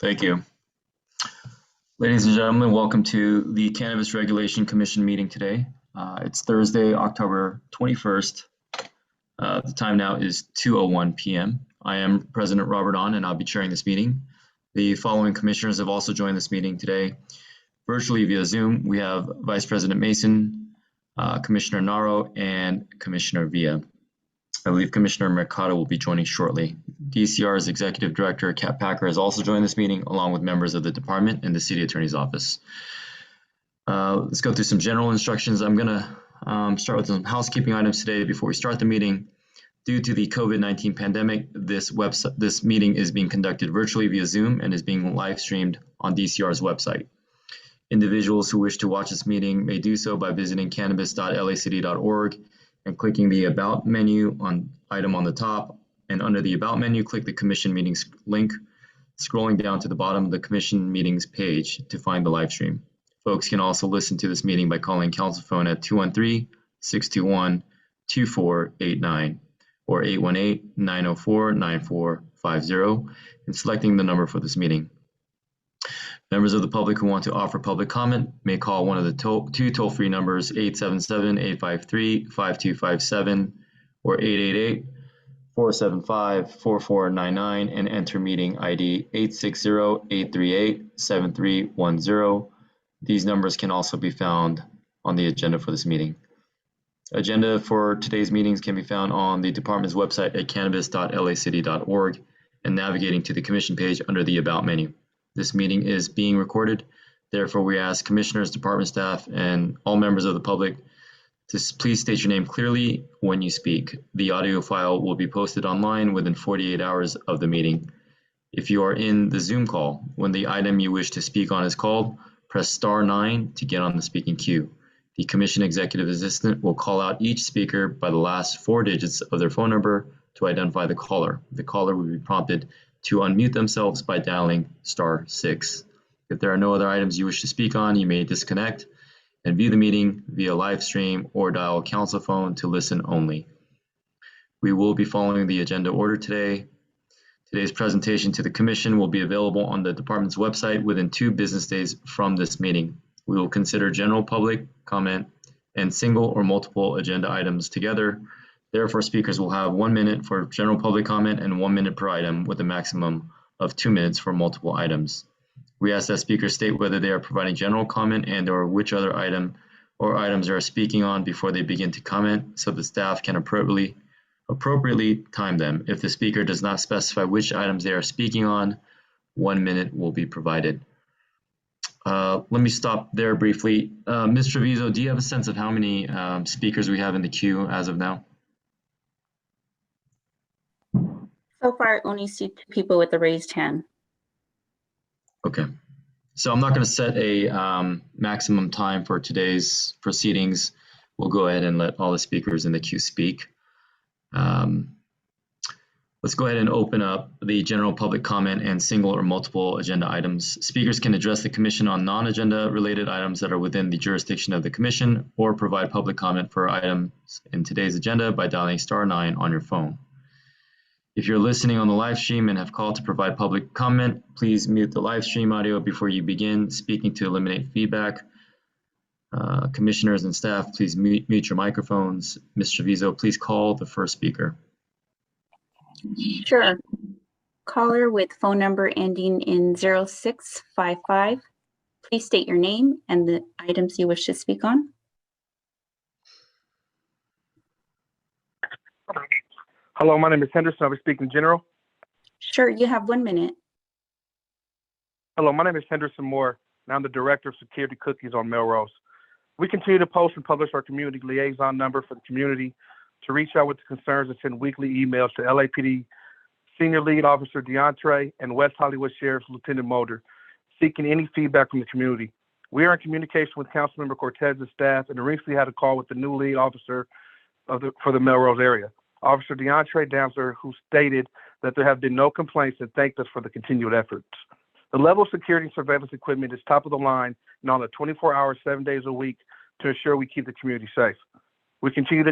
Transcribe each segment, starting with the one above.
Thank you. Ladies and gentlemen, welcome to the Cannabis Regulation Commission meeting today. It's Thursday, October 21st. The time now is 2:01 p.m. I am President Robert Ahn, and I'll be chairing this meeting. The following commissioners have also joined this meeting today. Virtually via Zoom, we have Vice President Mason, Commissioner Naro, and Commissioner Villa. I believe Commissioner Mercado will be joining shortly. DCR's Executive Director, Kat Packer, has also joined this meeting, along with members of the department and the City Attorney's Office. Let's go through some general instructions. I'm going to start with some housekeeping items today before we start the meeting. Due to the COVID-19 pandemic, this meeting is being conducted virtually via Zoom and is being live streamed on DCR's website. Individuals who wish to watch this meeting may do so by visiting cannabis.lacity.org and clicking the About menu item on the top, and under the About menu, click the Commission Meetings link, scrolling down to the bottom of the Commission Meetings page to find the live stream. Folks can also listen to this meeting by calling council phone at 213-621-2489 or 818-904-9450 and selecting the number for this meeting. Members of the public who want to offer public comment may call one of the two toll-free numbers, 877-853-5257 or 888-475-4499, and enter meeting ID 860-838-7310. These numbers can also be found on the agenda for this meeting. Agenda for today's meetings can be found on the department's website at cannabis.lacity.org and navigating to the commission page under the About menu. This meeting is being recorded. Therefore, we ask commissioners, department staff, and all members of the public to please state your name clearly when you speak. The audio file will be posted online within 48 hours of the meeting. If you are in the Zoom call, when the item you wish to speak on is called, press *9 to get on the speaking queue. The commission executive assistant will call out each speaker by the last 4 digits of their phone number to identify the caller. The caller will be prompted to unmute themselves by dialing *6. If there are no other items you wish to speak on, you may disconnect and view the meeting via live stream or dial a council phone to listen only. We will be following the agenda order today. Today's presentation to the commission will be available on the department's website within 2 business days from this meeting. We will consider general public comment and single or multiple agenda items together. Therefore, speakers will have 1 minute for general public comment and 1 minute per item, with a maximum of 2 minutes for multiple items. We ask that speakers state whether they are providing general comment and/or which other item or items they are speaking on before they begin to comment, so the staff can appropriately time them. If the speaker does not specify which items they are speaking on, 1 minute will be provided. Let me stop there briefly. Ms. Treviso, do you have a sense of how many speakers we have in the queue as of now? So far, I only see 2 people with a raised hand. Okay, so I'm not going to set a maximum time for today's proceedings. We'll go ahead and let all the speakers in the queue speak. Let's go ahead and open up the general public comment and single or multiple agenda items. Speakers can address the commission on non-agenda related items that are within the jurisdiction of the commission, or provide public comment for items in today's agenda by dialing *9 on your phone. If you're listening on the live stream and have called to provide public comment, please mute the live stream audio before you begin speaking to eliminate feedback. Commissioners and staff, please mute your microphones. Ms. Treviso, please call the first speaker. Sure. Caller with phone number ending in 0655. Please state your name and the items you wish to speak on. Hello, my name is Henderson. I'll be speaking general. Sure, you have 1 minute. Hello, my name is Henderson Moore, and I'm the Director of Security Cookies on Melrose. We continue to post and publish our community liaison number for the community to reach out with the concerns and send weekly emails to LAPD Senior Lead Officer DeAndre and West Hollywood Sheriff Lieutenant Mulder, seeking any feedback from the community. We are in communication with Councilmember Cortez's staff and recently had a call with the new lead officer for the Melrose area, Officer DeAndre Damsler, who stated that there have been no complaints and thanked us for the continued efforts. The level of security and surveillance equipment is top of the line and on a 24 hours, 7 days a week to ensure we keep the community safe. We continue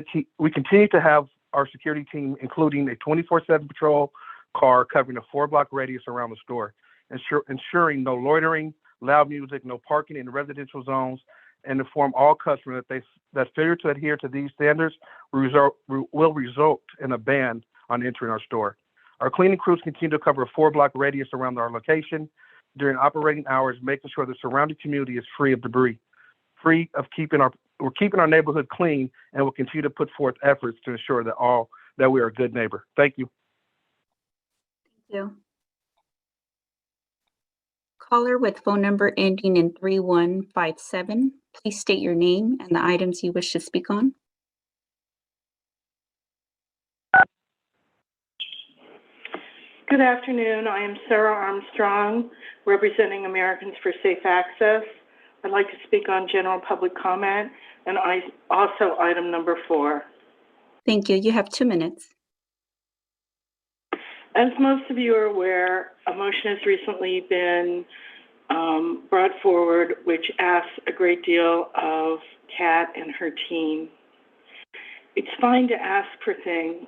to have our security team, including a 24/7 patrol car covering a 4-block radius around the store. ensuring no loitering, loud music, no parking in residential zones, and inform all customers that failure to adhere to these standards will result in a ban on entering our store. Our cleaning crews continue to cover a 4-block radius around our location during operating hours, making sure the surrounding community is free of debris, we're keeping our neighborhood clean, and will continue to put forth efforts to ensure that we are a good neighbor. Thank you. Thank you. Caller with phone number ending in 3157, please state your name and the items you wish to speak on. Good afternoon. I am Sarah Armstrong, representing Americans for Safe Access. I'd like to speak on general public comment and also item number 4. Thank you. You have 2 minutes. As most of you are aware, a motion has recently been brought forward which asks a great deal of Kat and her team. It's fine to ask for things,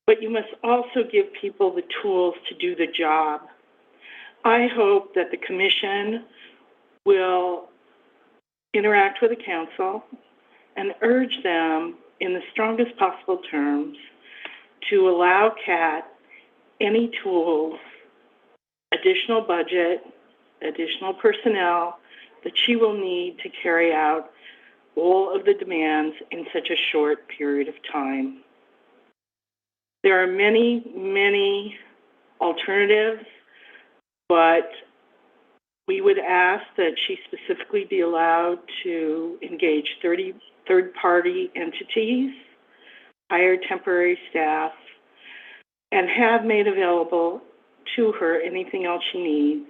but you must also give people the tools to do the job. I hope that the commission will interact with the council and urge them in the strongest possible terms to allow Kat any tools, additional budget, additional personnel that she will need to carry out all of the demands in such a short period of time. There are many, many alternatives, but we would ask that she specifically be allowed to engage third-party entities, hire temporary staff, and have made available to her anything else she needs,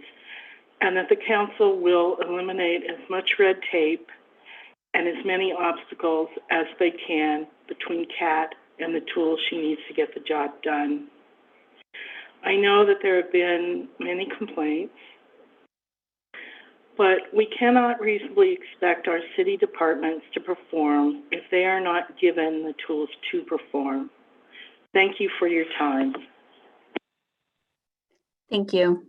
and that the council will eliminate as much red tape and as many obstacles as they can between Kat and the tools she needs to get the job done. I know that there have been many complaints, but we cannot reasonably expect our city departments to perform if they are not given the tools to perform. Thank you for your time. Thank you.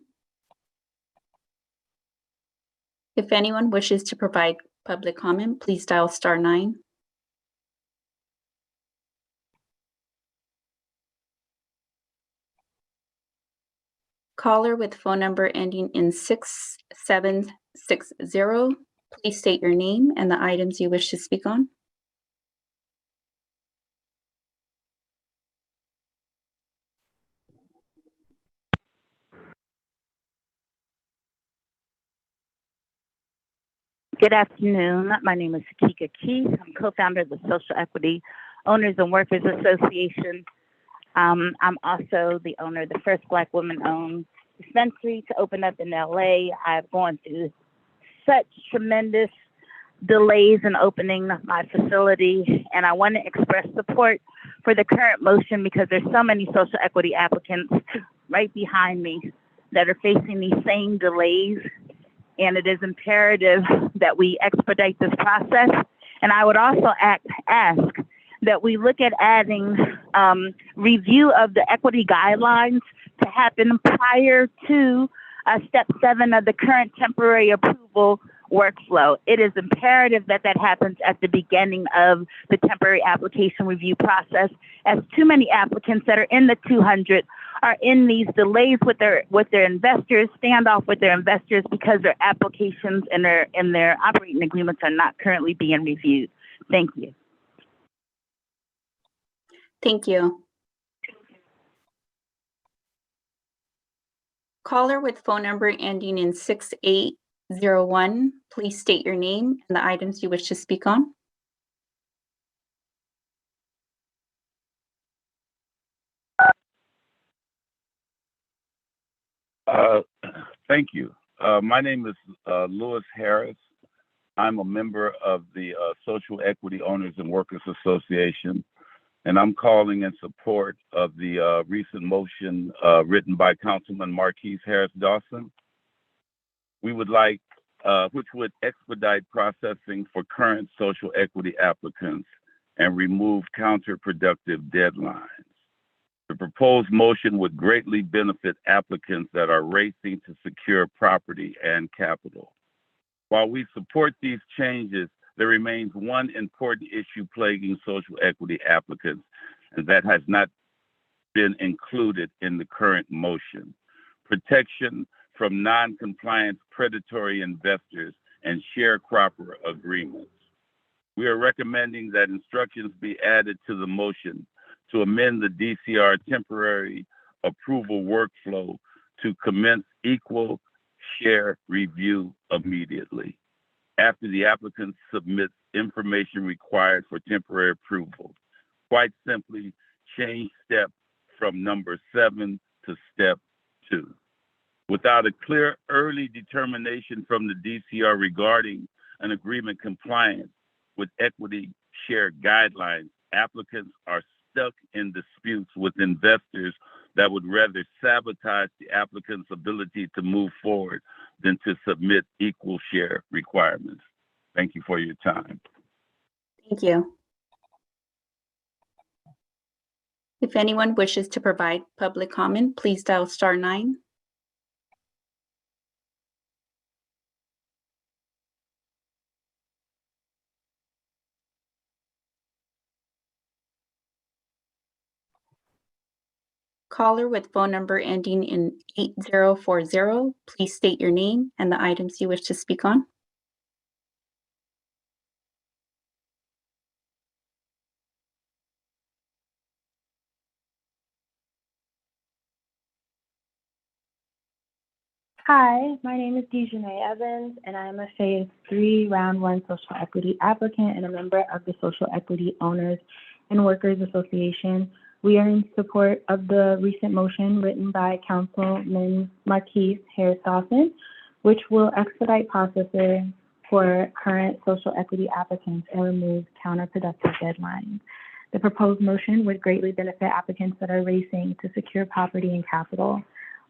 If anyone wishes to provide public comment, please dial *9. Caller with phone number ending in 6760, please state your name and the items you wish to speak on. Good afternoon. My name is Sakika Keith. I'm co-founder of the Social Equity Owners and Workers Association. I'm also the owner of the first Black woman-owned dispensary to open up in LA. I've gone through such tremendous delays in opening my facility, and I want to express support for the current motion because there's so many social equity applicants right behind me that are facing these same delays. And it is imperative that we expedite this process. And I would also ask that we look at adding review of the equity guidelines to happen prior to step 7 of the current temporary approval workflow. It is imperative that that happens at the beginning of the temporary application review process, as too many applicants that are in the 200 are in these delays with their investors, standoff with their investors because their applications and their operating agreements are not currently being reviewed. Thank you. Thank you. Caller with phone number ending in 6801, please state your name and the items you wish to speak on. Thank you. My name is Lewis Harris. I'm a member of the Social Equity Owners and Workers Association, and I'm calling in support of the recent motion written by Councilman Marquise Harris Dawson. We would like, which would expedite processing for current social equity applicants and remove counterproductive deadlines. The proposed motion would greatly benefit applicants that are racing to secure property and capital. While we support these changes, there remains one important issue plaguing social equity applicants, and that has not been included in the current motion: protection from non-compliant predatory investors and sharecropper agreements. We are recommending that instructions be added to the motion to amend the DCR temporary approval workflow to commence equal share review immediately after the applicant submits information required for temporary approval. Quite simply, change step from number 7 to step 2. Without a clear early determination from the DCR regarding an agreement compliant with equity share guidelines, applicants are stuck in disputes with investors that would rather sabotage the applicant's ability to move forward than to submit equal share requirements. Thank you for your time. Thank you. If anyone wishes to provide public comment, please dial *9. Caller with phone number ending in 8040, please state your name and the items you wish to speak on. Hi, my name is Dejanay Evans, and I am a Phase 3 Round 1 Social Equity applicant and a member of the Social Equity Owners and Workers Association. We are in support of the recent motion written by Councilman Marquise Harris-Dawson, which will expedite processes for current social equity applicants and remove counterproductive deadlines. The proposed motion would greatly benefit applicants that are racing to secure property and capital.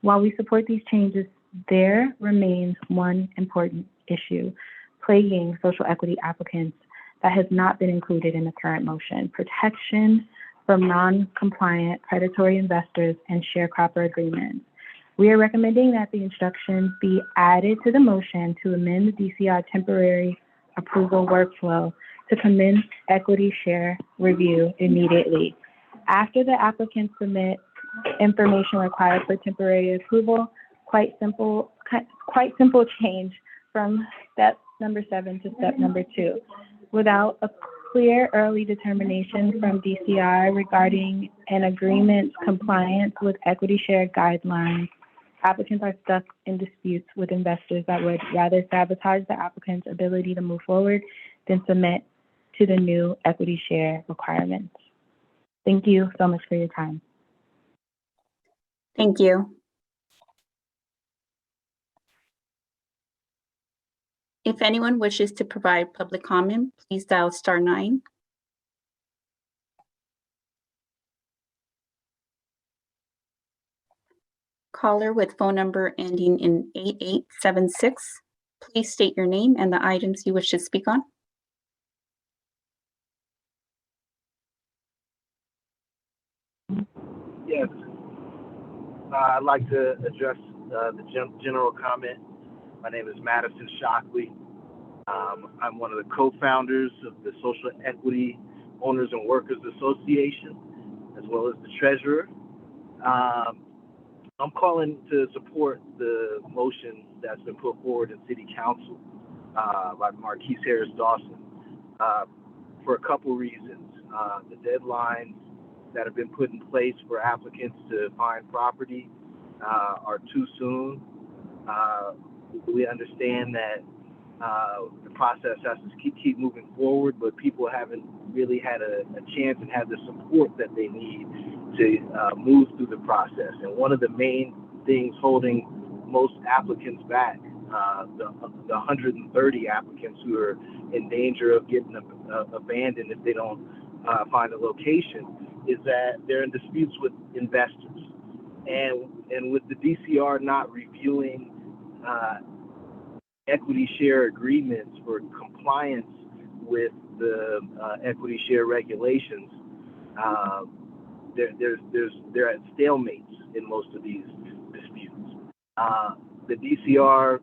While we support these changes, there remains one important issue plaguing social equity applicants that has not been included in the current motion: protection from non-compliant predatory investors and sharecropper agreements. We are recommending that the instructions be added to the motion to amend the DCR temporary approval workflow to commence equity share review immediately. After the applicants submit information required for temporary approval, quite simple change from step number 7 to step number 2. Without a clear early determination from DCR regarding an agreement's compliance with equity share guidelines, applicants are stuck in disputes with investors that would rather sabotage the applicant's ability to move forward than submit to the new equity share requirements. Thank you so much for your time. Thank you. If anyone wishes to provide public comment, please dial *9. Caller with phone number ending in 8876, please state your name and the items you wish to speak on. Yes, I'd like to address the general comment. My name is Madison Shockley. I'm one of the co-founders of the Social Equity Owners and Workers Association, as well as the treasurer. I'm calling to support the motion that's been put forward in City Council by Marquise Harris-Dawson for a couple reasons. The deadlines that have been put in place for applicants to find property are too soon. We understand that the process has to keep moving forward, but people haven't really had a chance and had the support that they need to move through the process. And one of the main things holding most applicants back, the 130 applicants who are in danger of getting abandoned if they don't find a location, is that they're in disputes with investors. And with the DCR not reviewing equity share agreements for compliance with the equity share regulations, they're at stalemates in most of these disputes. The DCR,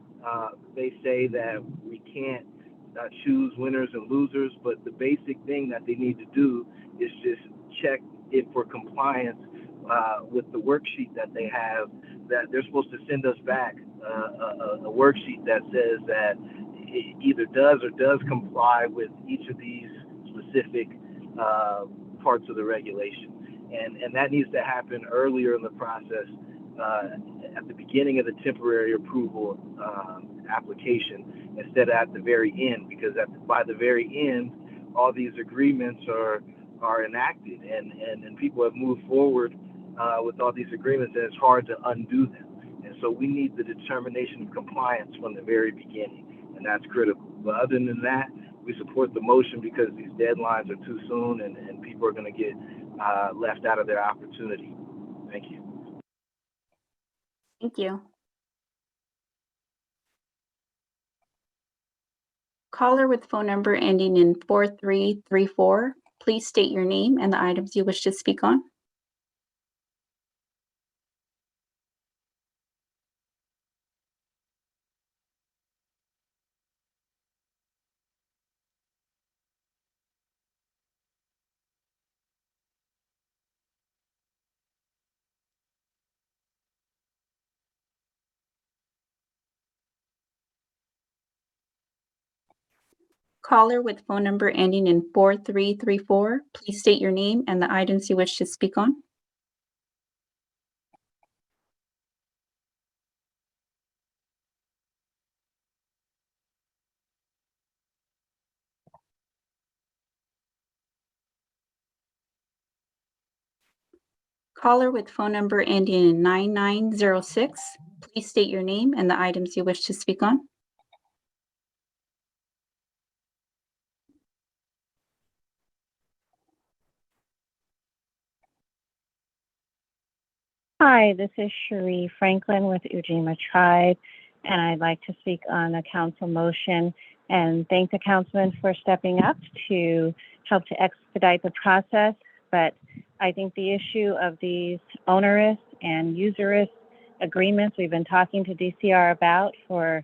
they say that we can't choose winners and losers, but the basic thing that they need to do is just check if for compliance with the worksheet that they have, that they're supposed to send us back a worksheet that says that it either does or does comply with each of these specific parts of the regulation. And that needs to happen earlier in the process, at the beginning of the temporary approval application, instead of at the very end, because by the very end, all these agreements are enacted, and people have moved forward with all these agreements, and it's hard to undo them. And so we need the determination of compliance from the very beginning, and that's critical. But other than that, we support the motion because these deadlines are too soon, and people are going to get left out of their opportunity. Thank you. Thank you. Caller with phone number ending in 4334, please state your name and the items you wish to speak on. Caller with phone number ending in 4334, please state your name and the items you wish to speak on. Caller with phone number ending in 9906, please state your name and the items you wish to speak on. Hi, this is Cherie Franklin with Ujima Tribe, and I'd like to speak on the council motion and thank the councilman for stepping up to help to expedite the process. But I think the issue of these onerous and usurious agreements we've been talking to DCR about for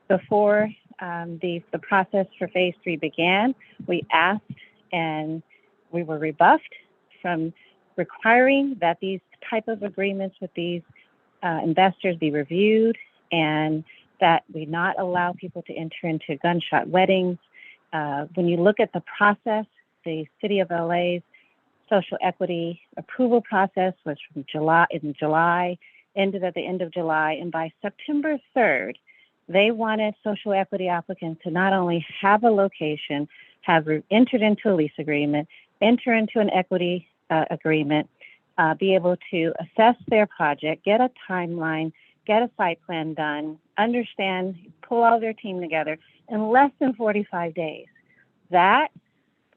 before the process for phase 3 began. We asked and we were rebuffed from requiring that these type of agreements with these investors be reviewed, and that we not allow people to enter into gunshot weddings. When you look at the process, the City of LA's social equity approval process was from July, ended at the end of July, and by September 3rd, they wanted social equity applicants to not only have a location, have entered into a lease agreement, enter into an equity agreement, be able to assess their project, get a timeline, get a site plan done, understand, pull all their team together in less than 45 days. That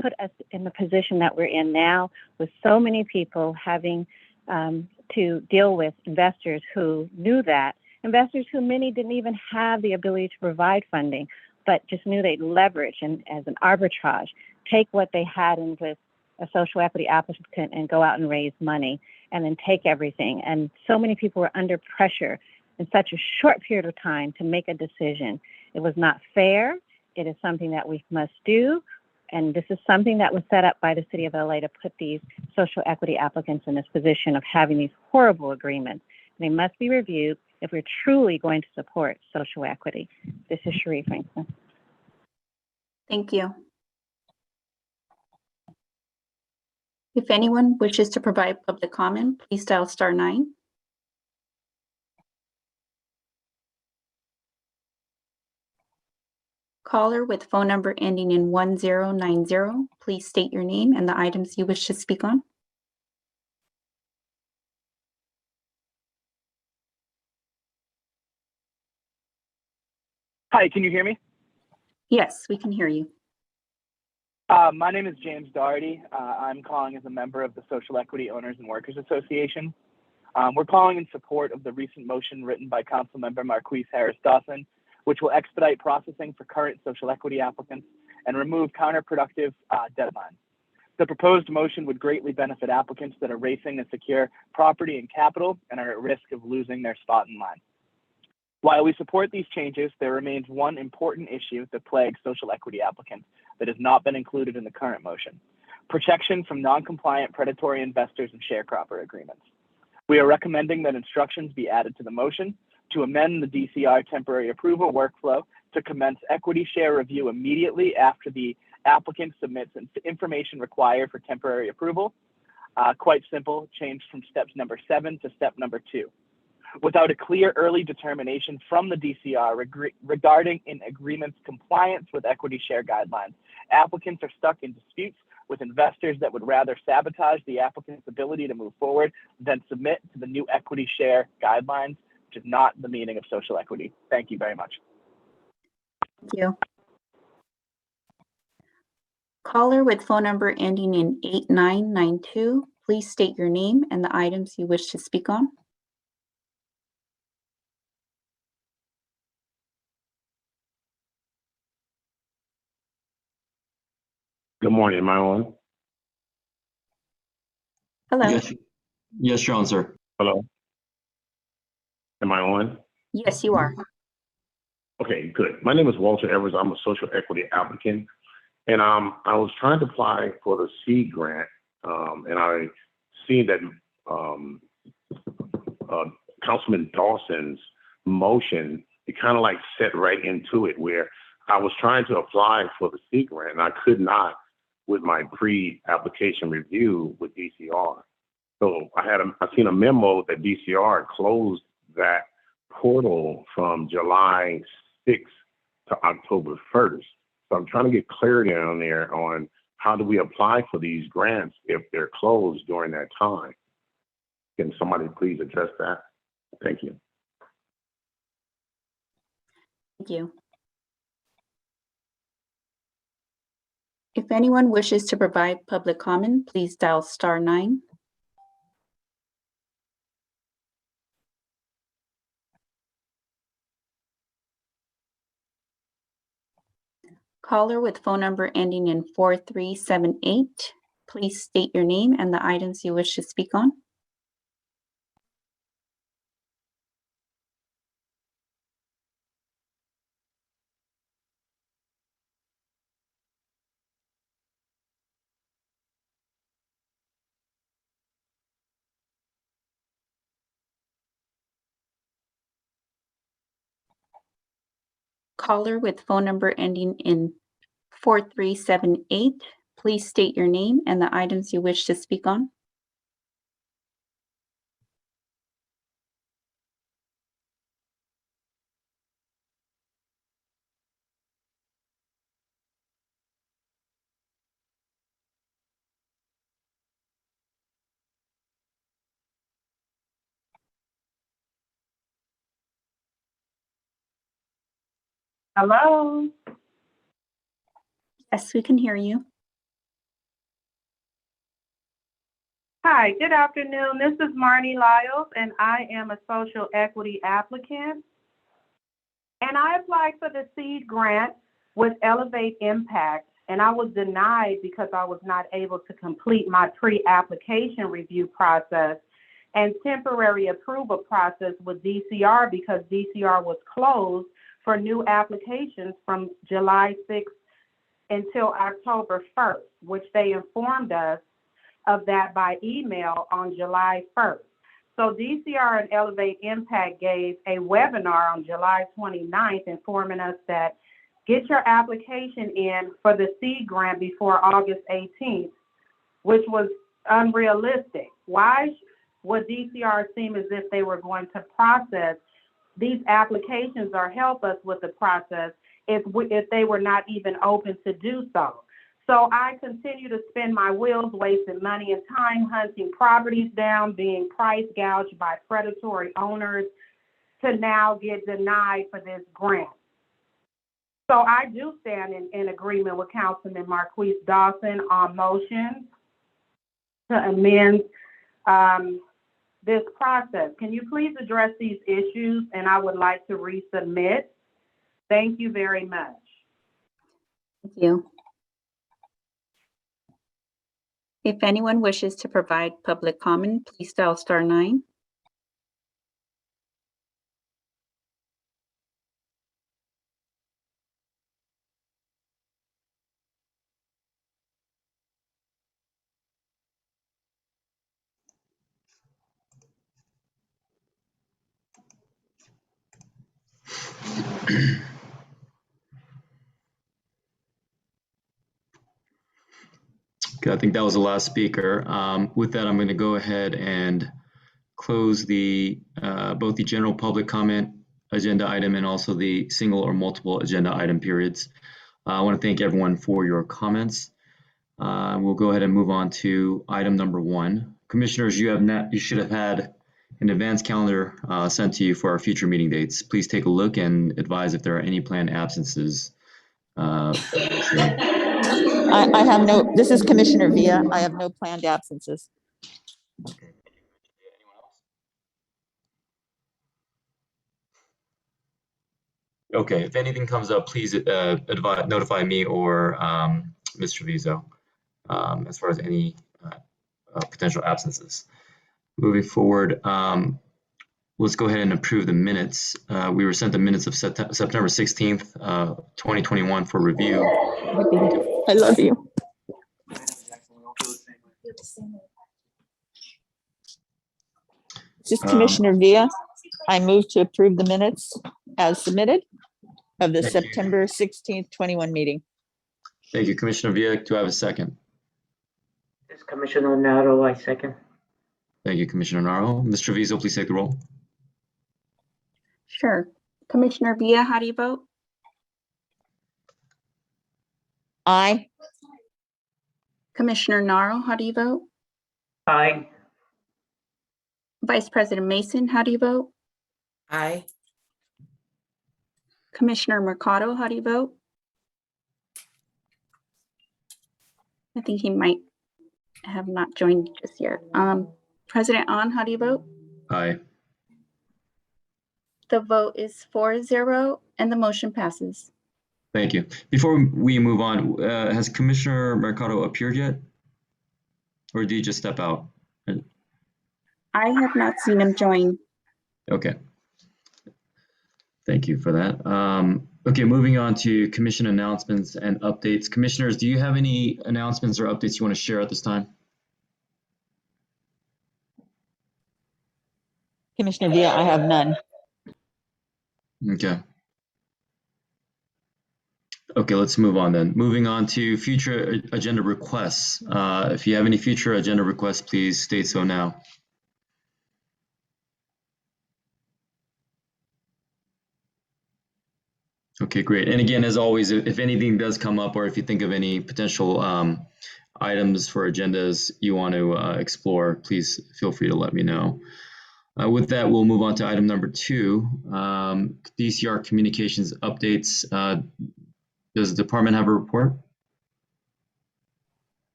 put us in the position that we're in now, with so many people having to deal with investors who knew that, investors who many didn't even have the ability to provide funding, but just knew they'd leverage and as an arbitrage, take what they had in with a social equity applicant and go out and raise money and then take everything. And so many people were under pressure in such a short period of time to make a decision. It was not fair. It is something that we must do. And this is something that was set up by the City of LA to put these social equity applicants in this position of having these horrible agreements. They must be reviewed if we're truly going to support social equity. This is Cherie Franklin. Thank you. If anyone wishes to provide public comment, please dial *9. Caller with phone number ending in 1090, please state your name and the items you wish to speak on. Hi, can you hear me? Yes, we can hear you. My name is James Doherty. I'm calling as a member of the Social Equity Owners and Workers Association. We're calling in support of the recent motion written by Councilmember Marquise Harris Dawson, which will expedite processing for current social equity applicants and remove counterproductive deadlines. The proposed motion would greatly benefit applicants that are racing to secure property and capital and are at risk of losing their spot in line. While we support these changes, there remains one important issue that plagues social equity applicants that has not been included in the current motion: protection from non-compliant predatory investors and sharecropper agreements. We are recommending that instructions be added to the motion to amend the DCR temporary approval workflow to commence equity share review immediately after the applicant submits information required for temporary approval. Quite simple, change from steps number 7 to step number 2. Without a clear early determination from the DCR regarding an agreement's compliance with equity share guidelines, applicants are stuck in disputes with investors that would rather sabotage the applicant's ability to move forward than submit to the new equity share guidelines, which is not the meaning of social equity. Thank you very much. Thank you. Caller with phone number ending in 8992, please state your name and the items you wish to speak on. Good morning. Am I on? Hello. Yes, you're on, sir. Hello? Am I on? Yes, you are. Okay, good. My name is Walter Evers. I'm a social equity applicant. And I was trying to apply for the seed grant. And I seen that Councilman Dawson's motion, it kind of like set right into it, where I was trying to apply for the seed grant and I could not with my pre-application review with DCR. So I seen a memo that DCR closed that portal from July 6th to October 1st. So I'm trying to get clarity on there on how do we apply for these grants if they're closed during that time. Can somebody please address that? Thank you. Thank you. If anyone wishes to provide public comment, please dial *9. Caller with phone number ending in 4378, please state your name and the items you wish to speak on. Caller with phone number ending in 4378, please state your name and the items you wish to speak on. Hello. Yes, we can hear you. Hi, good afternoon. This is Marnie Lyles, and I am a social equity applicant. And I applied for the seed grant with Elevate Impact, and I was denied because I was not able to complete my pre-application review process and temporary approval process with DCR because DCR was closed for new applications from July 6th until October 1st, which they informed us of that by email on July 1st. So DCR and Elevate Impact gave a webinar on July 29th informing us that get your application in for the seed grant before August 18th, which was unrealistic. Why would DCR seem as if they were going to process these applications or help us with the process if they were not even open to do so? So I continue to spin my wheels, wasting money and time hunting properties down, being price gouged by predatory owners to now get denied for this grant. So I do stand in agreement with Councilman Marquise Dawson on motions to amend this process. Can you please address these issues? And I would like to resubmit. Thank you very much. Thank you. If anyone wishes to provide public comment, please dial *9. Okay, I think that was the last speaker. With that, I'm going to go ahead and close the both the general public comment agenda item and also the single or multiple agenda item periods. I want to thank everyone for your comments. We'll go ahead and move on to item number 1. Commissioners, you should have had an advance calendar sent to you for our future meeting dates. Please take a look and advise if there are any planned absences. I have no, this is Commissioner Villa. I have no planned absences. Okay, if anything comes up, please notify me or Mr. Vizo as far as any potential absences. Moving forward, let's go ahead and approve the minutes. We were sent the minutes of September 16th, 2021 for review. I love you. This is Commissioner Villa. I move to approve the minutes as submitted of the September 16th, 21 meeting. Thank you, Commissioner Villa. Do I have a second? This is Commissioner Naro, I second. Thank you, Commissioner Naro. Mr. Vizo, please take the roll. Sure. Commissioner Villa, how do you vote? Aye. Commissioner Naro, how do you vote? Aye. Vice President Mason, how do you vote? Aye. Commissioner Mercado, how do you vote? I think he might have not joined just yet. President On, how do you vote? Aye. The vote is 4-0 and the motion passes. Thank you. Before we move on, has Commissioner Mercado appeared yet? Or did he just step out? I have not seen him join. Okay. Thank you for that. Okay, moving on to commission announcements and updates. Commissioners, do you have any announcements or updates you want to share at this time? Commissioner Villa, I have none. Okay. Okay, let's move on then. Moving on to future agenda requests. If you have any future agenda requests, please state so now. Okay, great. And again, as always, if anything does come up or if you think of any potential items for agendas you want to explore, please feel free to let me know. With that, we'll move on to item number 2, DCR communications updates. Does the department have a report?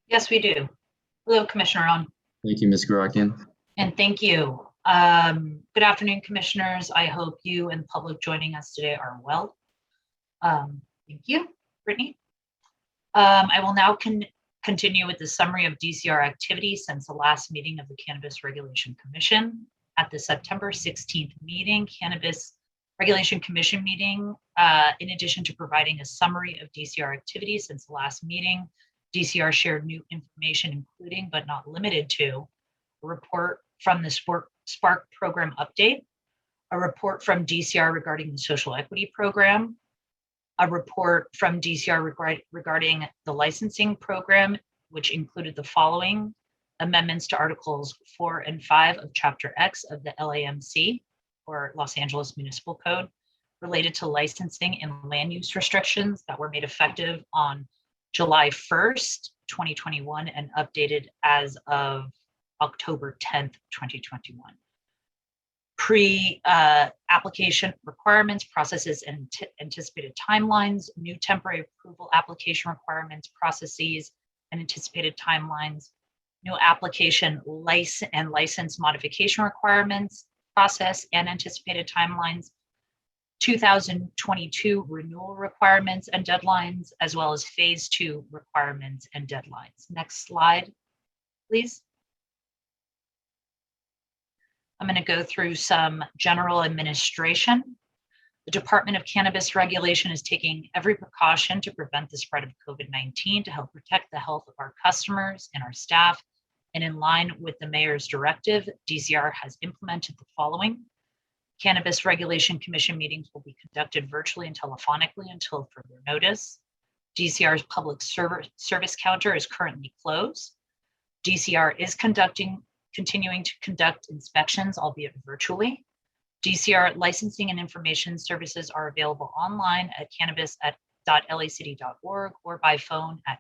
Yes, we do. Hello, Commissioner On. Thank you, Ms. Garakian. And thank you. Good afternoon, Commissioners. I hope you and the public joining us today are well. Thank you, Brittany. I will now continue with the summary of DCR activity since the last meeting of the Cannabis Regulation Commission. At the September 16th meeting, Cannabis Regulation Commission meeting, in addition to providing a summary of DCR activity since the last meeting, DCR shared new information, including but not limited to a report from the Spark program update, a report from DCR regarding the social equity program, a report from DCR regarding the licensing program, which included the following: amendments to Articles 4 and 5 of Chapter X of the LAMC, or Los Angeles Municipal Code, related to licensing and land use restrictions that were made effective on July 1st, 2021, and updated as of October 10th, 2021. Pre-application requirements, processes, and anticipated timelines, new temporary approval application requirements, processes, and anticipated timelines, new application license modification requirements, process and anticipated timelines, 2022 renewal requirements and deadlines, as well as phase 2 requirements and deadlines. Next slide, please. I'm going to go through some general administration. The Department of Cannabis Regulation is taking every precaution to prevent the spread of COVID-19 to help protect the health of our customers and our staff. And in line with the mayor's directive, DCR has implemented the following. Cannabis Regulation Commission meetings will be conducted virtually and telephonically until further notice. DCR's public service counter is currently closed. DCR is continuing to conduct inspections, albeit virtually. DCR licensing and information services are available online at cannabis.lacity.org or by phone at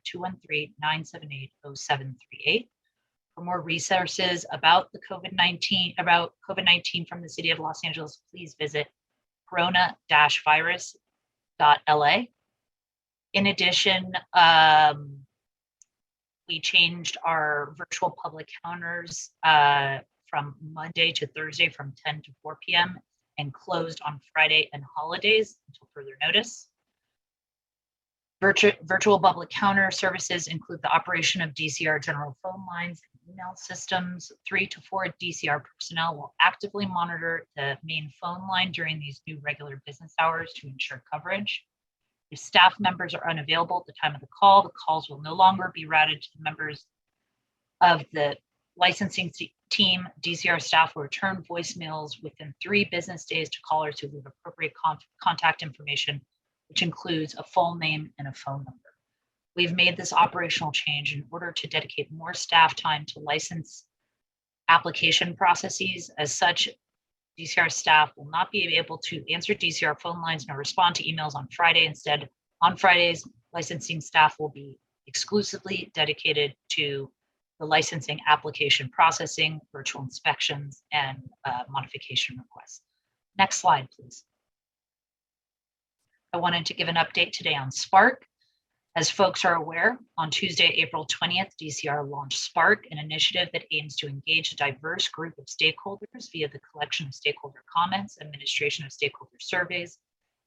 213-978-0738. For more resources about the COVID-19 from the City of Los Angeles, please visit corona-virus.la. In addition, we changed our virtual public counters from Monday to Thursday from 10 to 4 p.m. and closed on Friday and holidays until further notice. Virtual public counter services include the operation of DCR general phone lines and email systems. 3 to 4 DCR personnel will actively monitor the main phone line during these new regular business hours to ensure coverage. If staff members are unavailable at the time of the calls will no longer be routed to the members of the licensing team. DCR staff will return voicemails within 3 business days to callers who leave appropriate contact information, which includes a full name and a phone number. We've made this operational change in order to dedicate more staff time to license application processes. As such, DCR staff will not be able to answer DCR phone lines nor respond to emails on Friday. Instead, on Fridays, licensing staff will be exclusively dedicated to the licensing application processing, virtual inspections, and modification requests. Next slide, please. I wanted to give an update today on Spark. As folks are aware, on Tuesday, April 20th, DCR launched Spark, an initiative that aims to engage a diverse group of stakeholders via the collection of stakeholder comments, administration of stakeholder surveys,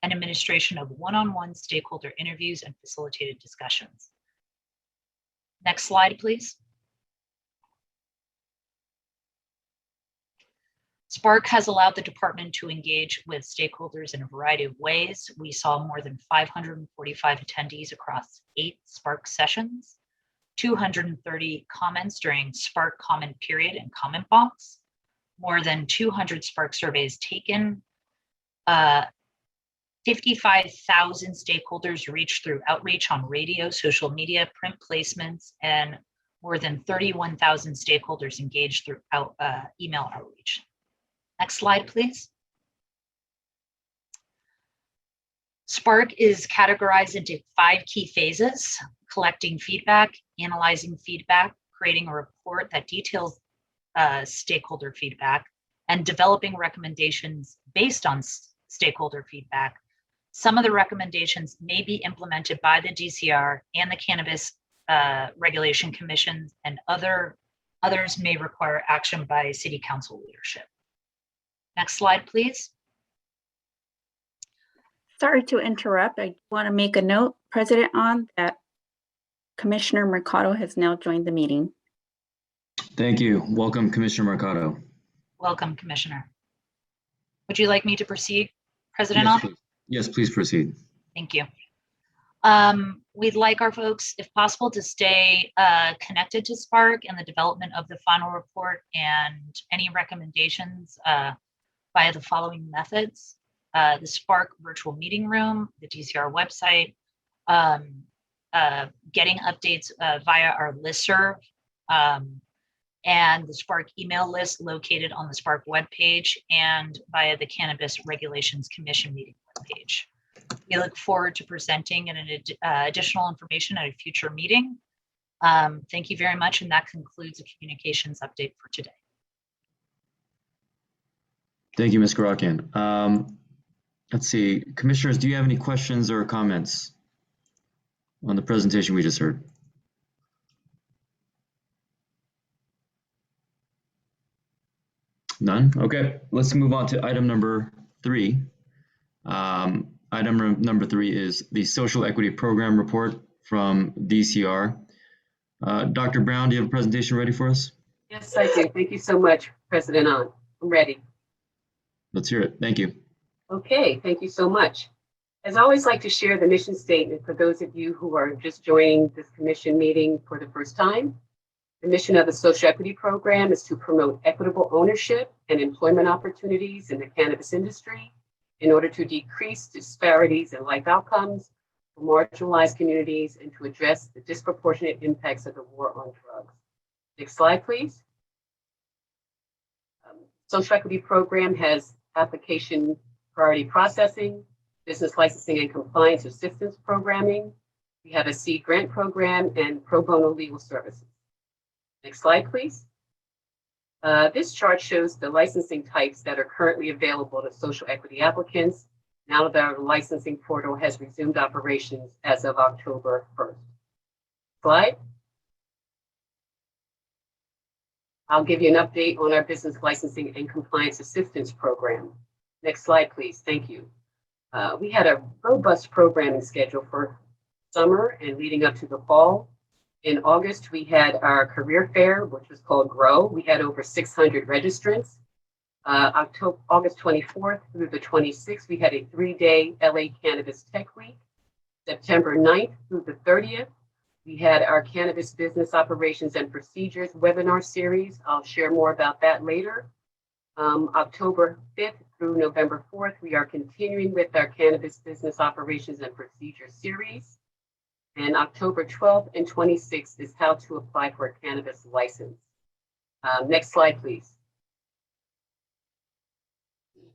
and administration of one-on-one stakeholder interviews and facilitated discussions. Next slide, please. Spark has allowed the department to engage with stakeholders in a variety of ways. We saw more than 545 attendees across 8 Spark sessions, 230 comments during Spark comment period and comment box, more than 200 Spark surveys taken, 55,000 stakeholders reached through outreach on radio, social media, print placements, and more than 31,000 stakeholders engaged through email outreach. Next slide, please. Spark is categorized into 5 key phases: collecting feedback, analyzing feedback, creating a report that details stakeholder feedback, and developing recommendations based on stakeholder feedback. Some of the recommendations may be implemented by the DCR and the Cannabis Regulation Commission, and others may require action by City Council leadership. Next slide, please. Sorry to interrupt. I want to make a note, President On, that Commissioner Mercado has now joined the meeting. Thank you. Welcome, Commissioner Mercado. Welcome, Commissioner. Would you like me to proceed, President Yes, On? please. Yes, please proceed. Thank you. We'd like our folks, if possible, to stay connected to Spark and the development of the final report and any recommendations via the following methods: the Spark virtual meeting room, the DCR website, getting updates via our listserv, and the Spark email list located on the Spark webpage, and via the Cannabis Regulations Commission meeting webpage. We look forward to presenting additional information at a future meeting. Thank you very much, and that concludes the communications update for today. Thank you, Ms. Karakian. Let's see, commissioners, do you have any questions or comments on the presentation we just heard? None? Okay, let's move on to item number 3. Item number 3 is the Social Equity Program Report from DCR. Dr. Brown, do you have a presentation ready for us? Yes, I do. Thank you so much, President On. I'm ready. Let's hear it. Thank you. Okay, thank you so much. As I always like to share the mission statement for those of you who are just joining this commission meeting for the first time. The mission of the Social Equity Program is to promote equitable ownership and employment opportunities in the cannabis industry in order to decrease disparities in life outcomes for marginalized communities and to address the disproportionate impacts of the war on drugs. Next slide, please. Social Equity Program has application priority processing, business licensing and compliance assistance programming. We have a seed grant program and pro bono legal services. Next slide, please. This chart shows the licensing types that are currently available to social equity applicants now that our licensing portal has resumed operations as of October 1st. Slide. I'll give you an update on our business licensing and compliance assistance program. Next slide, please. Thank you. We had a robust programming schedule for summer and leading up to the fall. In August, we had our career fair, which was called GROW. We had over 600 registrants. August 24th through the 26th, we had a 3-day LA Cannabis Tech Week. September 9th through the 30th, we had our Cannabis Business Operations and Procedures webinar series. I'll share more about that later. October 5th through November 4th, we are continuing with our Cannabis Business Operations and Procedures series. And October 12th and 26th is how to apply for a cannabis license. Next slide, please.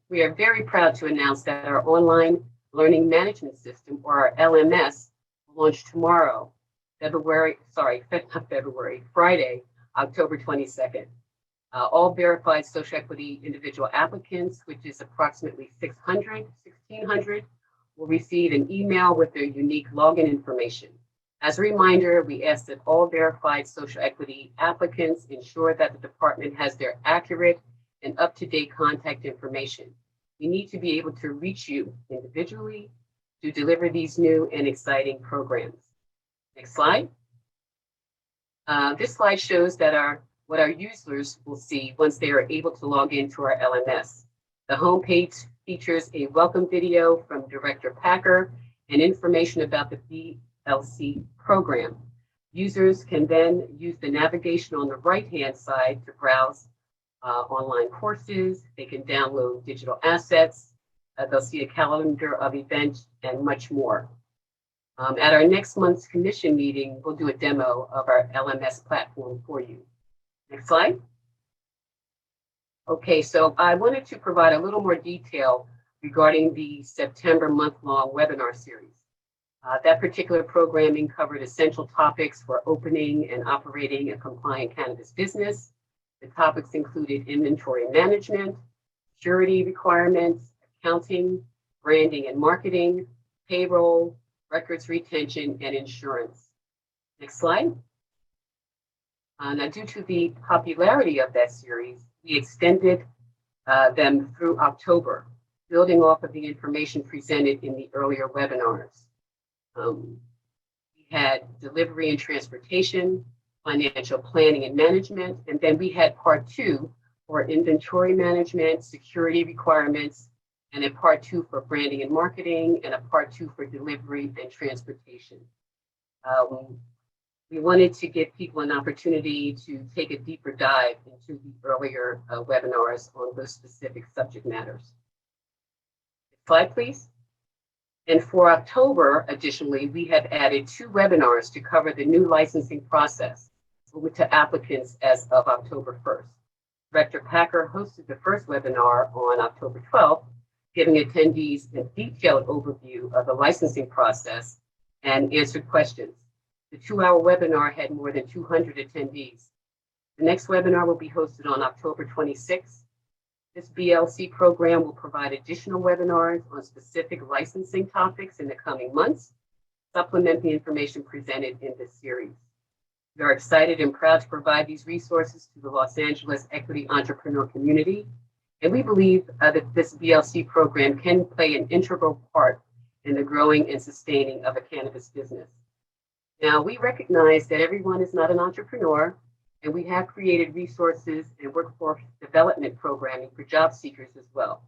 We are very proud to announce that our online learning management system, or our LMS, will launch tomorrow, Friday, October 22nd. All verified social equity individual applicants, which is approximately 1,600, will receive an email with their unique login information. As a reminder, we ask that all verified social equity applicants ensure that the department has their accurate and up-to-date contact information. We need to be able to reach you individually to deliver these new and exciting programs. Next slide. This slide shows that what our users will see once they are able to log into our LMS. The homepage features a welcome video from Director Packer and information about the BLC program. Users can then use the navigation on the right-hand side to browse online courses. They can download digital assets. They'll see a calendar of events and much more. At our next month's commission meeting, we'll do a demo of our LMS platform for you. Next slide. Okay, so I wanted to provide a little more detail regarding the September month-long webinar series. That particular programming covered essential topics for opening and operating a compliant cannabis business. The topics included inventory management, security requirements, accounting, branding and marketing, payroll, records retention, and insurance. Next slide. Now, due to the popularity of that series, we extended them through October, building off of the information presented in the earlier webinars. We had delivery and transportation, financial planning and management, and then we had part 2 for inventory management, security requirements, and a part 2 for branding and marketing, and a part 2 for delivery and transportation. We wanted to give people an opportunity to take a deeper dive into the earlier webinars on those specific subject matters. Next slide, please. And for October, additionally, we have added 2 webinars to cover the new licensing process to applicants as of October 1st. Director Packer hosted the first webinar on October 12th, giving attendees a detailed overview of the licensing process and answered questions. The 2-hour webinar had more than 200 attendees. The next webinar will be hosted on October 26th. This BLC program will provide additional webinars on specific licensing topics in the coming months, supplement the information presented in this series. We are excited and proud to provide these resources to the Los Angeles equity entrepreneur community And we believe that this BLC program can play an integral part in the growing and sustaining of a cannabis business. Now, we recognize that everyone is not an entrepreneur, and we have created resources and workforce development programming for job seekers as well.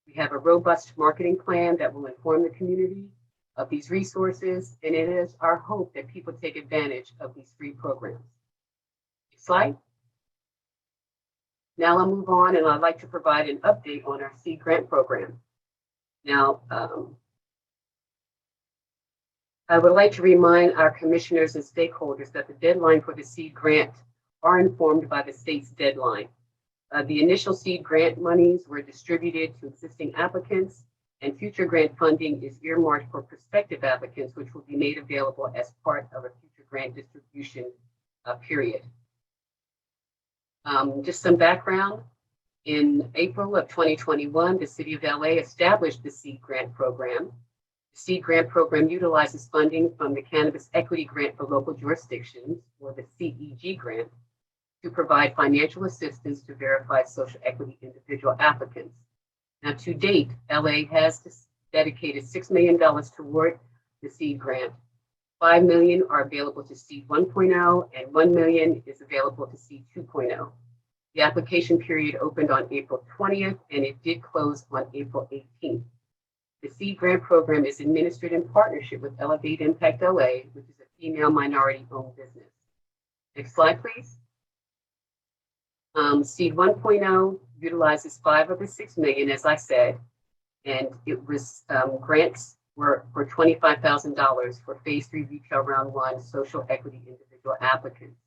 We have a robust marketing plan that will inform the community of these resources, and it is our hope that people take advantage of these free programs. Next slide. Now I'll move on, and I'd like to provide an update on our seed grant program. Now, I would like to remind our commissioners and stakeholders that the deadline for the seed grant are informed by the state's deadline. The initial seed grant monies were distributed to existing applicants, and future grant funding is earmarked for prospective applicants, which will be made available as part of a future grant distribution period. Just some background. In April of 2021, the City of LA established the seed grant program. The seed grant program utilizes funding from the Cannabis Equity Grant for Local Jurisdictions, or the CEG grant, to provide financial assistance to verified social equity individual applicants. Now, to date, LA has dedicated $6 million toward the seed grant. $5 million are available to seed 1.0, and $1 million is available to seed 2.0. The application period opened on April 20th, and it did close on April 18th. The seed grant program is administered in partnership with Elevate Impact LA, which is a female minority-owned business. Next slide, please. Seed 1.0 utilizes 5 of the 6 million, as I said, and it was grants were for $25,000 for phase 3 retail round 1 social equity individual applicants.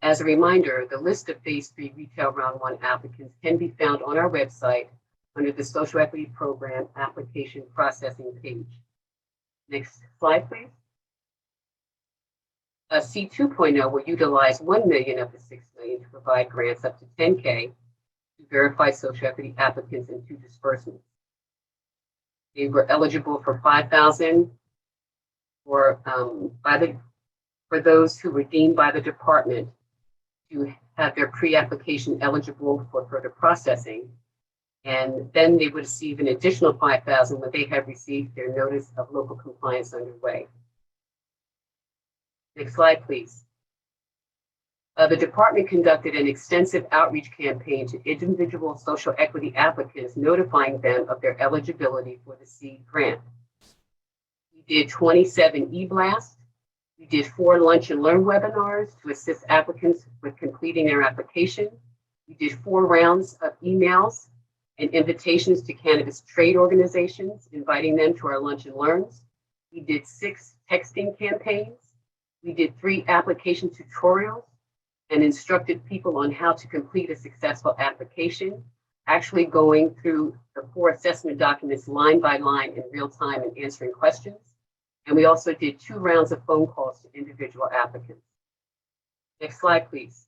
As a reminder, the list of phase 3 retail round 1 applicants can be found on our website under the Social Equity Program application processing page. Next slide, please. Seed 2.0 will utilize 1 million of the 6 million to provide grants up to 10K to verify social equity applicants in 2 disbursements. They were eligible for 5,000 for those who were deemed by the department to have their pre-application eligible for further processing, and then they would receive an additional 5,000 when they have received their notice of local compliance underway. Next slide, please. The department conducted an extensive outreach campaign to individual social equity applicants, notifying them of their eligibility for the seed grant. We did 27 e-blasts. We did 4 lunch and learn webinars to assist applicants with completing their application. We did 4 rounds of emails and invitations to cannabis trade organizations, inviting them to our lunch and learns. We did 6 texting campaigns. We did 3 application tutorials and instructed people on how to complete a successful application, actually going through the 4 assessment documents line by line in real time and answering questions. And we also did 2 rounds of phone calls to individual applicants. Next slide, please.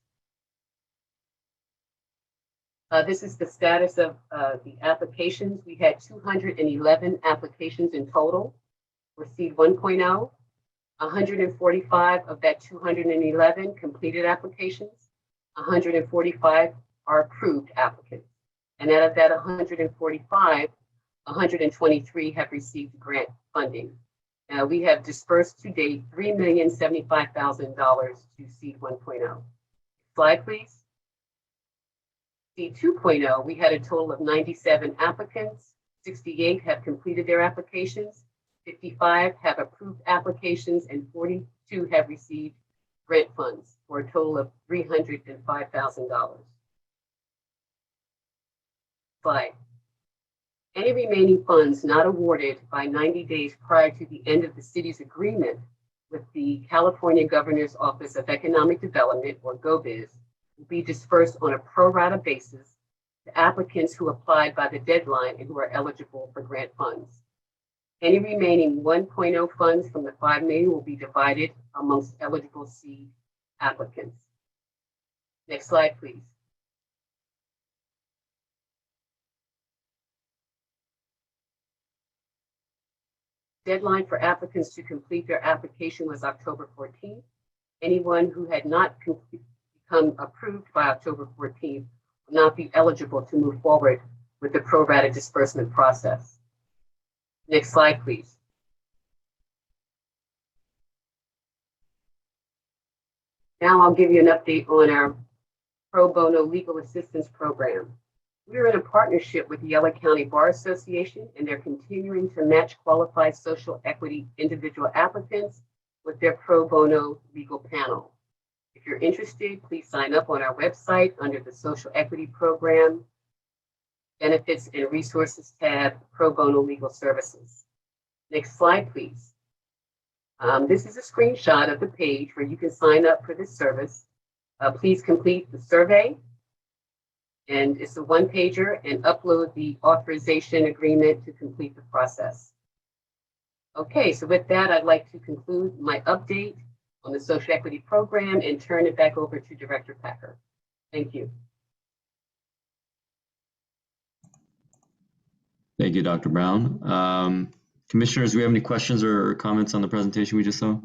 This is the status of the applications. We had 211 applications in total for seed 1.0. 145 of that 211 completed applications. 145 are approved applicants. And out of that 145, 123 have received grant funding. Now we have dispersed to date $3,075,000 to seed 1.0. Slide, please. Seed 2.0, we had a total of 97 applicants. 68 have completed their applications. 55 have approved applications, and 42 have received grant funds for a total of $305,000. Slide. Any remaining funds not awarded by 90 days prior to the end of the city's agreement with the California Governor's Office of Economic Development, or GOBIZ, will be dispersed on a pro rata basis to applicants who applied by the deadline and who are eligible for grant funds. Any remaining 1.0 funds from the 5 million will be divided amongst eligible seed applicants. Next slide, please. Deadline for applicants to complete their application was October 14th. Anyone who had not become approved by October 14th will not be eligible to move forward with the pro rata disbursement process. Next slide, please. Now I'll give you an update on our pro bono legal assistance program. We're in a partnership with the LA County Bar Association, and they're continuing to match qualified social equity individual applicants with their pro bono legal panel. If you're interested, please sign up on our website under the Social Equity Program, Benefits and Resources tab, Pro Bono Legal Services. Next slide, please. This is a screenshot of the page where you can sign up for this service. Please complete the survey, and it's a one-pager, and upload the authorization agreement to complete the process. Okay, so with that, I'd like to conclude my update on the social equity program and turn it back over to Director Packer. Thank you. Thank you, Dr. Brown. Commissioners, do we have any questions or comments on the presentation we just saw?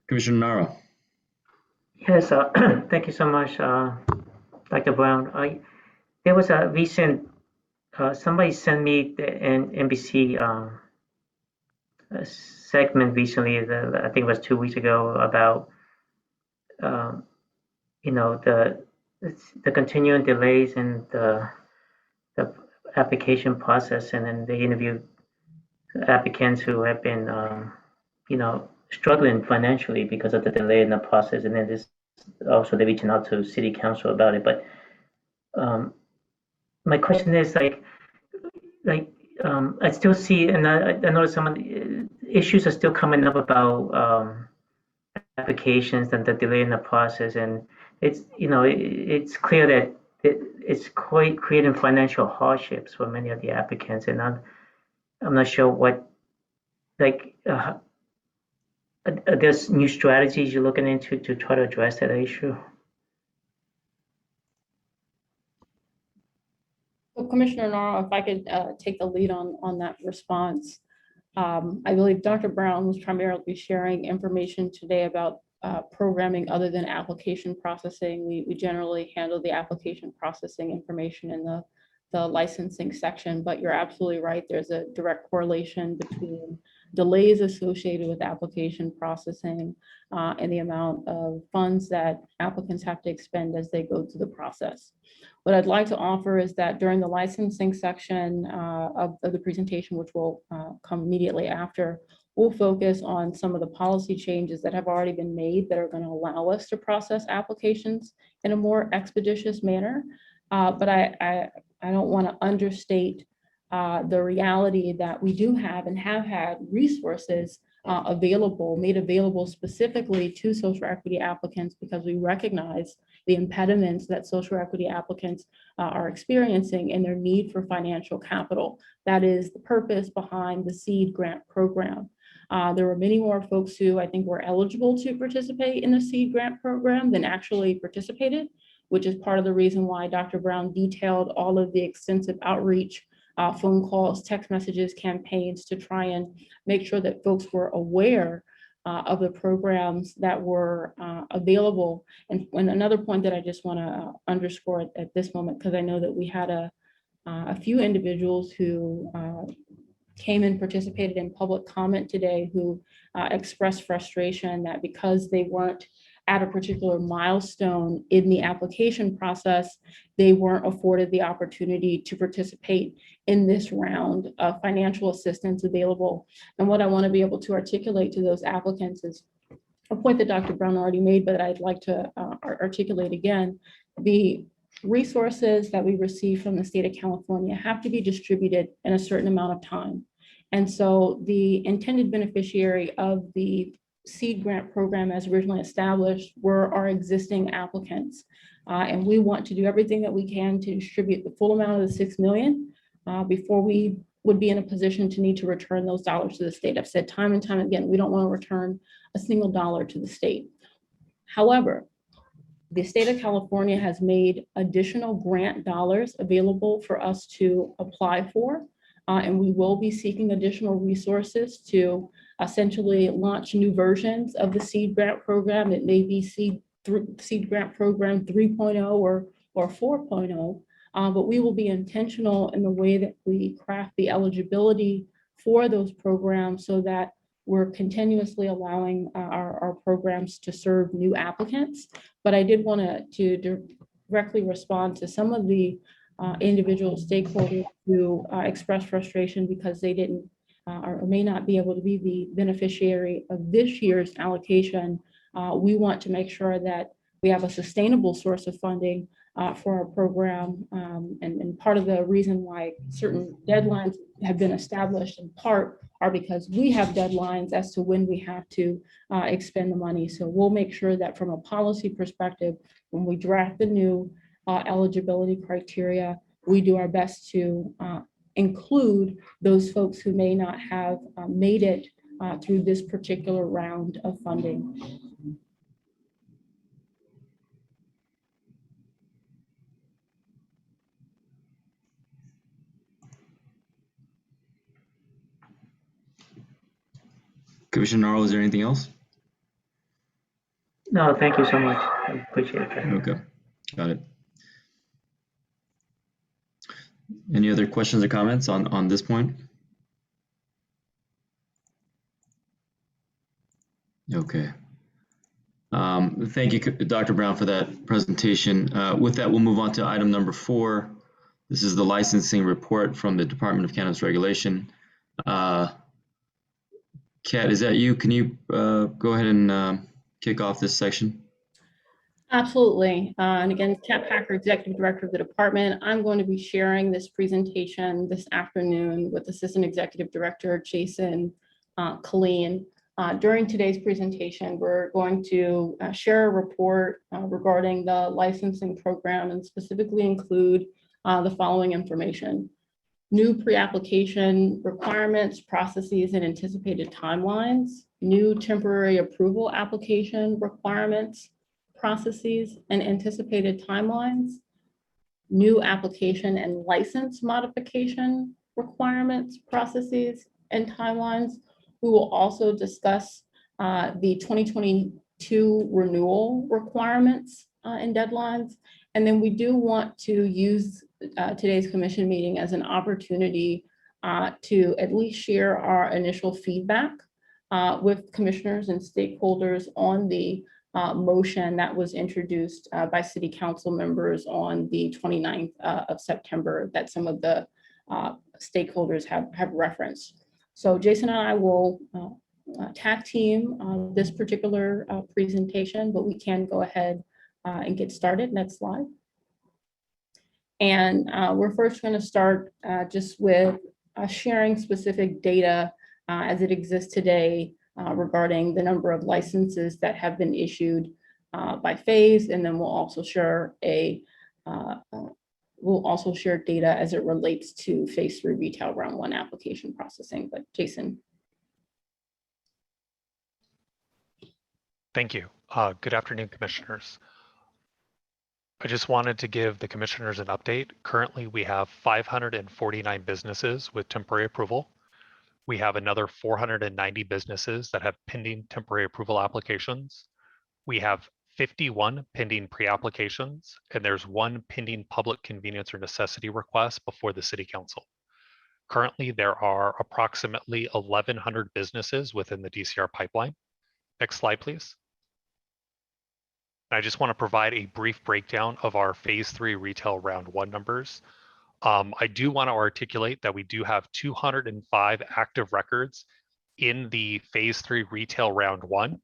Commissioner Naro. Yes, thank you so much, Dr. Brown. There was a recent, somebody sent me an NBC a segment recently, I think it was 2 weeks ago, about you know, the continuing delays in the application process, and then they interviewed applicants who have been you know, struggling financially because of the delay in the process, and then this also they're reaching out to city council about it. But my question is I still see, and I noticed some of the issues are still coming up about applications and the delay in the process, and it's, you know, it's clear that it's quite creating financial hardships for many of the applicants, and I'm not sure what, like, there's new strategies you're looking into to try to address that issue. Well, Commissioner Naro, if I could take the lead on that response. I believe Dr. Brown was primarily sharing information today about programming other than application processing. We generally handle the application processing information in the licensing section, but you're absolutely right. There's a direct correlation between delays associated with application processing and the amount of funds that applicants have to expend as they go through the process. What I'd like to offer is that during the licensing section of the presentation, which will come immediately after, we'll focus on some of the policy changes that have already been made that are going to allow us to process applications in a more expeditious manner. But I don't want to understate the reality that we do have and have had resources made available specifically to social equity applicants, because we recognize the impediments that social equity applicants are experiencing in their need for financial capital. That is the purpose behind the SEED grant program. There were many more folks who I think were eligible to participate in the SEED grant program than actually participated, which is part of the reason why Dr. Brown detailed all of the extensive outreach, phone calls, text messages, campaigns to try and make sure that folks were aware of the programs that were available. And another point that I just want to underscore at this moment, because I know that we had a few individuals who came and participated in public comment today who expressed frustration that because they weren't at a particular milestone in the application process, they weren't afforded the opportunity to participate in this round of financial assistance available. And what I want to be able to articulate to those applicants is a point that Dr. Brown already made, but I'd like to articulate again. The resources that we receive from the state of California have to be distributed in a certain amount of time. And so the intended beneficiary of the SEED grant program as originally established were our existing applicants. And we want to do everything that we can to distribute the full amount of the $6 million before we would be in a position to need to return those dollars to the state. I've said time and time again, we don't want to return a single dollar to the state. However, the state of California has made additional grant dollars available for us to apply for. And we will be seeking additional resources to essentially launch new versions of the SEED grant program. It may be SEED seed grant program 3.0 or 4.0, but we will be intentional in the way that we craft the eligibility for those programs so that we're continuously allowing our programs to serve new applicants. But I did want to directly respond to some of the individual stakeholders who expressed frustration because they didn't or may not be able to be the beneficiary of this year's allocation. We want to make sure that we have a sustainable source of funding for our program. And part of the reason why certain deadlines have been established in part are because we have deadlines as to when we have to expend the money. So we'll make sure that from a policy perspective, when we draft the new eligibility criteria, we do our best to include those folks who may not have made it through this particular round of funding. Commissioner Narl, is there anything else? No, thank you so much. I appreciate that. Okay, got it. Any other questions or comments on this point? Okay. Thank you, Dr. Brown, for that presentation. With that, we'll move on to item number 4. This is the licensing report from the Department of Cannabis Regulation. Kat, is that you? Can you go ahead and kick off this section? Absolutely. And again, Kat Packer, Executive Director of the department. I'm going to be sharing this presentation this afternoon with Assistant Executive Director Jason Colleen. During today's presentation, we're going to share a report regarding the licensing program and specifically include the following information: new pre-application requirements, processes, and anticipated timelines, new temporary approval application requirements, processes, and anticipated timelines, new application and license modification requirements, processes, and timelines. We will also discuss the 2022 renewal requirements and deadlines. And then we do want to use today's commission meeting as an opportunity to at least share our initial feedback with commissioners and stakeholders on the motion that was introduced by City Council members on the 29th of September that some of the stakeholders have referenced. So Jason and I will tag team this particular presentation, but we can go ahead and get started. Next slide. And we're first going to start just with sharing specific data as it exists today regarding the number of licenses that have been issued by phase, and then we'll also share data as it relates to phase 3 retail round 1 application processing. But Jason. Thank you. Good afternoon, commissioners. I just wanted to give the commissioners an update. Currently, we have 549 businesses with temporary approval. We have another 490 businesses that have pending temporary approval applications. We have 51 pending pre-applications, and there's 1 pending public convenience or necessity request before the City Council. Currently, there are approximately 1,100 businesses within the DCR pipeline. Next slide, please. I just want to provide a brief breakdown of our phase 3 retail round 1 numbers. I do want to articulate that we do have 205 active records in the phase 3 retail round 1.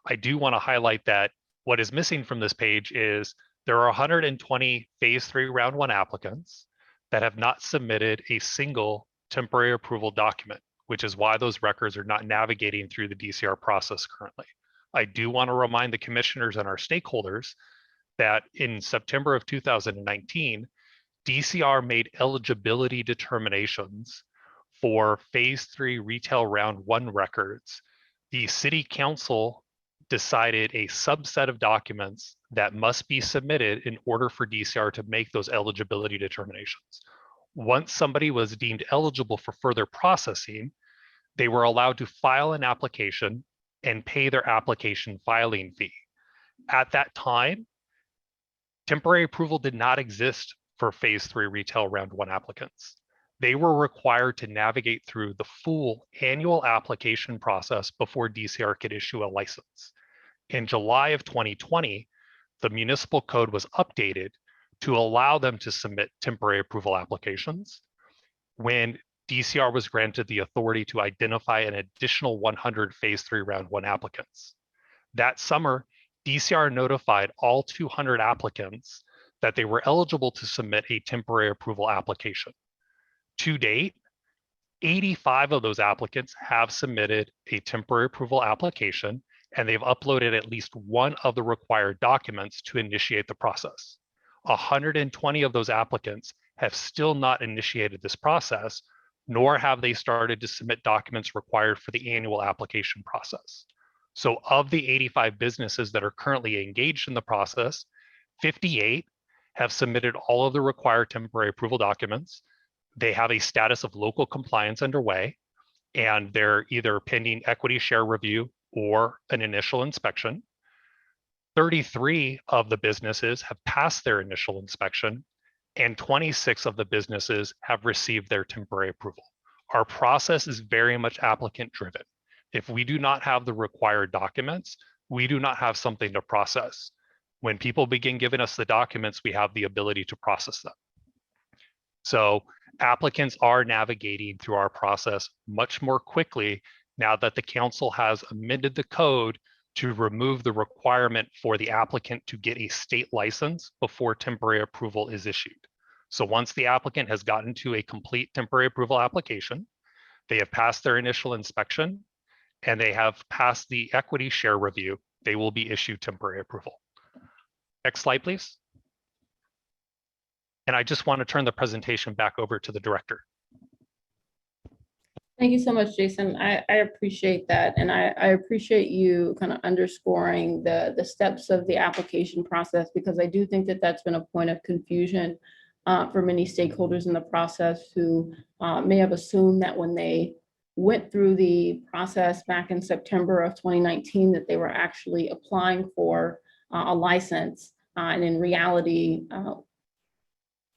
I do want to highlight that what is missing from this page is there are 120 phase 3 round 1 applicants that have not submitted a single temporary approval document, which is why those records are not navigating through the DCR process currently. I do want to remind the commissioners and our stakeholders that in September of 2019, DCR made eligibility determinations for phase 3 retail round 1 records. The City Council decided a subset of documents that must be submitted in order for DCR to make those eligibility determinations. Once somebody was deemed eligible for further processing, they were allowed to file an application and pay their application filing fee. At that time, temporary approval did not exist for phase 3 retail round 1 applicants. They were required to navigate through the full annual application process before DCR could issue a license. In July of 2020, the municipal code was updated to allow them to submit temporary approval applications when DCR was granted the authority to identify an additional 100 phase 3 round 1 applicants. That summer, DCR notified all 200 applicants that they were eligible to submit a temporary approval application. To date, 85 of those applicants have submitted a temporary approval application, and they've uploaded at least one of the required documents to initiate the process. 120 of those applicants have still not initiated this process, nor have they started to submit documents required for the annual application process. So of the 85 businesses that are currently engaged in the process, 58 have submitted all of the required temporary approval documents. They have a status of local compliance underway, and they're either pending equity share review or an initial inspection. 33 of the businesses have passed their initial inspection, and 26 of the businesses have received their temporary approval. Our process is very much applicant driven. If we do not have the required documents, we do not have something to process. When people begin giving us the documents, we have the ability to process them. So applicants are navigating through our process much more quickly now that the council has amended the code to remove the requirement for the applicant to get a state license before temporary approval is issued. So once the applicant has gotten to a complete temporary approval application, they have passed their initial inspection, and they have passed the equity share review, they will be issued temporary approval. Next slide, please. And I just want to turn the presentation back over to the director. Thank you so much, Jason. I appreciate that. And I appreciate you kind of underscoring the steps of the application process, because I do think that that's been a point of confusion for many stakeholders in the process who may have assumed that when they went through the process back in September of 2019, that they were actually applying for a license. And in reality,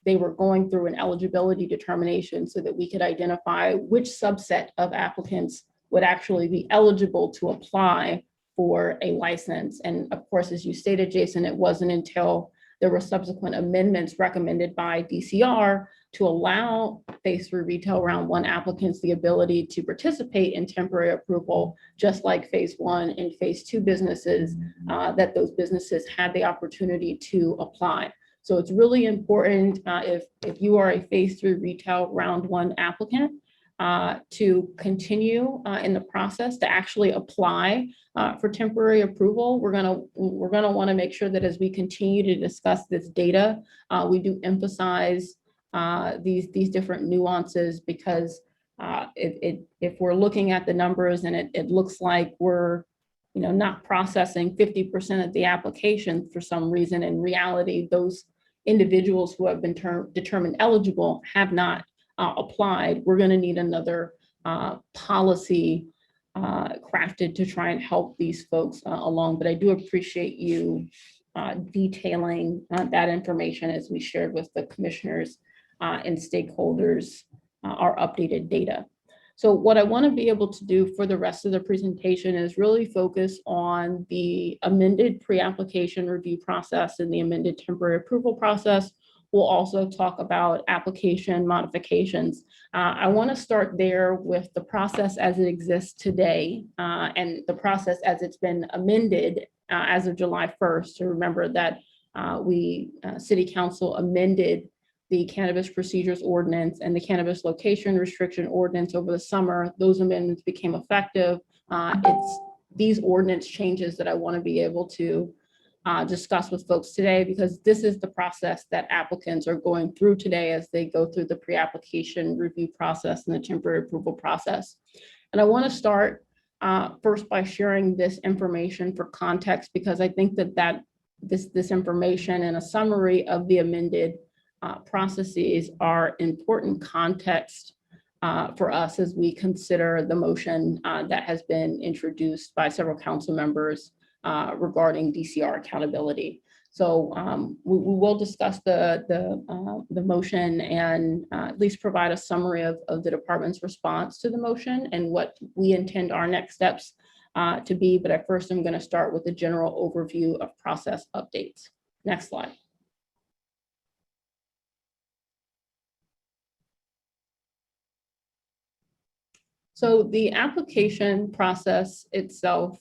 they were going through an eligibility determination so that we could identify which subset of applicants would actually be eligible to apply for a license. And of course, as you stated, Jason, it wasn't until there were subsequent amendments recommended by DCR to allow phase 3 retail round 1 applicants the ability to participate in temporary approval, just like phase 1 and phase 2 businesses, that those businesses had the opportunity to apply. So it's really important if you are a phase 3 retail round 1 applicant to continue in the process to actually apply for temporary approval. We're gonna want to make sure that as we continue to discuss this data, we do emphasize these different nuances, because if we're looking at the numbers and it looks like we're not processing 50% of the applications for some reason, in reality, those individuals who have been determined eligible have not applied. We're going to need another policy crafted to try and help these folks along. But I do appreciate you detailing that information as we shared with the commissioners and stakeholders our updated data. So what I want to be able to do for the rest of the presentation is really focus on the amended pre-application review process and the amended temporary approval process. We'll also talk about application modifications. I want to start there with the process as it exists today and the process as it's been amended as of July 1st. So remember that City Council amended the Cannabis Procedures Ordinance and the Cannabis Location Restriction Ordinance over the summer. Those amendments became effective. It's these ordinance changes that I want to be able to discuss with folks today, because this is the process that applicants are going through today as they go through the pre-application review process and the temporary approval process. And I want to start first by sharing this information for context, because I think that this information and a summary of the amended processes are important context for us as we consider the motion that has been introduced by several council members regarding DCR accountability. So we will discuss the motion and at least provide a summary of the department's response to the motion and what we intend our next steps to be. But at first, I'm going to start with a general overview of process updates. Next slide. So the application process itself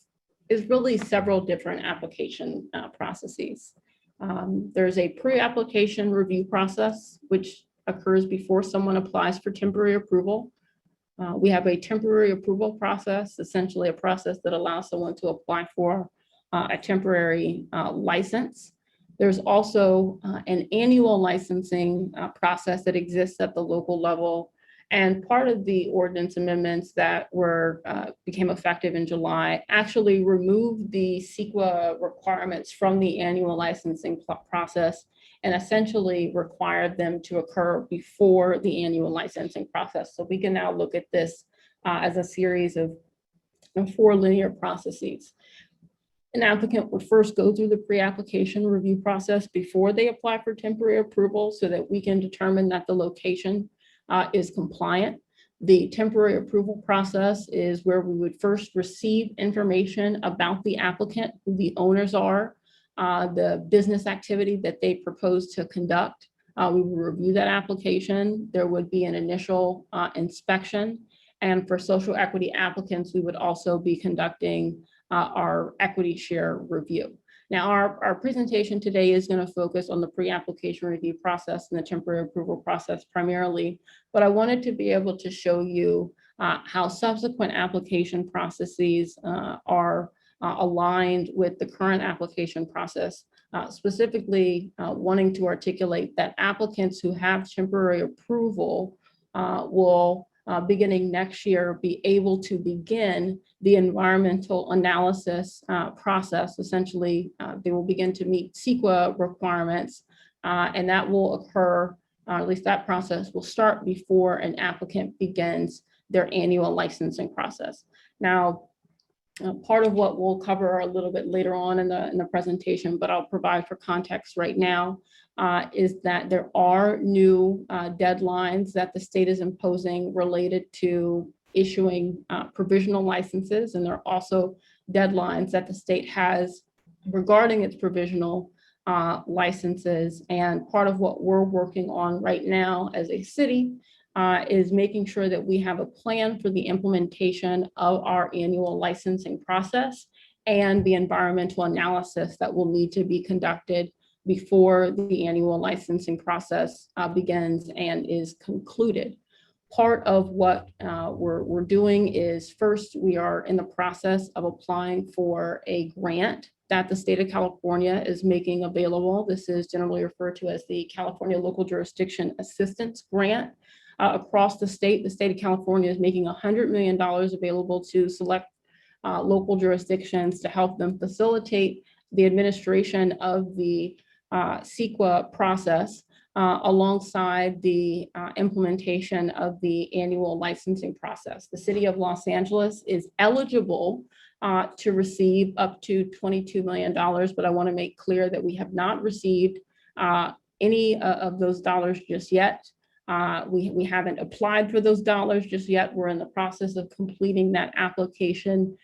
is really several different application processes. There's a pre-application review process, which occurs before someone applies for temporary approval. We have a temporary approval process, essentially a process that allows someone to apply for a temporary license. There's also an annual licensing process that exists at the local level. And part of the ordinance amendments that became effective in July actually removed the CEQA requirements from the annual licensing process and essentially required them to occur before the annual licensing process. So we can now look at this as a series of 4 linear processes. An applicant would first go through the pre-application review process before they apply for temporary approval so that we can determine that the location is compliant. The temporary approval process is where we would first receive information about the applicant, who the owners are, the business activity that they propose to conduct. We will review that application. There would be an initial inspection. And for social equity applicants, we would also be conducting our equity share review. Now, our presentation today is going to focus on the pre-application review process and the temporary approval process primarily, but I wanted to be able to show you how subsequent application processes are aligned with the current application process, specifically wanting to articulate that applicants who have temporary approval will beginning next year, be able to begin the environmental analysis process. Essentially, they will begin to meet CEQA requirements, and that will occur, at least that process will start before an applicant begins their annual licensing process. Now, part of what we'll cover a little bit later on in the presentation, but I'll provide for context right now, is that there are new deadlines that the state is imposing related to issuing provisional licenses, and there are also deadlines that the state has regarding its provisional licenses. And part of what we're working on right now as a city is making sure that we have a plan for the implementation of our annual licensing process and the environmental analysis that will need to be conducted before the annual licensing process begins and is concluded. Part of what we're doing is, first, we are in the process of applying for a grant that the state of California is making available. This is generally referred to as the California Local Jurisdiction Assistance Grant. Across the state of California is making $100 million available to select local jurisdictions to help them facilitate the administration of the CEQA process alongside the implementation of the annual licensing process. The city of Los Angeles is eligible to receive up to $22 million, but I want to make clear that we have not received any of those dollars just yet. We haven't applied for those dollars just yet. We're in the process of completing that application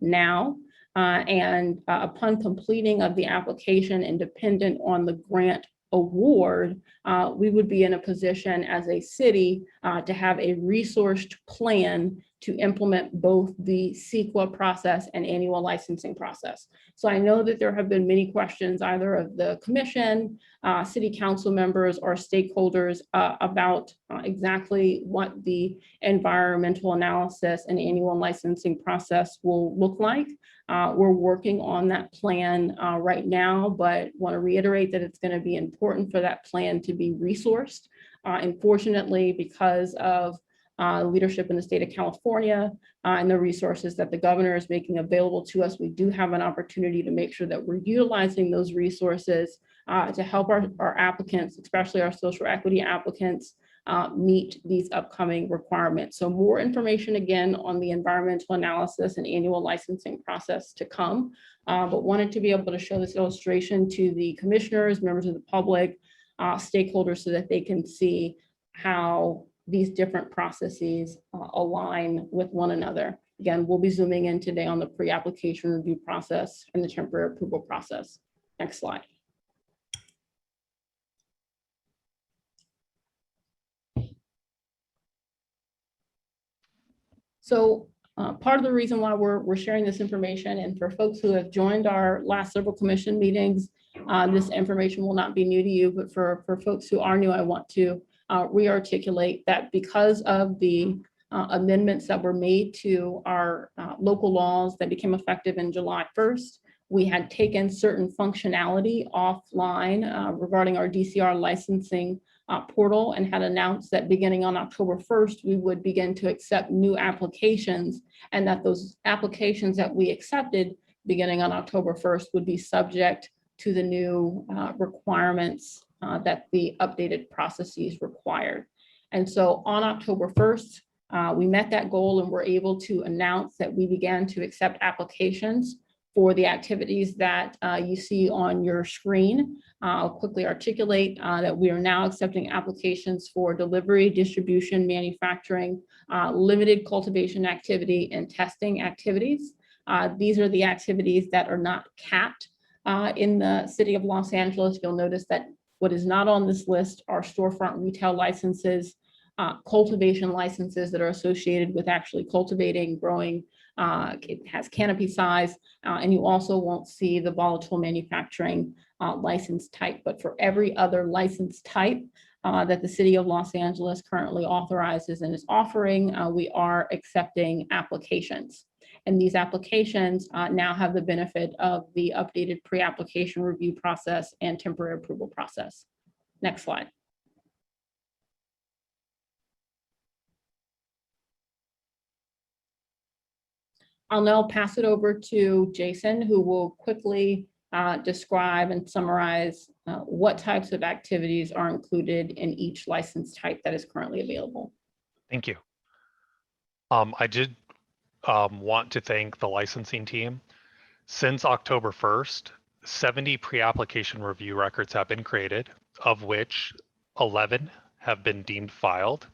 now. And upon completing of the application and dependent on the grant award, we would be in a position as a city to have a resourced plan to implement both the CEQA process and annual licensing process. So I know that there have been many questions either of the commission, city council members, or stakeholders about exactly what the environmental analysis and annual licensing process will look like. We're working on that plan right now, but want to reiterate that it's going to be important for that plan to be resourced. Unfortunately, because of leadership in the state of California and the resources that the governor is making available to us, we do have an opportunity to make sure that we're utilizing those resources to help our applicants, especially our social equity applicants, meet these upcoming requirements. So more information again on the environmental analysis and annual licensing process to come, but wanted to be able to show this illustration to the commissioners, members of the public, stakeholders, so that they can see how these different processes align with one another. Again, we'll be zooming in today on the pre-application review process and the temporary approval process. Next slide. So part of the reason why we're sharing this information, and for folks who have joined our last several commission meetings, this information will not be new to you, but for folks who are new, I want to re-articulate that because of the amendments that were made to our local laws that became effective in July 1st, we had taken certain functionality offline regarding our DCR licensing portal, and had announced that beginning on October 1st, we would begin to accept new applications, and that those applications that we accepted beginning on October 1st would be subject to the new requirements that the updated processes required. And so on October 1st, we met that goal and were able to announce that we began to accept applications for the activities that you see on your screen. I'll quickly articulate that we are now accepting applications for delivery, distribution, manufacturing, limited cultivation activity, and testing activities. These are the activities that are not capped in the city of Los Angeles. You'll notice that what is not on this list are storefront retail licenses, cultivation licenses that are associated with actually cultivating, growing. It has canopy size, and you also won't see the volatile manufacturing license type. But for every other license type that the city of Los Angeles currently authorizes and is offering, we are accepting applications. And these applications now have the benefit of the updated pre-application review process and temporary approval process. Next slide. I'll now pass it over to Jason, who will quickly describe and summarize what types of activities are included in each license type that is currently available. Thank you. I did want to thank the licensing team. Since October 1st, 70 pre-application review records have been created, of which 11 have been deemed filed.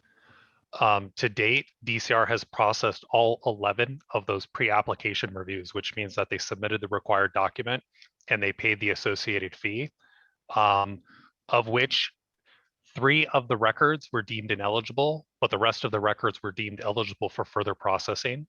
To date, DCR has processed all 11 of those pre-application reviews, which means that they submitted the required document and they paid the associated fee, of which 3 of the records were deemed ineligible, but the rest of the records were deemed eligible for further processing.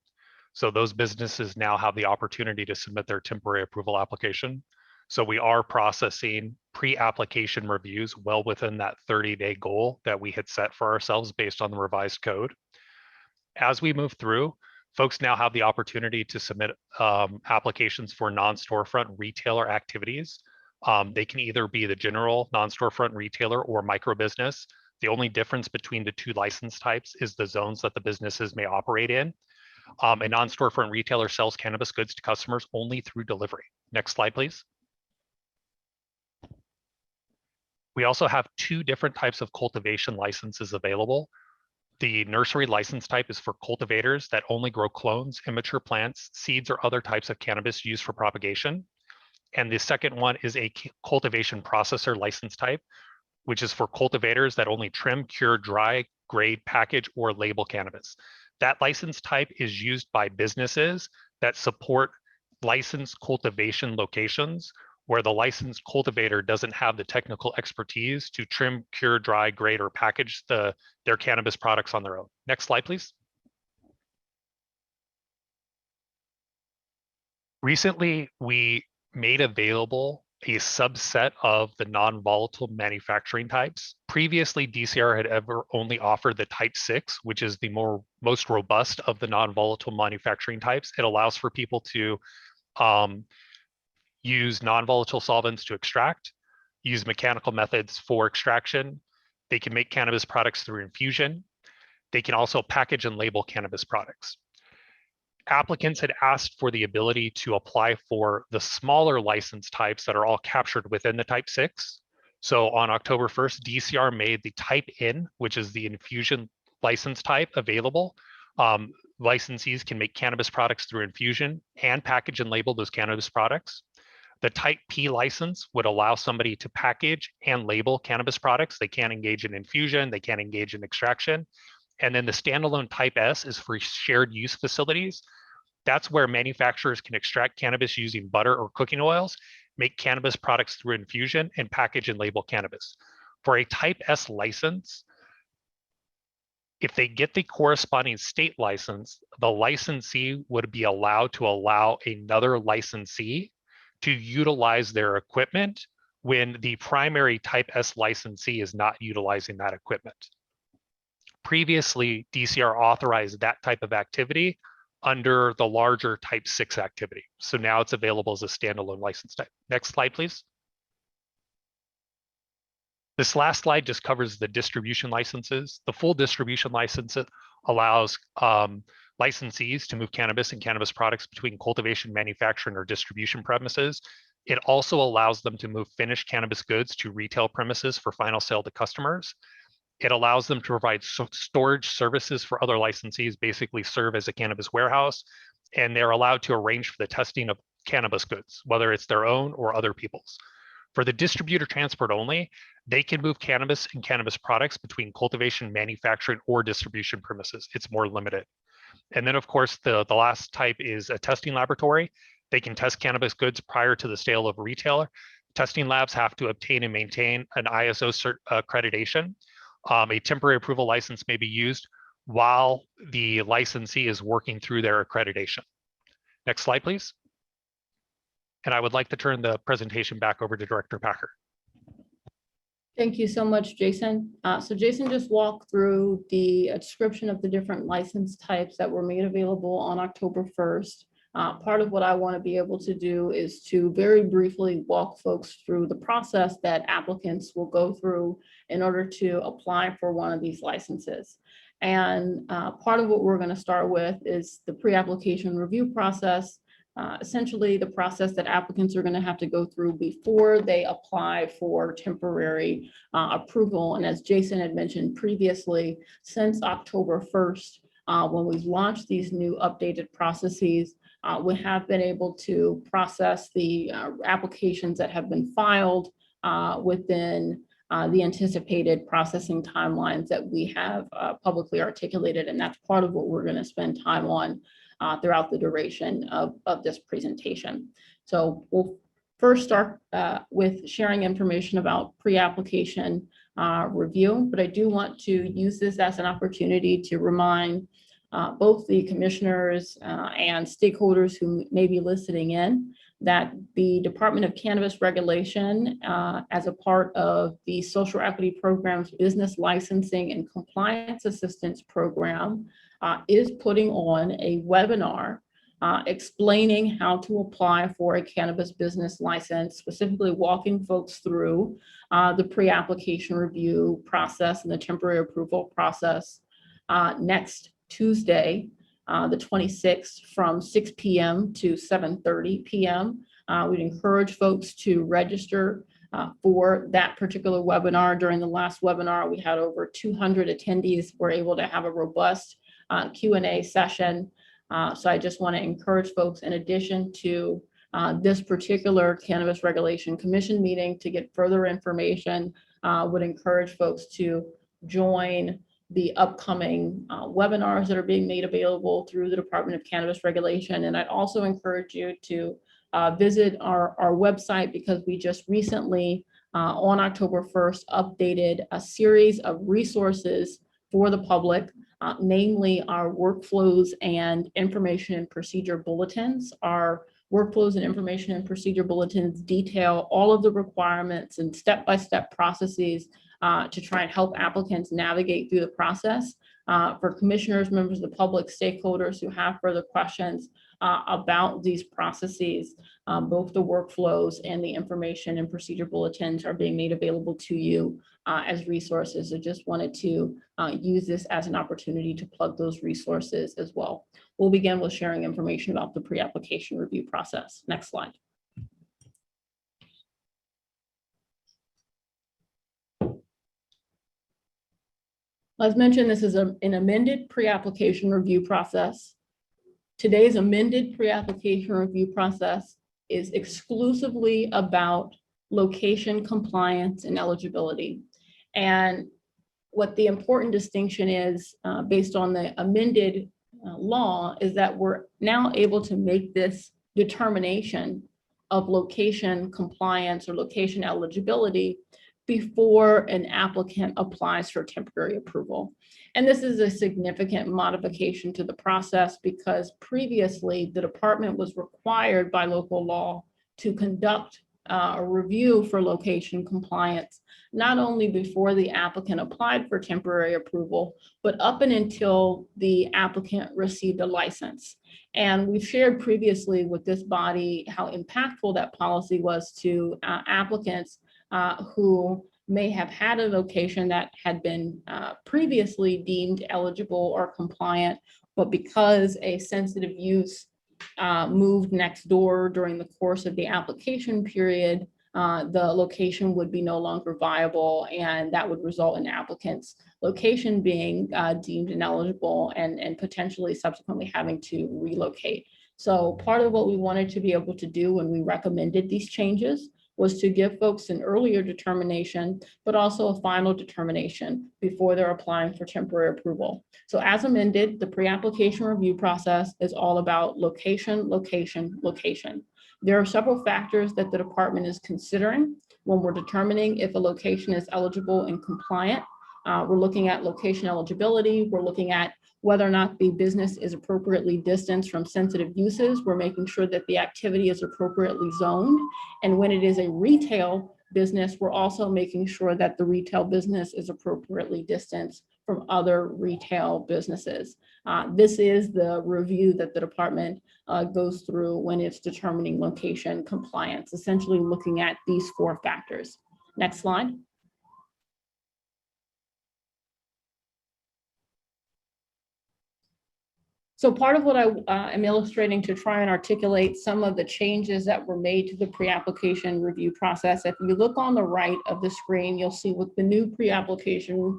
So those businesses now have the opportunity to submit their temporary approval application. So we are processing pre-application reviews well within that 30-day goal that we had set for ourselves based on the revised code. As we move through, folks now have the opportunity to submit applications for non-storefront retailer activities. They can either be the general non-storefront retailer or micro business. The only difference between the 2 license types is the zones that the businesses may operate in. A non-storefront retailer sells cannabis goods to customers only through delivery. Next slide, please. We also have 2 different types of cultivation licenses available. The nursery license type is for cultivators that only grow clones, immature plants, seeds, or other types of cannabis used for propagation. And the second one is a cultivation processor license type, which is for cultivators that only trim, cure, dry, grade, package, or label cannabis. That license type is used by businesses that support licensed cultivation locations where the licensed cultivator doesn't have the technical expertise to trim, cure, dry, grade, or package their cannabis products on their own. Next slide, please. Recently, we made available a subset of the non-volatile manufacturing types. Previously, DCR had ever only offered the type 6, which is the most robust of the non-volatile manufacturing types. It allows for people to use non-volatile solvents to extract, use mechanical methods for extraction. They can make cannabis products through infusion. They can also package and label cannabis products. Applicants had asked for the ability to apply for the smaller license types that are all captured within the type 6. So on October 1st, DCR made the type in, which is the infusion license type, available. Licensees can make cannabis products through infusion and package and label those cannabis products. The type P license would allow somebody to package and label cannabis products. They can't engage in infusion, they can't engage in extraction. And then the standalone type S is for shared use facilities. That's where manufacturers can extract cannabis using butter or cooking oils, make cannabis products through infusion, and package and label cannabis. For a type S license, if they get the corresponding state license, the licensee would be allowed to allow another licensee to utilize their equipment when the primary type S licensee is not utilizing that equipment. Previously, DCR authorized that type of activity under the larger type 6 activity. So now it's available as a standalone license type. Next slide, please. This last slide just covers the distribution licenses. The full distribution license allows licensees to move cannabis and cannabis products between cultivation, manufacturing, or distribution premises. It also allows them to move finished cannabis goods to retail premises for final sale to customers. It allows them to provide storage services for other licensees, basically serve as a cannabis warehouse, and they're allowed to arrange for the testing of cannabis goods, whether it's their own or other people's. For the distributor transport only, they can move cannabis and cannabis products between cultivation, manufacturing, or distribution premises. It's more limited. And then, of course, the last type is a testing laboratory. They can test cannabis goods prior to the sale of a retailer. Testing labs have to obtain and maintain an ISO accreditation. A temporary approval license may be used while the licensee is working through their accreditation. Next slide, please. And I would like to turn the presentation back over to Director Packer. Thank you so much, Jason. So Jason just walked through the description of the different license types that were made available on October 1st. Part of what I want to be able to do is to very briefly walk folks through the process that applicants will go through in order to apply for one of these licenses. And part of what we're going to start with is the pre-application review process. Essentially the process that applicants are going to have to go through before they apply for temporary approval. And as Jason had mentioned previously, since October 1st, when we've launched these new updated processes, we have been able to process the applications that have been filed within the anticipated processing timelines that we have publicly articulated. And that's part of what we're going to spend time on throughout the duration of this presentation. So we'll first start with sharing information about pre-application review, but I do want to use this as an opportunity to remind both the commissioners and stakeholders who may be listening in that the Department of Cannabis Regulation, as a part of the Social Equity Program's Business Licensing and Compliance Assistance Program, is putting on a webinar explaining how to apply for a cannabis business license, specifically walking folks through the pre-application review process and the temporary approval process next Tuesday, the 26th, from 6 p.m. to 7:30 p.m. We'd encourage folks to register for that particular webinar. During the last webinar, we had over 200 attendees were able to have a robust Q&A session. So I just want to encourage folks, in addition to this particular Cannabis Regulation Commission meeting, to get further information, would encourage folks to join the upcoming webinars that are being made available through the Department of Cannabis Regulation. And I'd also encourage you to visit our website, because we just recently, on October 1st, updated a series of resources for the public, namely our workflows and information and procedure bulletins. Our workflows and information and procedure bulletins detail all of the requirements and step-by-step processes to try and help applicants navigate through the process. For commissioners, members of the public, stakeholders who have further questions about these processes, both the workflows and the information and procedure bulletins are being made available to you as resources. I just wanted to use this as an opportunity to plug those resources as well. We'll begin with sharing information about the pre-application review process. Next slide. As mentioned, this is an amended pre-application review process. Today's amended pre-application review process is exclusively about location compliance and eligibility. And what the important distinction is based on the amended law is that we're now able to make this determination of location compliance or location eligibility before an applicant applies for temporary approval. And this is a significant modification to the process because previously the department was required by local law to conduct a review for location compliance, not only before the applicant applied for temporary approval, but up and until the applicant received a license. And we've shared previously with this body how impactful that policy was to applicants who may have had a location that had been previously deemed eligible or compliant, but because a sensitive use moved next door during the course of the application period, the location would be no longer viable, and that would result in applicants' location being deemed ineligible and potentially subsequently having to relocate. So part of what we wanted to be able to do when we recommended these changes was to give folks an earlier determination, but also a final determination before they're applying for temporary approval. So as amended, the pre-application review process is all about location, location, location. There are several factors that the department is considering when we're determining if a location is eligible and compliant. We're looking at location eligibility. We're looking at whether or not the business is appropriately distanced from sensitive uses. We're making sure that the activity is appropriately zoned. And when it is a retail business, we're also making sure that the retail business is appropriately distanced from other retail businesses. This is the review that the department goes through when it's determining location compliance, essentially looking at these 4 factors. Next slide. So part of what I am illustrating to try and articulate some of the changes that were made to the pre-application review process. If you look on the right of the screen, you'll see what the new pre-application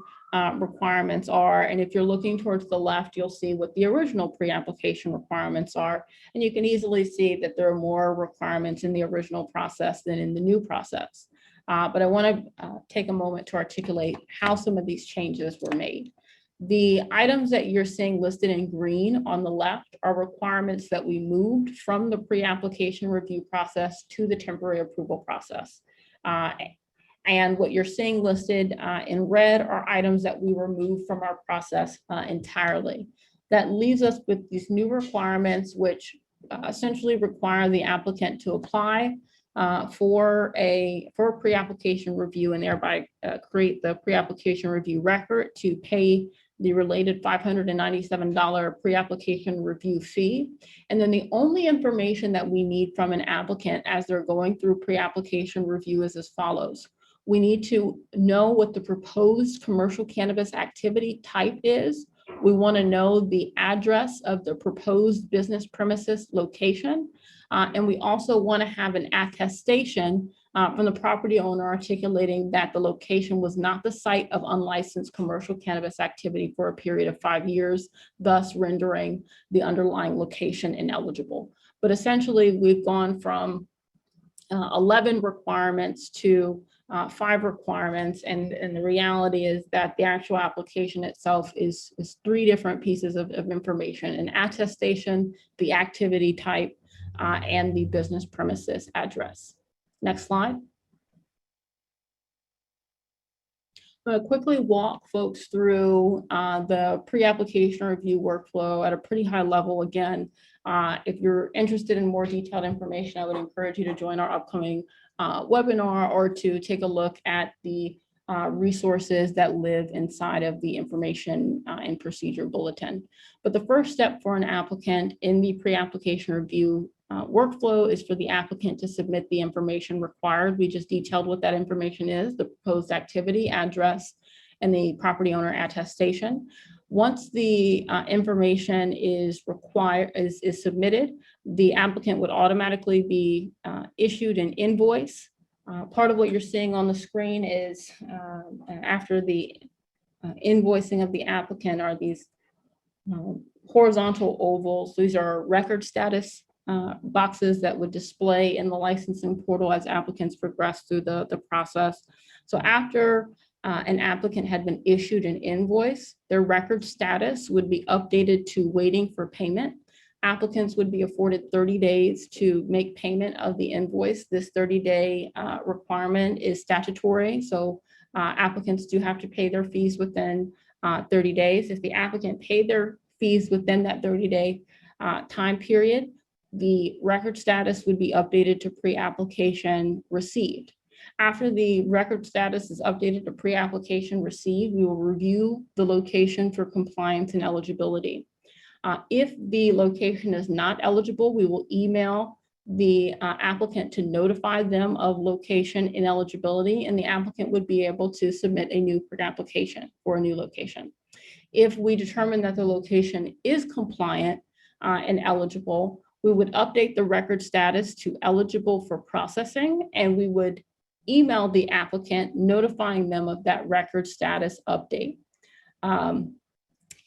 requirements are. And if you're looking towards the left, you'll see what the original pre-application requirements are. And you can easily see that there are more requirements in the original process than in the new process. But I want to take a moment to articulate how some of these changes were made. The items that you're seeing listed in green on the left are requirements that we moved from the pre-application review process to the temporary approval process. And what you're seeing listed in red are items that we removed from our process entirely. That leaves us with these new requirements, which essentially require the applicant to apply for a pre-application review and thereby create the pre-application review record, to pay the related $597 pre-application review fee. And then the only information that we need from an applicant as they're going through pre-application review is as follows. We need to know what the proposed commercial cannabis activity type is. We want to know the address of the proposed business premises location. And we also want to have an attestation from the property owner articulating that the location was not the site of unlicensed commercial cannabis activity for a period of 5 years, thus rendering the underlying location ineligible. But essentially, we've gone from 11 requirements to 5 requirements, and the reality is that the actual application itself is 3 different pieces of information: an attestation, the activity type, and the business premises address. Next slide. I'm going to quickly walk folks through the pre-application review workflow at a pretty high level. Again, if you're interested in more detailed information, I would encourage you to join our upcoming webinar or to take a look at the resources that live inside of the information and procedure bulletin. But the first step for an applicant in the pre-application review workflow is for the applicant to submit the information required. We just detailed what that information is: the proposed activity, address, and the property owner attestation. Once the information is submitted, the applicant would automatically be issued an invoice. Part of what you're seeing on the screen is after the invoicing of the applicant are these horizontal ovals. These are record status boxes that would display in the licensing portal as applicants progress through the process. So after an applicant had been issued an invoice, their record status would be updated to waiting for payment. Applicants would be afforded 30 days to make payment of the invoice. This 30-day requirement is statutory, so applicants do have to pay their fees within 30 days. If the applicant paid their fees within that 30-day time period, the record status would be updated to pre-application received. After the record status is updated to pre-application received, we will review the location for compliance and eligibility. If the location is not eligible, we will email the applicant to notify them of location ineligibility, and the applicant would be able to submit a new pre-application for a new location. If we determine that the location is compliant and eligible, we would update the record status to eligible for processing, and we would email the applicant notifying them of that record status update.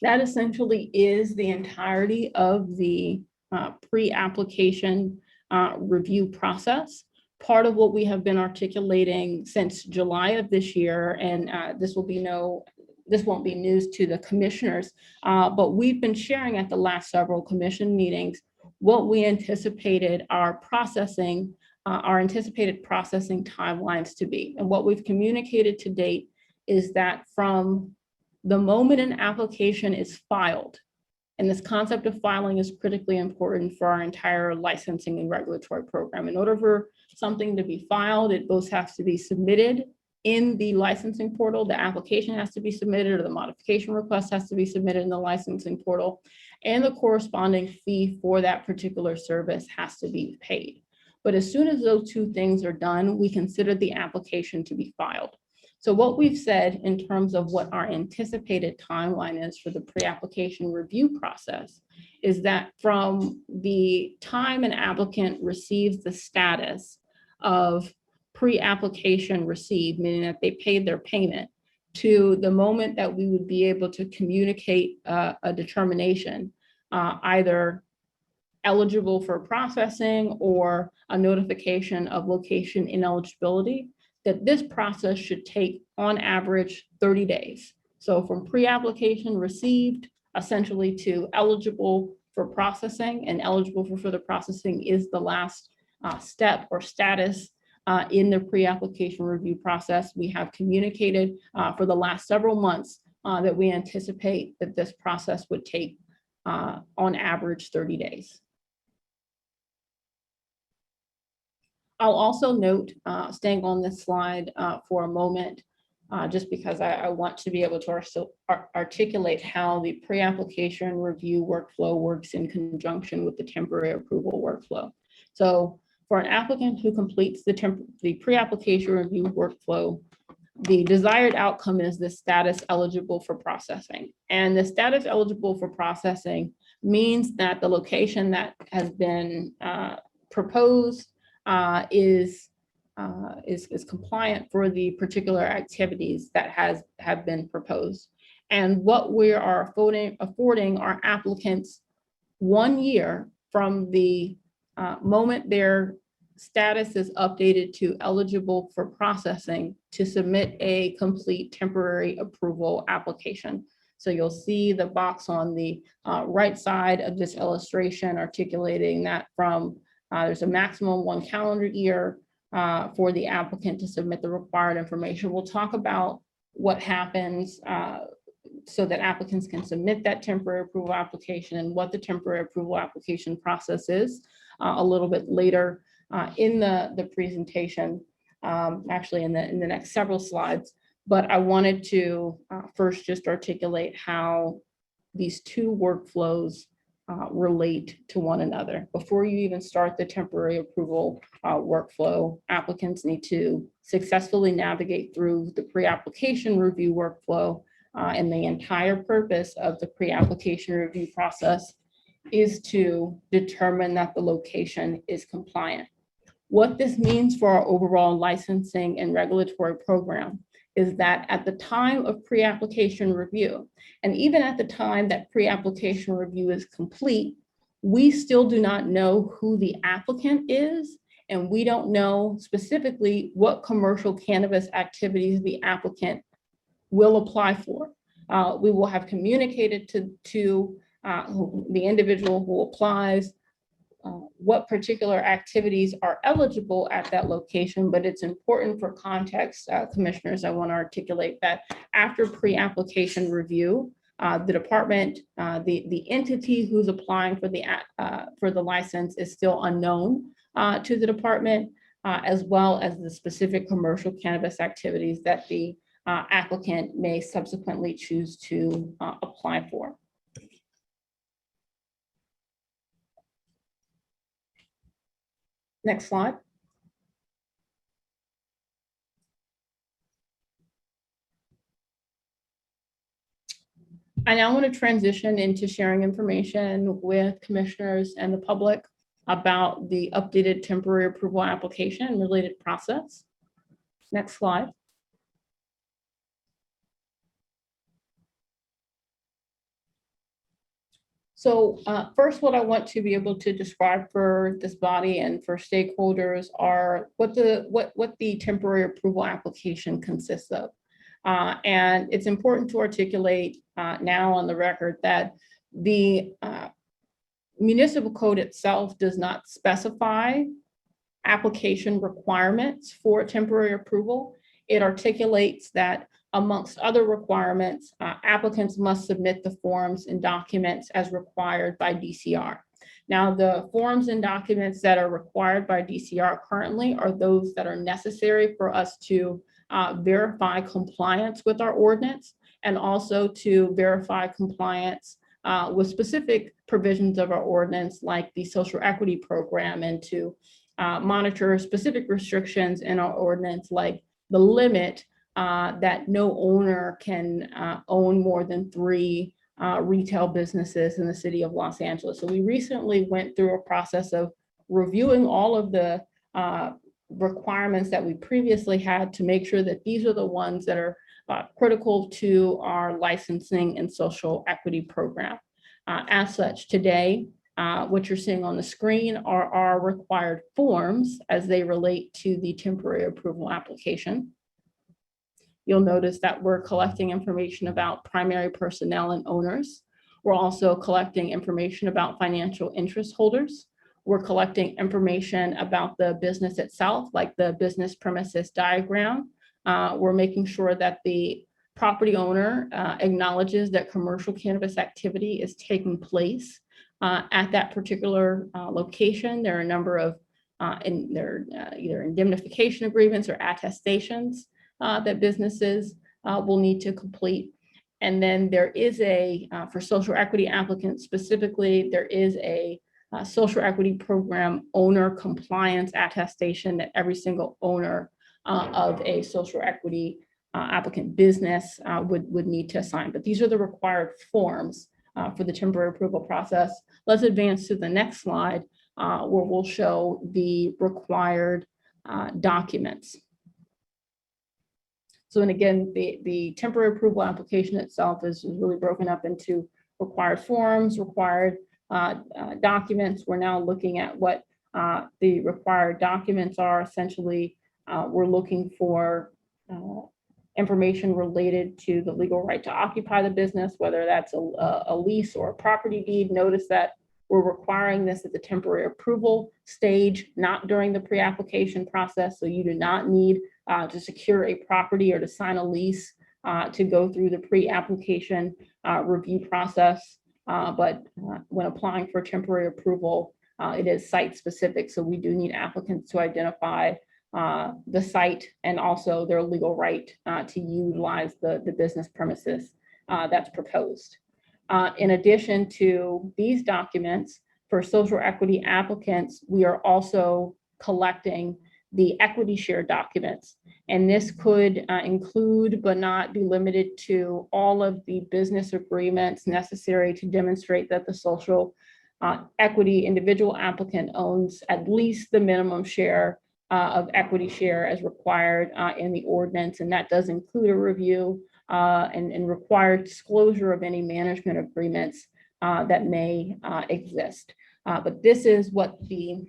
That essentially is the entirety of the pre-application review process. Part of what we have been articulating since July of this year, and this won't be news to the commissioners, but we've been sharing at the last several commission meetings what we anticipated our anticipated processing timelines to be. And what we've communicated to date is that from the moment an application is filed, and this concept of filing is critically important for our entire licensing and regulatory program. In order for something to be filed, it both has to be submitted in the licensing portal, the application has to be submitted, or the modification request has to be submitted in the licensing portal, and the corresponding fee for that particular service has to be paid. But as soon as those two things are done, we consider the application to be filed. So what we've said in terms of what our anticipated timeline is for the pre-application review process is that from the time an applicant receives the status of pre-application received, meaning that they paid their payment, to the moment that we would be able to communicate a determination, either eligible for processing or a notification of location ineligibility, that this process should take on average 30 days. So from pre-application received essentially to eligible for processing, and eligible for further processing is the last step or status in the pre-application review process. We have communicated for the last several months that we anticipate that this process would take on average 30 days. I'll also note, staying on this slide for a moment, just because I want to be able to articulate how the pre-application review workflow works in conjunction with the temporary approval workflow. So for an applicant who completes the pre-application review workflow, the desired outcome is the status eligible for processing. And the status eligible for processing means that the location that has been proposed is compliant for the particular activities that have been proposed. And what we are affording our applicants 1 year from the moment their status is updated to eligible for processing to submit a complete temporary approval application. So you'll see the box on the right side of this illustration articulating that from there's a maximum 1 calendar year for the applicant to submit the required information. We'll talk about what happens so that applicants can submit that temporary approval application and what the temporary approval application process is a little bit later in the presentation, actually in the next several slides. But I wanted to first just articulate how these two workflows relate to one another. Before you even start the temporary approval workflow, applicants need to successfully navigate through the pre-application review workflow, and the entire purpose of the pre-application review process is to determine that the location is compliant. What this means for our overall licensing and regulatory program is that at the time of pre-application review, and even at the time that pre-application review is complete, we still do not know who the applicant is, and we don't know specifically what commercial cannabis activities the applicant will apply for. We will have communicated to the individual who applies what particular activities are eligible at that location, but it's important for context, commissioners, I want to articulate that after pre-application review, the department, the entity who's applying for the license is still unknown to the department, as well as the specific commercial cannabis activities that the applicant may subsequently choose to apply for. Next slide. I now want to transition into sharing information with commissioners and the public about the updated temporary approval application and related process. Next slide. So first, what I want to be able to describe for this body and for stakeholders are what the temporary approval application consists of. And it's important to articulate now on the record that the municipal code itself does not specify application requirements for temporary approval. It articulates that amongst other requirements, applicants must submit the forms and documents as required by DCR. Now, the forms and documents that are required by DCR currently are those that are necessary for us to verify compliance with our ordinance and also to verify compliance with specific provisions of our ordinance, like the social equity program, and to monitor specific restrictions in our ordinance, like the limit that no owner can own more than 3 retail businesses in the city of Los Angeles. So we recently went through a process of reviewing all of the requirements that we previously had to make sure that these are the ones that are critical to our licensing and social equity program. As such, today, what you're seeing on the screen are our required forms as they relate to the temporary approval application. You'll notice that we're collecting information about primary personnel and owners. We're also collecting information about financial interest holders. We're collecting information about the business itself, like the business premises diagram. We're making sure that the property owner acknowledges that commercial cannabis activity is taking place at that particular location. There are a number of either indemnification agreements or attestations that businesses will need to complete. And then there is for social equity applicants specifically, there is a social equity program owner compliance attestation that every single owner of a social equity applicant business would need to sign. But these are the required forms for the temporary approval process. Let's advance to the next slide where we'll show the required documents. So, and again, the temporary approval application itself is really broken up into required forms, required documents. We're now looking at what the required documents are. Essentially, we're looking for information related to the legal right to occupy the business, whether that's a lease or a property deed. Notice that we're requiring this at the temporary approval stage, not during the pre-application process. So you do not need to secure a property or to sign a lease to go through the pre-application review process. But when applying for temporary approval, it is site specific. So we do need applicants to identify the site and also their legal right to utilize the business premises that's proposed. In addition to these documents, for social equity applicants, we are also collecting the equity share documents. And this could include, but not be limited to, all of the business agreements necessary to demonstrate that the social equity individual applicant owns at least the minimum share of equity share as required in the ordinance, and that does include a review and required disclosure of any management agreements that may exist. But this is what the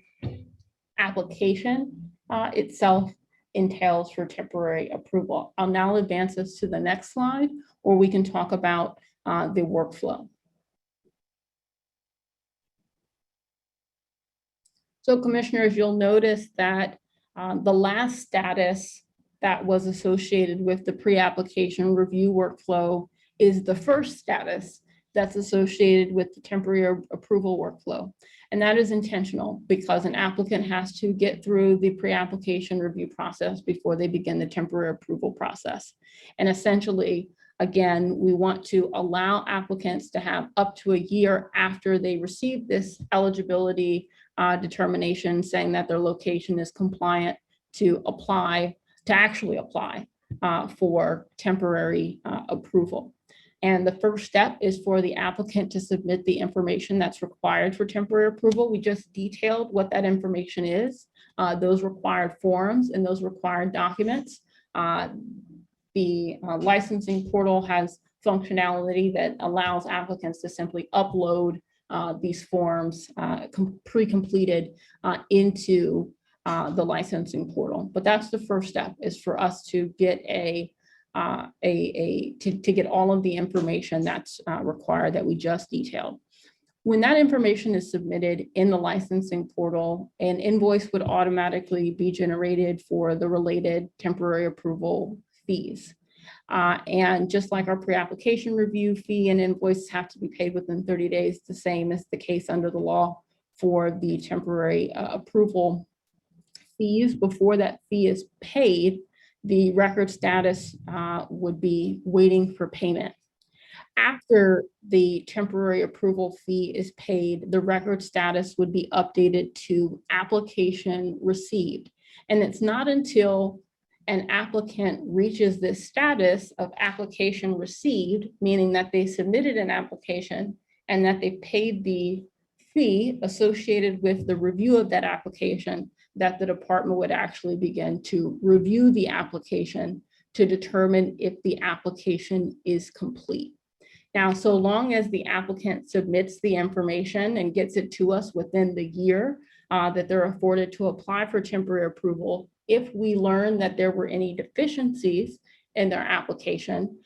application itself entails for temporary approval. I'll now advance us to the next slide, or we can talk about the workflow. So commissioners, you'll notice that the last status that was associated with the pre-application review workflow is the first status that's associated with the temporary approval workflow. And that is intentional because an applicant has to get through the pre-application review process before they begin the temporary approval process. And essentially, again, we want to allow applicants to have up to a year after they receive this eligibility determination saying that their location is compliant to actually apply for temporary approval. And the first step is for the applicant to submit the information that's required for temporary approval. We just detailed what that information is, those required forms and those required documents. The licensing portal has functionality that allows applicants to simply upload these forms pre-completed into the licensing portal. But that's the first step, is for us to get to get all of the information that's required that we just detailed. When that information is submitted in the licensing portal, an invoice would automatically be generated for the related temporary approval fees. And just like our pre-application review fee and invoices have to be paid within 30 days, the same is the case under the law for the temporary approval fees. Before that fee is paid, the record status would be waiting for payment. After the temporary approval fee is paid, the record status would be updated to application received. And it's not until an applicant reaches this status of application received, meaning that they submitted an application and that they paid the fee associated with the review of that application, that the department would actually begin to review the application to determine if the application is complete. Now, so long as the applicant submits the information and gets it to us within the year that they're afforded to apply for temporary approval, if we learn that there were any deficiencies in their application,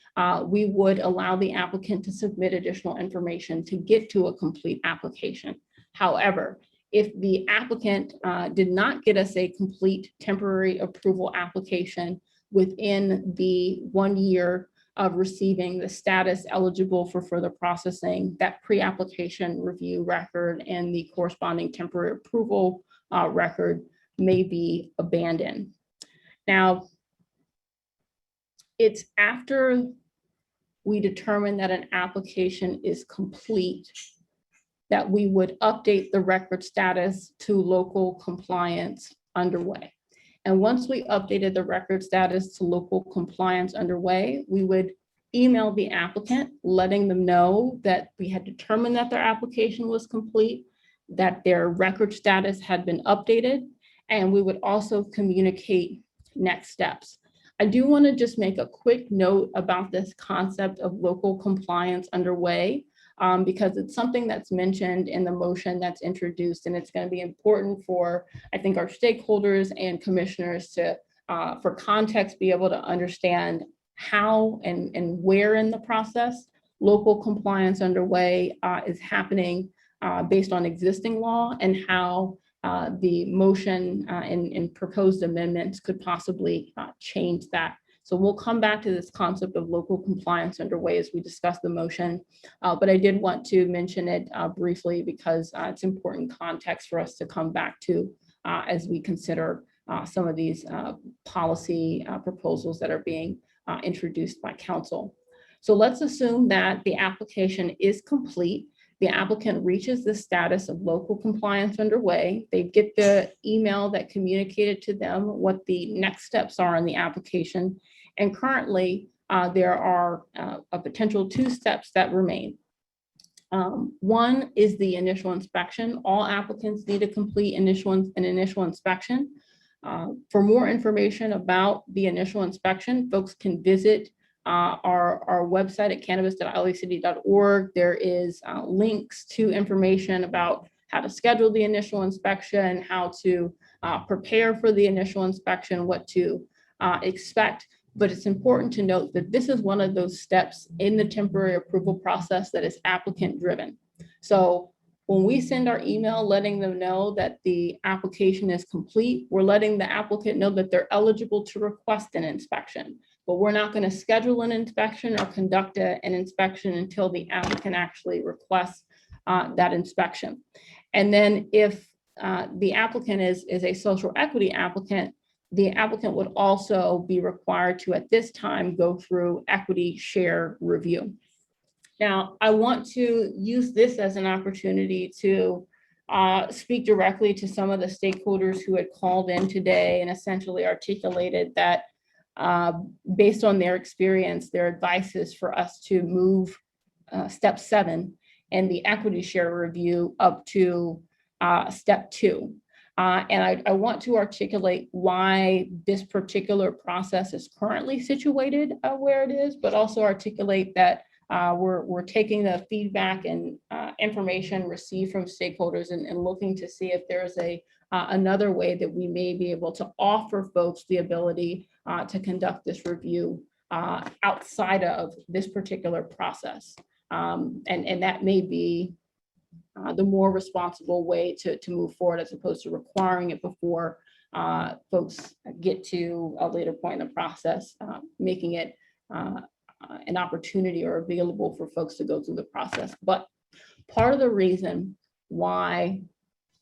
we would allow the applicant to submit additional information to get to a complete application. However, if the applicant did not get us a complete temporary approval application within the 1 year of receiving the status eligible for further processing, that pre-application review record and the corresponding temporary approval record may be abandoned. Now, it's after we determine that an application is complete that we would update the record status to local compliance underway. And once we updated the record status to local compliance underway, we would email the applicant, letting them know that we had determined that their application was complete, that their record status had been updated, and we would also communicate next steps. I do want to just make a quick note about this concept of local compliance underway, because it's something that's mentioned in the motion that's introduced, and it's going to be important for, I think, our stakeholders and commissioners to, for context, be able to understand how and where in the process local compliance underway is happening based on existing law, and how the motion and proposed amendments could possibly change that. So we'll come back to this concept of local compliance underway as we discuss the motion, but I did want to mention it briefly because it's important context for us to come back to as we consider some of these policy proposals that are being introduced by council. So let's assume that the application is complete. The applicant reaches the status of local compliance underway. They get the email that communicated to them what the next steps are in the application. And currently, there are a potential 2 steps that remain. One is the initial inspection. All applicants need to complete an initial inspection. For more information about the initial inspection, folks can visit our website at cannabis.lacity.org. There is links to information about how to schedule the initial inspection, how to prepare for the initial inspection, what to expect. But it's important to note that this is one of those steps in the temporary approval process that is applicant driven. So when we send our email letting them know that the application is complete, we're letting the applicant know that they're eligible to request an inspection. But we're not going to schedule an inspection or conduct an inspection until the applicant actually requests that inspection. And then if the applicant is a social equity applicant, the applicant would also be required to, at this time, go through equity share review. Now, I want to use this as an opportunity to speak directly to some of the stakeholders who had called in today and essentially articulated that based on their experience, their advice is for us to move step 7 and the equity share review up to step 2. And I want to articulate why this particular process is currently situated where it is, but also articulate that we're taking the feedback and information received from stakeholders and looking to see if there's another way that we may be able to offer folks the ability to conduct this review outside of this particular process. And that may be the more responsible way to move forward as opposed to requiring it before folks get to a later point in the process, making it an opportunity or available for folks to go through the process. But part of the reason why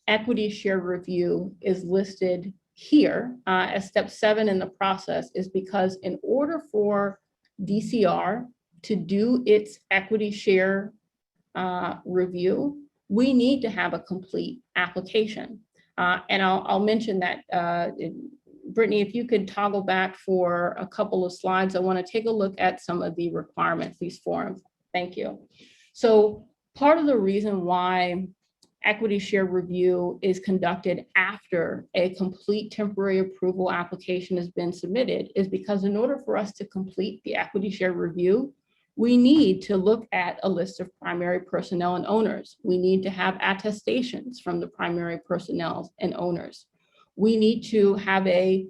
equity share review is listed here as step 7 in the process is because in order for DCR to do its equity share review, we need to have a complete application. And I'll mention that, Brittany, if you could toggle back for a couple of slides, I want to take a look at some of the requirements, these forms. Thank you. So part of the reason why equity share review is conducted after a complete temporary approval application has been submitted is because in order for us to complete the equity share review, we need to look at a list of primary personnel and owners. We need to have attestations from the primary personnel and owners. We need to have a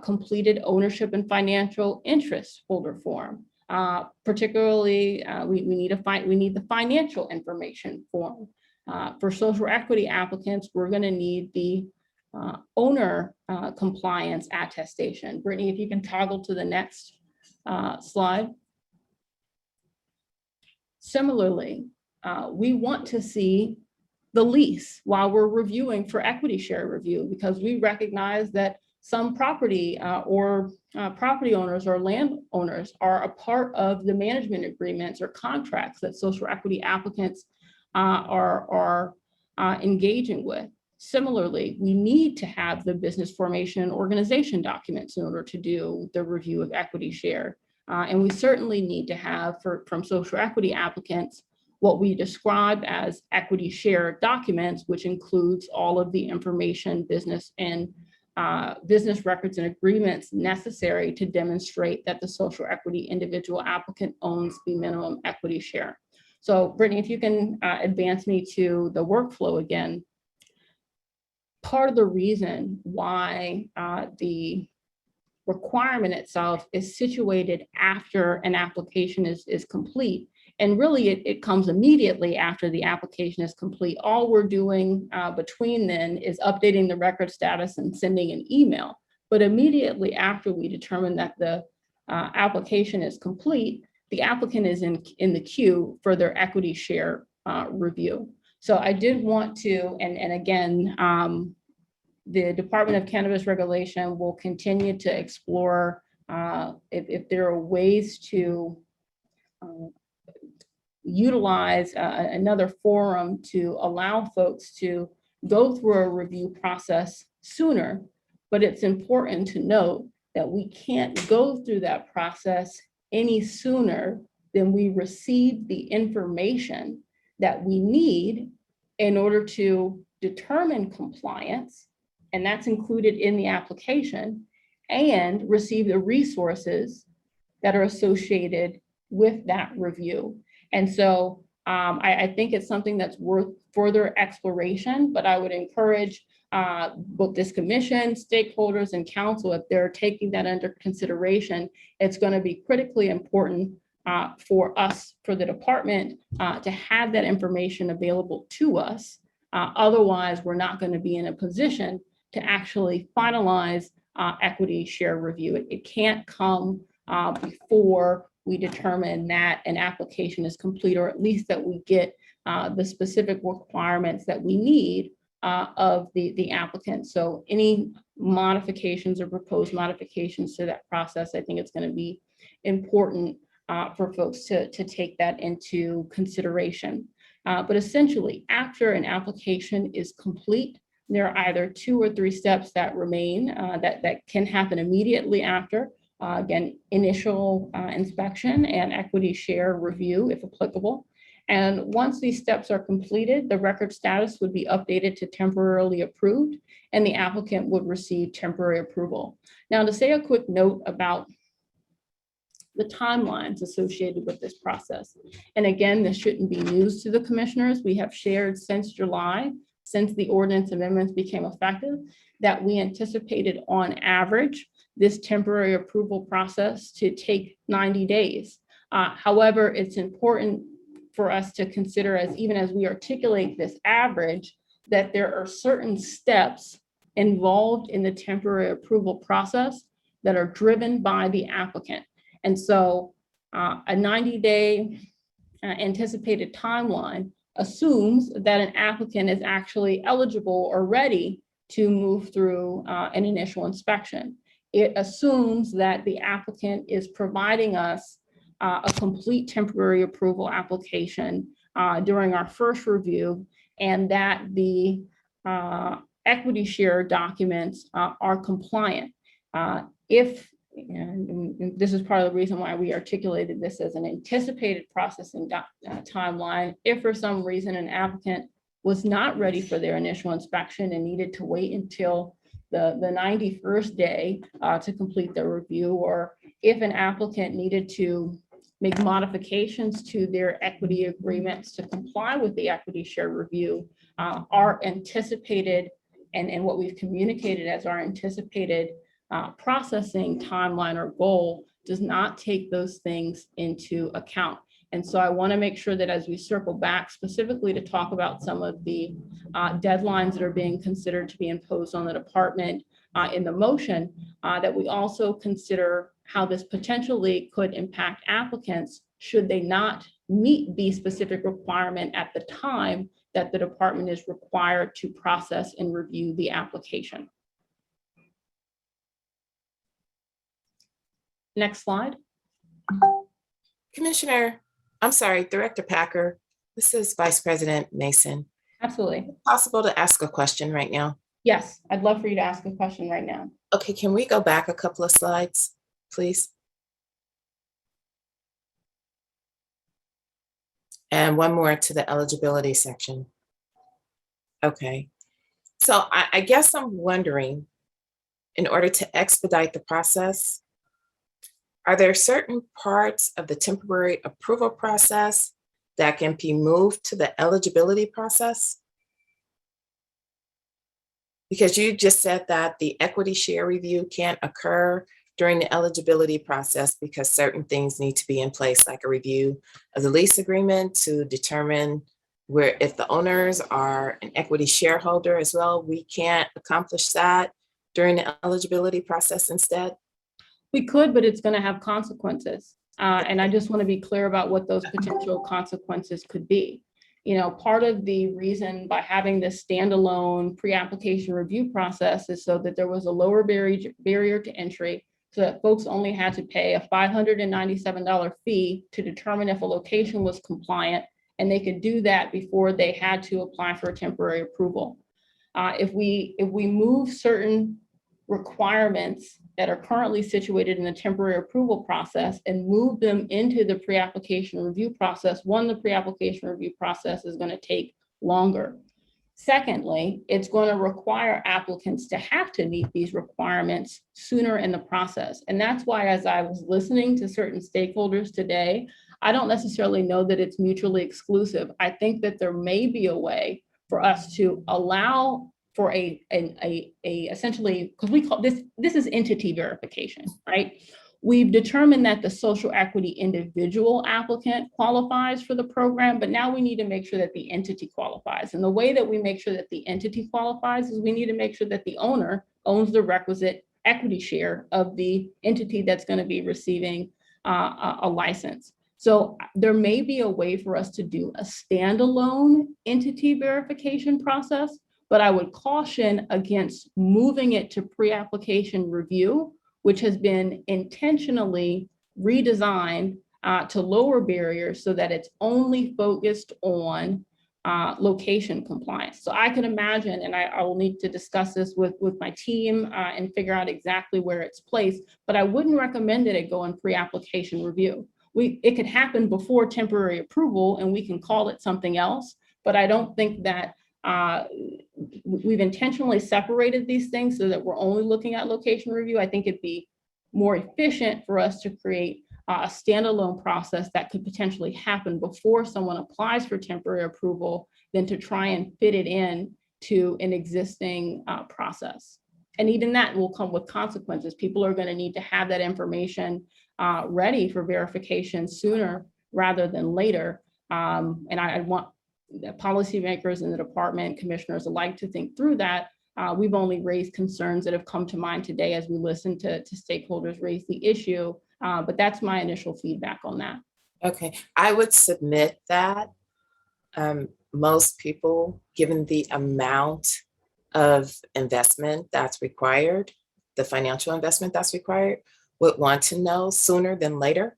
completed ownership and financial interest holder form. Particularly, we need the financial information form. For social equity applicants, we're going to need the owner compliance attestation. Brittany, if you can toggle to the next slide. Similarly, we want to see the lease while we're reviewing for equity share review, because we recognize that some property property owners or landowners are a part of the management agreements or contracts that social equity applicants are engaging with. Similarly, we need to have the business formation and organization documents in order to do the review of equity share. And we certainly need to have from social equity applicants what we describe as equity share documents, which includes all of the information, business records and agreements necessary to demonstrate that the social equity individual applicant owns the minimum equity share. So Brittany, if you can advance me to the workflow again. Part of the reason why the requirement itself is situated after an application is complete, and really it comes immediately after the application is complete. All we're doing between then is updating the record status and sending an email. But immediately after we determine that the application is complete, the applicant is in the queue for their equity share review. So I did want to, and again, the Department of Cannabis Regulation will continue to explore if there are ways to utilize another forum to allow folks to go through a review process sooner. But it's important to note that we can't go through that process any sooner than we receive the information that we need in order to determine compliance and that's included in the application, and receive the resources that are associated with that review. And so I think it's something that's worth further exploration, but I would encourage both this commission, stakeholders, and council, if they're taking that under consideration, it's going to be critically important for us, for the department, to have that information available to us. Otherwise, we're not going to be in a position to actually finalize equity share review. It can't come before we determine that an application is complete, or at least that we get the specific requirements that we need of the applicant. So any modifications or proposed modifications to that process, I think it's going to be important for folks to take that into consideration. But essentially, after an application is complete, there are either 2 or 3 steps that remain that can happen immediately after. Again, initial inspection and equity share review, if applicable. And once these steps are completed, the record status would be updated to temporarily approved, and the applicant would receive temporary approval. Now, to say a quick note about the timelines associated with this process. And again, this shouldn't be news to the commissioners. We have shared since July, since the ordinance amendments became effective, that we anticipated on average this temporary approval process to take 90 days. However, it's important for us to consider, as even as we articulate this average, that there are certain steps involved in the temporary approval process that are driven by the applicant. And so a 90-day anticipated timeline assumes that an applicant is actually eligible or ready to move through an initial inspection. It assumes that the applicant is providing us a complete temporary approval application during our first review, and that the equity share documents are compliant. And this is part of the reason why we articulated this as an anticipated processing timeline. If for some reason an applicant was not ready for their initial inspection and needed to wait until the 91st day to complete their review, or if an applicant needed to make modifications to their equity agreements to comply with the equity share review, our anticipated and what we've communicated as our anticipated processing timeline or goal does not take those things into account. And so I want to make sure that as we circle back specifically to talk about some of the deadlines that are being considered to be imposed on the department in the motion, that we also consider how this potentially could impact applicants should they not meet the specific requirement at the time that the department is required to process and review the application. Next slide. Director Packer, this is Vice President Mason. Absolutely. Is it possible to ask a question right now? Yes, I'd love for you to ask a question right now. Okay, can we go back a couple of slides, please? And one more to the eligibility section. Okay, so I guess I'm wondering, in order to expedite the process, are there certain parts of the temporary approval process that can be moved to the eligibility process? Because you just said that the equity share review can't occur during the eligibility process because certain things need to be in place, like a review of the lease agreement to determine where, if the owners are an equity shareholder as well, we can't accomplish that during the eligibility process instead? We could, but it's going to have consequences. And I just want to be clear about what those potential consequences could be. You know, part of the reason by having this standalone pre-application review process is so that there was a lower barrier to entry, so that folks only had to pay a $597 fee to determine if a location was compliant, and they could do that before they had to apply for a temporary approval. If we move certain requirements that are currently situated in the temporary approval process and move them into the pre-application review process, the pre-application review process is going to take longer. Secondly, it's going to require applicants to have to meet these requirements sooner in the process. And that's why, as I was listening to certain stakeholders today, I don't necessarily know that it's mutually exclusive. I think that there may be a way for us to allow for a essentially, because we call this is entity verification, right? We've determined that the social equity individual applicant qualifies for the program, but now we need to make sure that the entity qualifies. And the way that we make sure that the entity qualifies is we need to make sure that the owner owns the requisite equity share of the entity that's going to be receiving a license. So there may be a way for us to do a standalone entity verification process, but I would caution against moving it to pre-application review, which has been intentionally redesigned to lower barriers so that it's only focused on location compliance. So I can imagine, and I will need to discuss this with my team and figure out exactly where it's placed, but I wouldn't recommend that it go in pre-application review. It could happen before temporary approval and we can call it something else, but I don't think that we've intentionally separated these things so that we're only looking at location review. I think it'd be more efficient for us to create a standalone process that could potentially happen before someone applies for temporary approval than to try and fit it in to an existing process. And even that will come with consequences. People are going to need to have that information ready for verification sooner rather than later. And I want the policymakers in the department, commissioners alike, to think through that. We've only raised concerns that have come to mind today as we listen to stakeholders raise the issue, but that's my initial feedback on that. Okay, I would submit that most people, given the amount of investment that's required, the financial investment that's required, would want to know sooner than later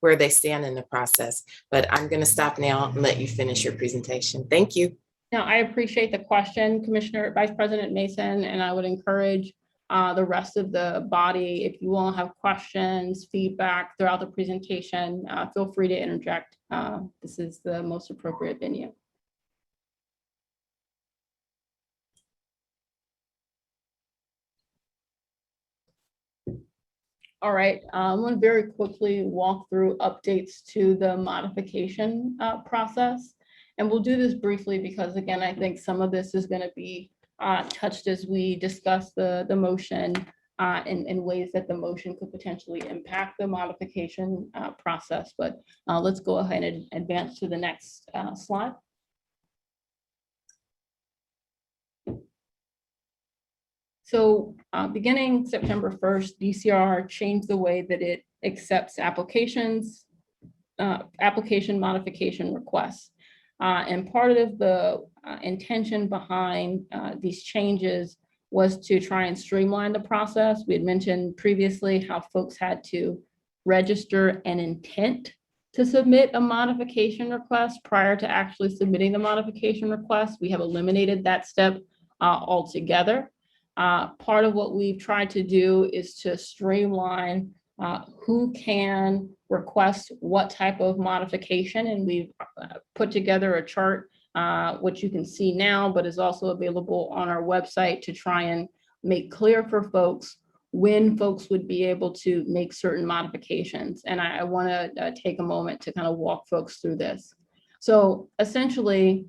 where they stand in the process. But I'm going to stop now and let you finish your presentation. Thank you. Now, I appreciate the question, Commissioner Vice President Mason, and I would encourage the rest of the body, if you all have questions, feedback throughout the presentation, feel free to interject. This is the most appropriate venue. All right, I'm going to very quickly walk through updates to the modification process. And we'll do this briefly because, again, I think some of this is going to be touched as we discuss the motion in ways that the motion could potentially impact the modification process. But let's go ahead and advance to the next slide. So beginning September 1st, DCR changed the way that it accepts applications, application modification requests. And part of the intention behind these changes was to try and streamline the process. We had mentioned previously how folks had to register an intent to submit a modification request prior to actually submitting the modification request. We have eliminated that step altogether. Part of what we've tried to do is to streamline who can request what type of modification, and we've put together a chart, which you can see now, but is also available on our website to try and make clear for folks when folks would be able to make certain modifications. And I want to take a moment to kind of walk folks through this. So essentially,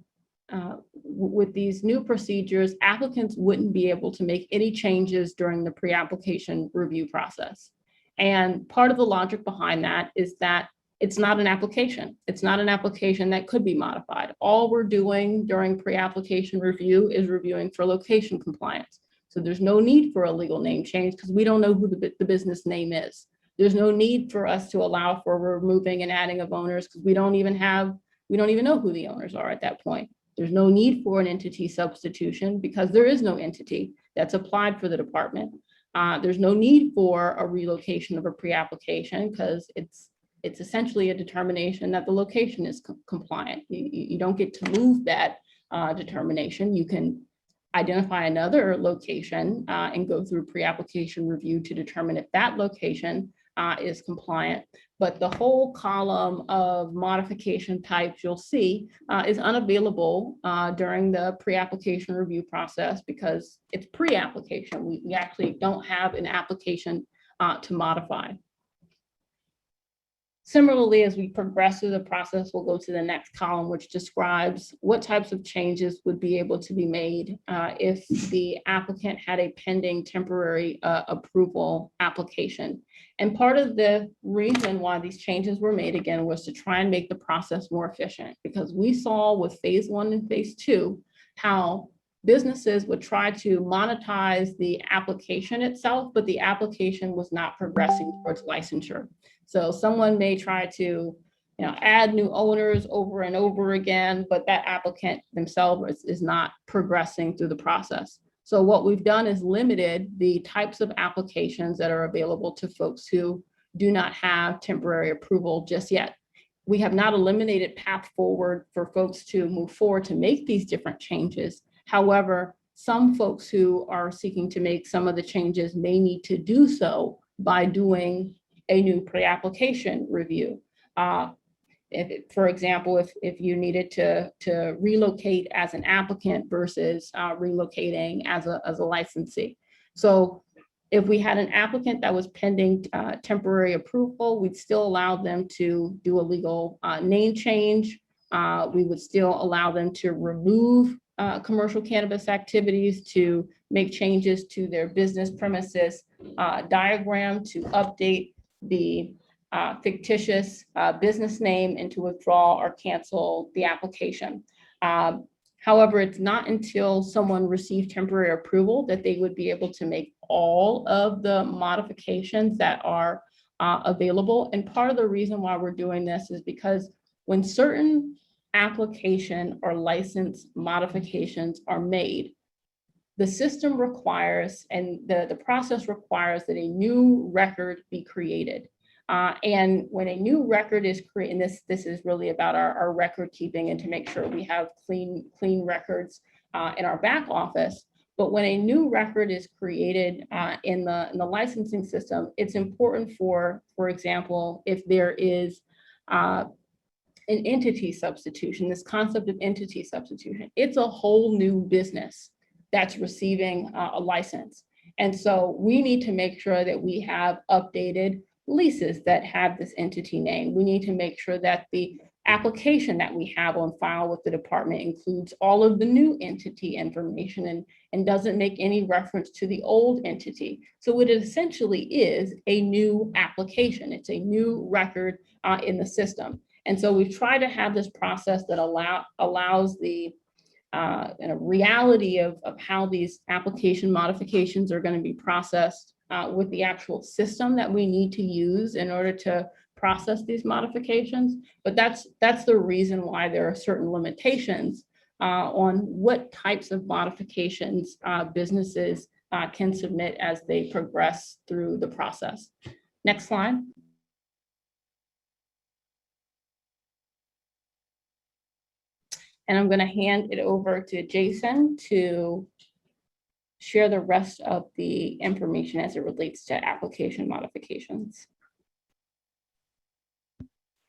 with these new procedures, applicants wouldn't be able to make any changes during the pre-application review process. And part of the logic behind that is that it's not an application. It's not an application that could be modified. All we're doing during pre-application review is reviewing for location compliance. So there's no need for a legal name change because we don't know who the business name is. There's no need for us to allow for removing and adding of owners because we don't even know who the owners are at that point. There's no need for an entity substitution because there is no entity that's applied for the department. There's no need for a relocation of a pre-application because it's essentially a determination that the location is compliant. You don't get to move that determination. You can identify another location and go through pre-application review to determine if that location is compliant. But the whole column of modification types you'll see is unavailable during the pre-application review process because it's pre-application. We actually don't have an application to modify. Similarly, as we progress through the process, we'll go to the next column, which describes what types of changes would be able to be made if the applicant had a pending temporary approval application. And part of the reason why these changes were made, again, was to try and make the process more efficient, because we saw with phase 1 and phase 2 how businesses would try to monetize the application itself, but the application was not progressing towards licensure. So someone may try to, add new owners over and over again, but that applicant themselves is not progressing through the process. So what we've done is limited the types of applications that are available to folks who do not have temporary approval just yet. We have not eliminated path forward for folks to move forward to make these different changes. However, some folks who are seeking to make some of the changes may need to do so by doing a new pre-application review. For example, if you needed to relocate as an applicant versus relocating as a licensee. So if we had an applicant that was pending temporary approval, we'd still allow them to do a legal name change. We would still allow them to remove commercial cannabis activities, to make changes to their business premises diagram, to update the fictitious business name, and to withdraw or cancel the application. However, it's not until someone received temporary approval that they would be able to make all of the modifications that are available. And part of the reason why we're doing this is because when certain application or license modifications are made, the system requires, and the process requires, that a new record be created. And when a new record is created, and this is really about our record keeping and to make sure we have clean records in our back office. But when a new record is created in the licensing system, it's important for example, if there is an entity substitution, this concept of entity substitution, it's a whole new business that's receiving a license. And so we need to make sure that we have updated leases that have this entity name. We need to make sure that the application that we have on file with the department includes all of the new entity information and doesn't make any reference to the old entity. So it essentially is a new application. It's a new record in the system. And so we've tried to have this process that allows the reality of how these application modifications are going to be processed with the actual system that we need to use in order to process these modifications. But that's the reason why there are certain limitations on what types of modifications businesses can submit as they progress through the process. Next slide. And I'm going to hand it over to Jason to share the rest of the information as it relates to application modifications.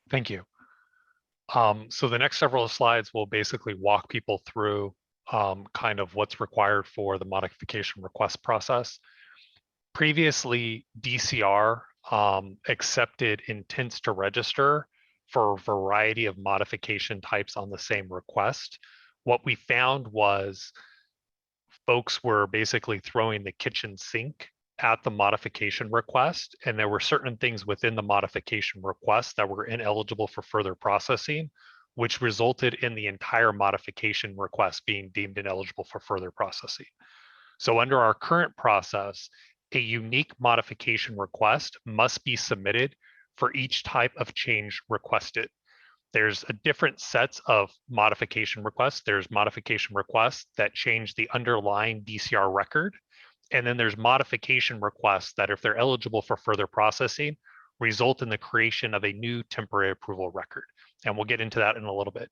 Thank you. So the next several slides will basically walk people through kind of what's required for the modification request process. Previously, DCR accepted intents to register for a variety of modification types on the same request. What we found was folks were basically throwing the kitchen sink at the modification request, and there were certain things within the modification request that were ineligible for further processing, which resulted in the entire modification request being deemed ineligible for further processing. So under our current process, a unique modification request must be submitted for each type of change requested. There's a different sets of modification requests. There's modification requests that change the underlying DCR record. And then there's modification requests that, if they're eligible for further processing, result in the creation of a new temporary approval record. And we'll get into that in a little bit.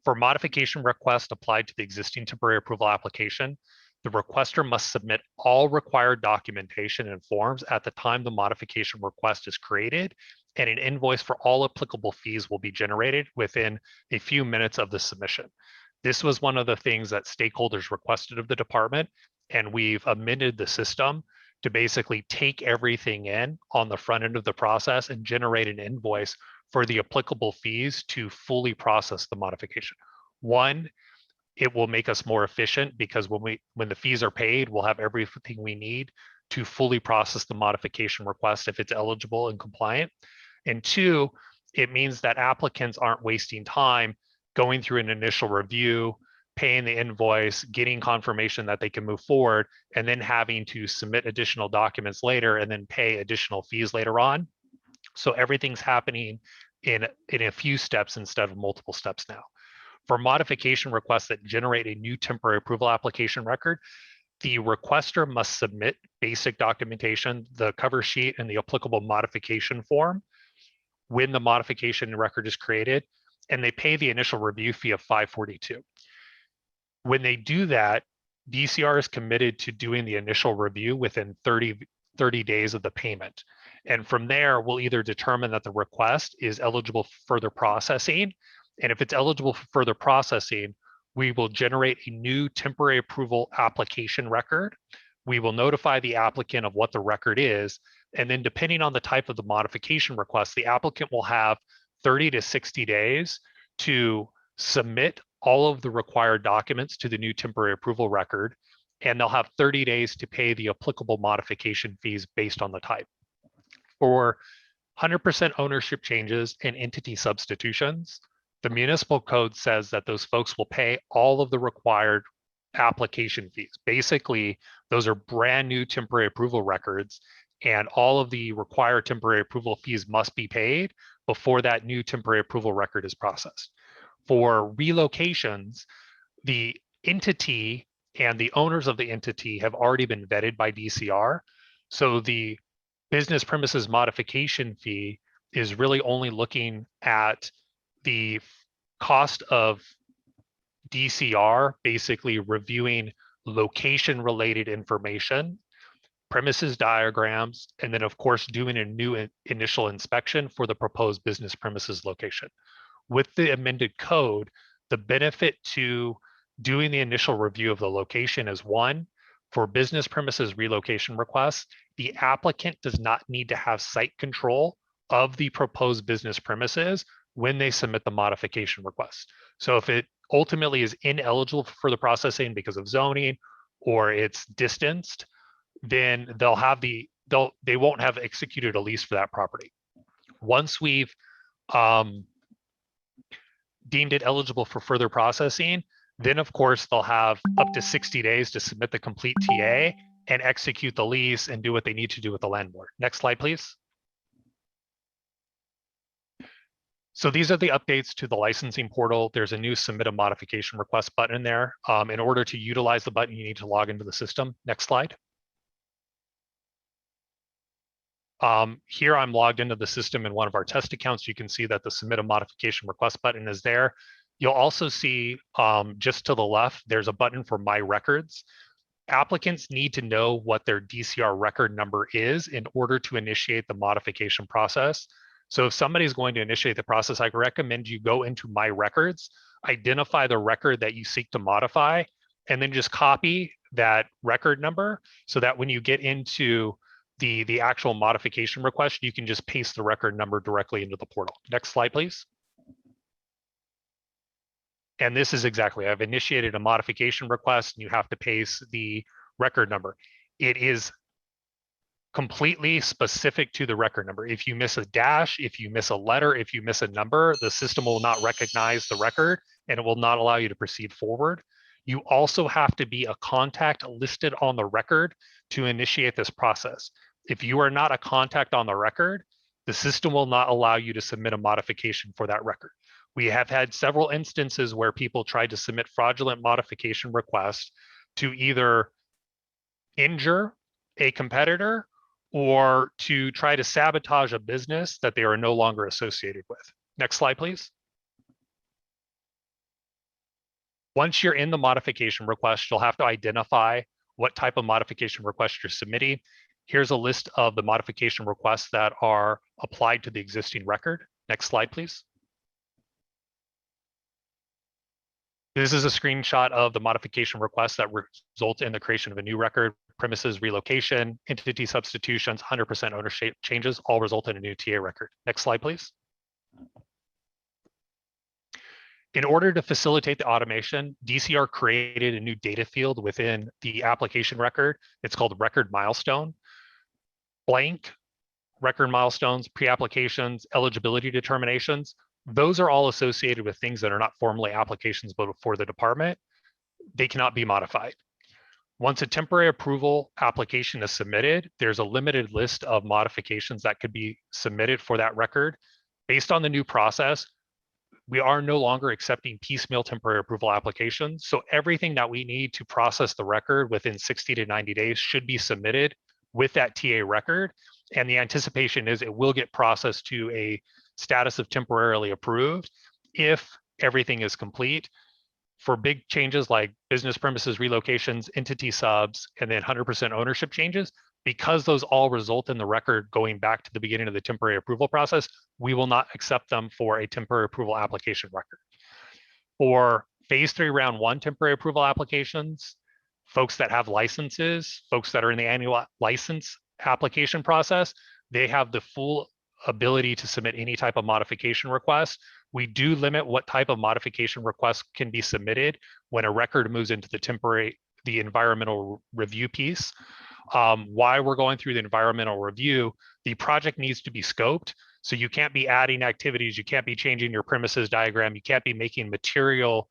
For modification requests applied to the existing temporary approval application, The requester must submit all required documentation and forms at the time the modification request is created, and an invoice for all applicable fees will be generated within a few minutes of the submission. This was one of the things that stakeholders requested of the department, and we've amended the system to basically take everything in on the front end of the process and generate an invoice for the applicable fees to fully process the modification. One, it will make us more efficient because when the fees are paid, we'll have everything we need to fully process the modification request if it's eligible and compliant. And two, it means that applicants aren't wasting time going through an initial review, paying the invoice, getting confirmation that they can move forward, and then having to submit additional documents later and then pay additional fees later on. So everything's happening in a few steps instead of multiple steps now. For modification requests that generate a new temporary approval application record, the requester must submit basic documentation, the cover sheet, and the applicable modification form when the modification record is created, and they pay the initial review fee of $542. When they do that, DCR is committed to doing the initial review within 30 days of the payment. And from there, we'll either determine that the request is eligible for further processing. And if it's eligible for further processing, we will generate a new temporary approval application record. We will notify the applicant of what the record is. And then depending on the type of the modification request, the applicant will have 30 to 60 days to submit all of the required documents to the new temporary approval record. And they'll have 30 days to pay the applicable modification fees based on the type. For 100% ownership changes and entity substitutions, the municipal code says that those folks will pay all of the required application fees. Basically, those are brand new temporary approval records, and all of the required temporary approval fees must be paid before that new temporary approval record is processed. For relocations, the entity and the owners of the entity have already been vetted by DCR. So the business premises modification fee is really only looking at the cost of DCR basically reviewing location related information, premises diagrams, and then of course doing a new initial inspection for the proposed business premises location. With the amended code, the benefit to doing the initial review of the location is one, for business premises relocation requests, the applicant does not need to have site control of the proposed business premises when they submit the modification request. So if it ultimately is ineligible for further processing because of zoning or it's distanced, then they won't have executed a lease for that property. Once we've deemed it eligible for further processing, then of course they'll have up to 60 days to submit the complete TA and execute the lease and do what they need to do with the landlord. Next slide, please. So these are the updates to the licensing portal. There's a new submit a modification request button there. In order to utilize the button, you need to log into the system. Next slide. Here I'm logged into the system in one of our test accounts. You can see that the submit a modification request button is there. You'll also see just to the left, there's a button for my records. Applicants need to know what their DCR record number is in order to initiate the modification process. So if somebody's going to initiate the process, I recommend you go into my records, identify the record that you seek to modify, and then just copy that record number so that when you get into the actual modification request, you can just paste the record number directly into the portal. Next slide, please. And this is exactly, I've initiated a modification request and you have to paste the record number. It is completely specific to the record number. If you miss a dash, if you miss a letter, if you miss a number, the system will not recognize the record and it will not allow you to proceed forward. You also have to be a contact listed on the record to initiate this process. If you are not a contact on the record, the system will not allow you to submit a modification for that record. We have had several instances where people tried to submit fraudulent modification requests to either injure a competitor or to try to sabotage a business that they are no longer associated with. Next slide, please. Once you're in the modification request, you'll have to identify what type of modification request you're submitting. Here's a list of the modification requests that are applied to the existing record. Next slide, please. This is a screenshot of the modification requests that result in the creation of a new record. Premises relocation, entity substitutions, 100% ownership changes all result in a new TA record. Next slide, please. In order to facilitate the automation, DCR created a new data field within the application record. It's called record milestone. Blank, record milestones, pre-applications, eligibility determinations, those are all associated with things that are not formally applications but for the department. They cannot be modified. Once a temporary approval application is submitted, there's a limited list of modifications that could be submitted for that record. Based on the new process, we are no longer accepting piecemeal temporary approval applications. So everything that we need to process the record within 60 to 90 days should be submitted with that TA record. And the anticipation is it will get processed to a status of temporarily approved if everything is complete. For big changes like business premises relocations, entity subs, and then 100% ownership changes, because those all result in the record going back to the beginning of the temporary approval process, we will not accept them for a temporary approval application record. For phase 3 round 1 temporary approval applications, folks that have licenses, folks that are in the annual license application process, they have the full ability to submit any type of modification request. We do limit what type of modification request can be submitted when a record moves into the environmental review piece. Why we're going through the environmental review, the project needs to be scoped. So you can't be adding activities, you can't be changing your premises diagram, you can't be making material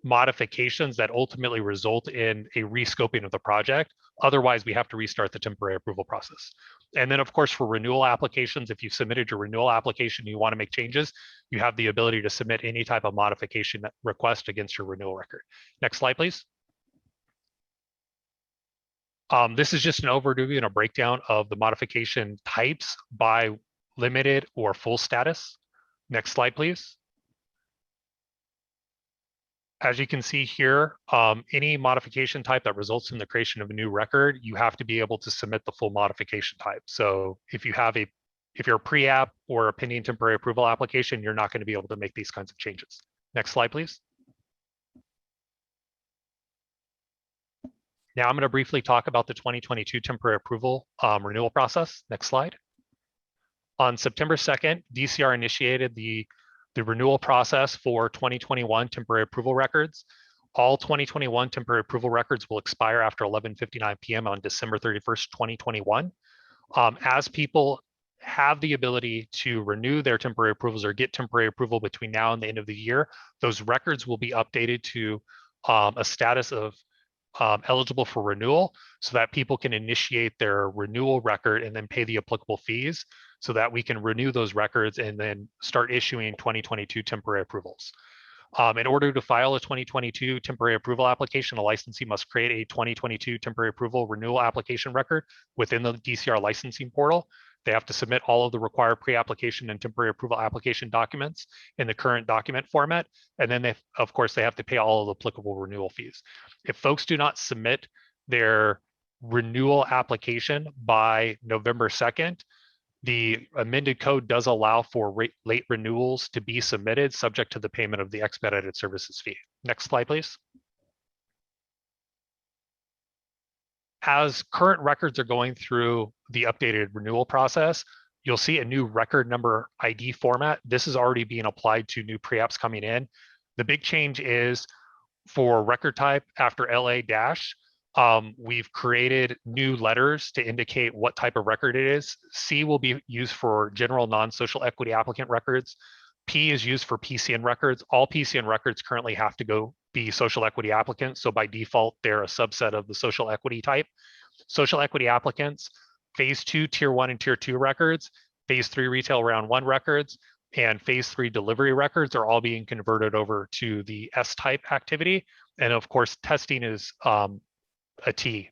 modifications that ultimately result in a rescoping of the project. Otherwise, we have to restart the temporary approval process. And then of course, for renewal applications, if you've submitted your renewal application and you want to make changes, you have the ability to submit any type of modification request against your renewal record. Next slide, please. This is just an overview and a breakdown of the modification types by limited or full status. Next slide, please. As you can see here, any modification type that results in the creation of a new record, you have to be able to submit the full modification type. So if you're a pre-app or a pending temporary approval application, you're not going to be able to make these kinds of changes. Next slide, please. Now I'm going to briefly talk about the 2022 temporary approval renewal process. Next slide. On September 2nd, DCR initiated the renewal process for 2021 temporary approval records. All 2021 temporary approval records will expire after 11:59 p.m. on December 31st, 2021. As people have the ability to renew their temporary approvals or get temporary approval between now and the end of the year, those records will be updated to a status of eligible for renewal so that people can initiate their renewal record and then pay the applicable fees so that we can renew those records and then start issuing 2022 temporary approvals. In order to file a 2022 temporary approval application, a licensee must create a 2022 temporary approval renewal application record within the DCR licensing portal. They have to submit all of the required pre-application and temporary approval application documents in the current document format. And then of course, they have to pay all of the applicable renewal fees. If folks do not submit their renewal application by November 2nd, the amended code does allow for late renewals to be submitted subject to the payment of the expedited services fee. Next slide, please. As current records are going through the updated renewal process, you'll see a new record number ID format. This is already being applied to new pre-apps coming in. The big change is for record type after LA dash, we've created new letters to indicate what type of record it is. C will be used for general non-social equity applicant records. P is used for PCN records. All PCN records currently have to go be social equity applicants. So by default, they're a subset of the social equity type. Social equity applicants, phase 2, tier 1 and tier 2 records, phase 3 retail round 1 records, and phase 3 delivery records are all being converted over to the S type activity. And of course, testing is a T.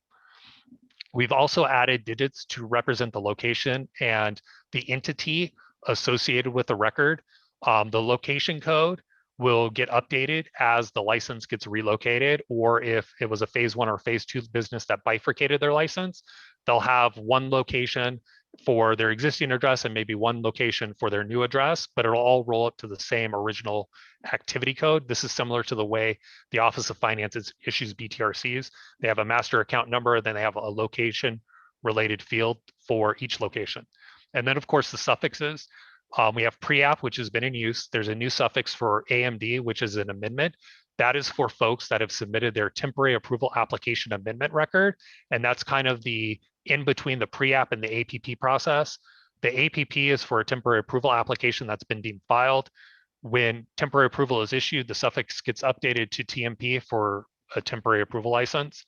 We've also added digits to represent the location and the entity associated with the record. The location code will get updated as the license gets relocated, or if it was a phase 1 or phase 2 business that bifurcated their license, they'll have one location for their existing address and maybe one location for their new address, but it'll all roll up to the same original activity code. This is similar to the way the Office of Finance issues BTRCs. They have a master account number, then they have a location related field for each location. And then of course the suffixes. We have pre-app, which has been in use. There's a new suffix for AMD, which is an amendment. That is for folks that have submitted their temporary approval application amendment record. And that's kind of the in between the pre-app and the APP process. The APP is for a temporary approval application that's been deemed filed. When temporary approval is issued, the suffix gets updated to TMP for a temporary approval license.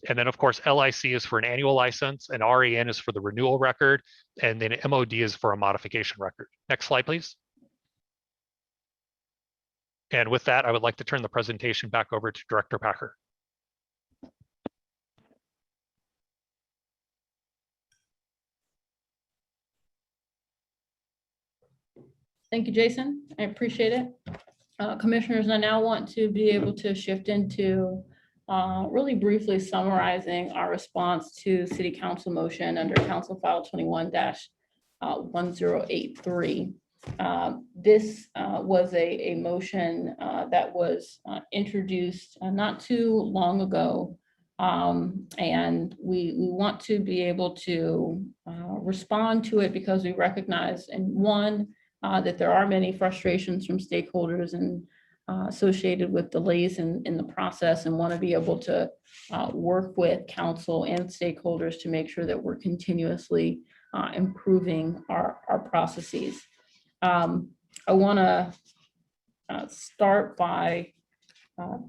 And then of course, LIC is for an annual license, and REN is for the renewal record, and then MOD is for a modification record. Next slide, please. And with that, I would like to turn the presentation back over to Director Packer. Thank you, Jason. I appreciate it. Commissioners, I now want to be able to shift into really briefly summarizing our response to City Council motion under Council File 21-1083. This was a motion that was introduced not too long ago, and we want to be able to respond to it because we recognize, and one, that there are many frustrations from stakeholders and associated with delays in the process, and want to be able to work with council and stakeholders to make sure that we're continuously improving our processes. I want to start by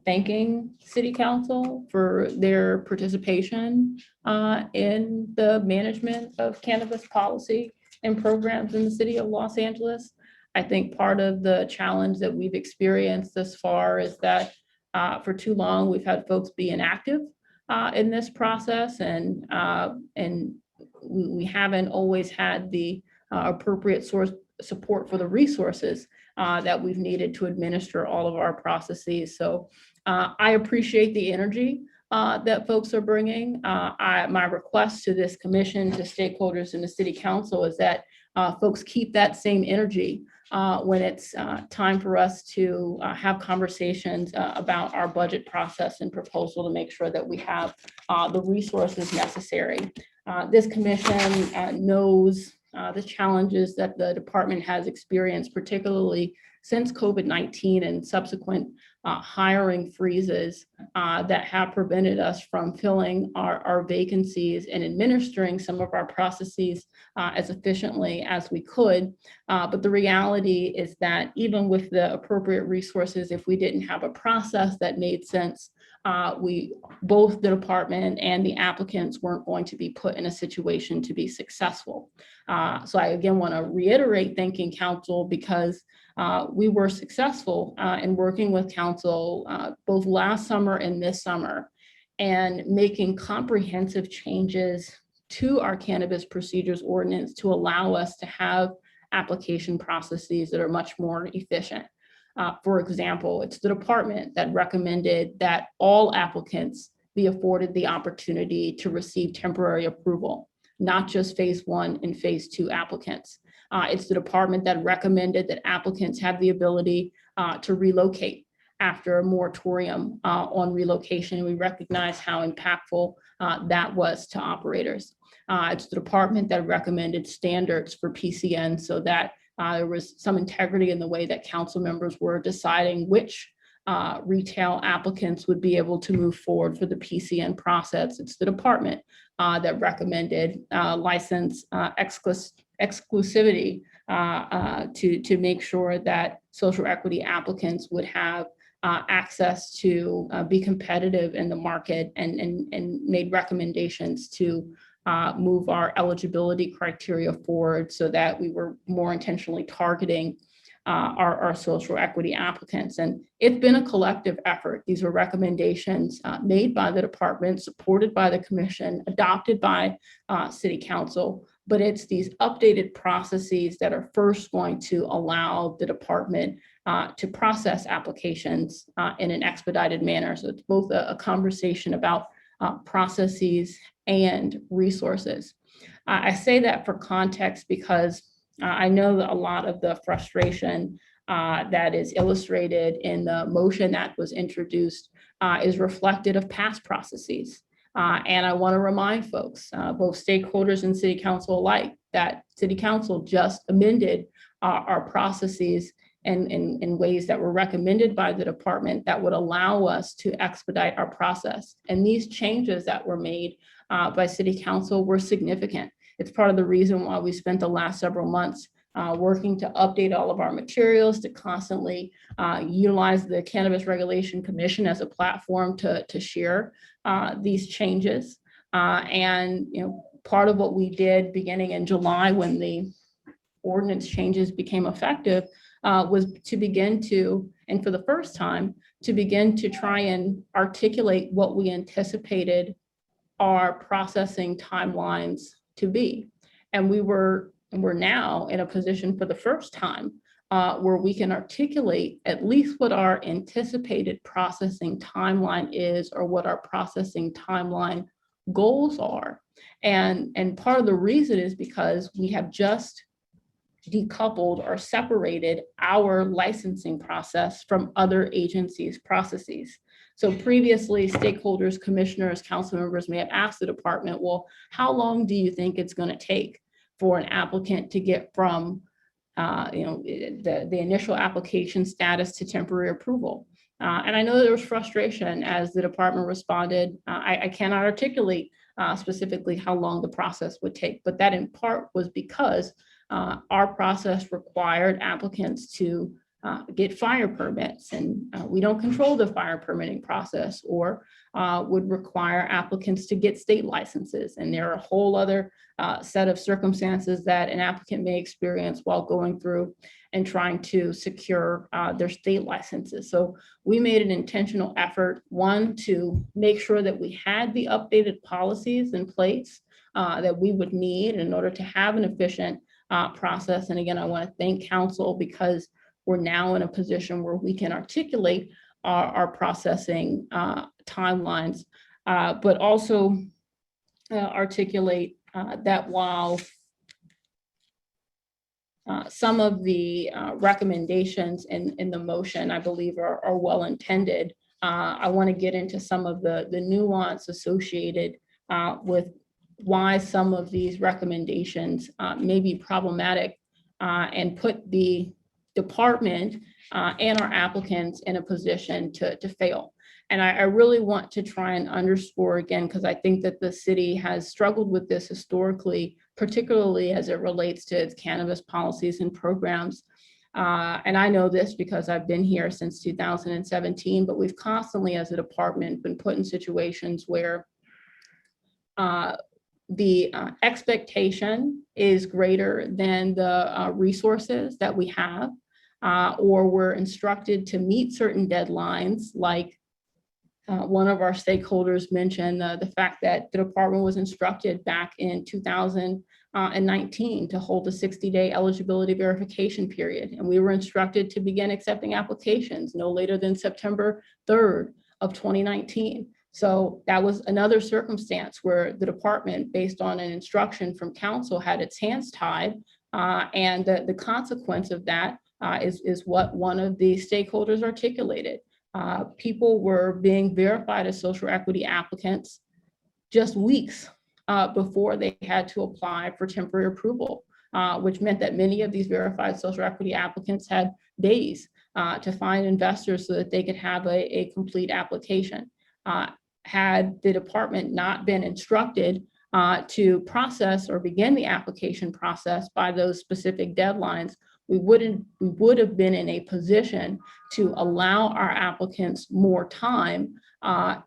thanking City Council for their participation in the management of cannabis policy and programs in the city of Los Angeles. I think part of the challenge that we've experienced thus far is that for too long, we've had folks be inactive in this process, and we haven't always had the appropriate source support for the resources that we've needed to administer all of our processes. So I appreciate the energy that folks are bringing. My request to this commission, to stakeholders in the City Council, is that folks keep that same energy when it's time for us to have conversations about our budget process and proposal to make sure that we have the resources necessary. This commission knows the challenges that the department has experienced, particularly since COVID-19 and subsequent hiring freezes that have prevented us from filling our vacancies and administering some of our processes as efficiently as we could. But the reality is that even with the appropriate resources, if we didn't have a process that made sense, both the department and the applicants weren't going to be put in a situation to be successful. So I again want to reiterate thanking council, because we were successful in working with council both last summer and this summer, and making comprehensive changes to our cannabis procedures ordinance to allow us to have application processes that are much more efficient. For example, it's the department that recommended that all applicants be afforded the opportunity to receive temporary approval, not just phase 1 and phase 2 applicants. It's the department that recommended that applicants have the ability to relocate after a moratorium on relocation. We recognize how impactful that was to operators. It's the department that recommended standards for PCN so that there was some integrity in the way that council members were deciding which retail applicants would be able to move forward for the PCN process. It's the department that recommended license exclusivity to make sure that social equity applicants would have access to be competitive in the market, and made recommendations to move our eligibility criteria forward so that we were more intentionally targeting our social equity applicants. And it's been a collective effort. These were recommendations made by the department, supported by the commission, adopted by City Council, but it's these updated processes that are first going to allow the department to process applications in an expedited manner. So it's both a conversation about processes and resources. I say that for context because I know that a lot of the frustration that is illustrated in the motion that was introduced is reflected of past processes. And I want to remind folks, both stakeholders and City Council alike, that City Council just amended our processes in ways that were recommended by the department that would allow us to expedite our process. And these changes that were made by City Council were significant. It's part of the reason why we spent the last several months working to update all of our materials, to constantly utilize the Cannabis Regulation Commission as a platform to share these changes. And part of what we did beginning in July when the ordinance changes became effective was to begin to, and for the first time, to begin to try and articulate what we anticipated our processing timelines to be. And we're now in a position for the first time where we can articulate at least what our anticipated processing timeline is, or what our processing timeline goals are. And part of the reason is because we have just decoupled or separated our licensing process from other agencies' processes. So previously, stakeholders, commissioners, council members may have asked the department, well, how long do you think it's going to take for an applicant to get from the initial application status to temporary approval? And I know there was frustration as the department responded. I cannot articulate specifically how long the process would take, but that in part was because our process required applicants to get fire permits, and we don't control the fire permitting process, or would require applicants to get state licenses. And there are a whole other set of circumstances that an applicant may experience while going through and trying to secure their state licenses. So we made an intentional effort, one, to make sure that we had the updated policies in place that we would need in order to have an efficient process. And again, I want to thank council because we're now in a position where we can articulate our processing timelines, but also articulate that while some of the recommendations in the motion, I believe, are well intended, I want to get into some of the nuance associated with why some of these recommendations may be problematic and put the department and our applicants in a position to fail. And I really want to try and underscore again, because I think that the city has struggled with this historically, particularly as it relates to its cannabis policies and programs. And I know this because I've been here since 2017, but we've constantly as a department been put in situations where the expectation is greater than the resources that we have, or we're instructed to meet certain deadlines, like one of our stakeholders mentioned the fact that the department was instructed back in 2019 to hold a 60-day eligibility verification period. And we were instructed to begin accepting applications no later than September 3rd of 2019. So that was another circumstance where the department, based on an instruction from council, had its hands tied. And the consequence of that is what one of the stakeholders articulated. People were being verified as social equity applicants just weeks before they had to apply for temporary approval, which meant that many of these verified social equity applicants had days to find investors so that they could have a complete application. Had the department not been instructed to process or begin the application process by those specific deadlines, we would have been in a position to allow our applicants more time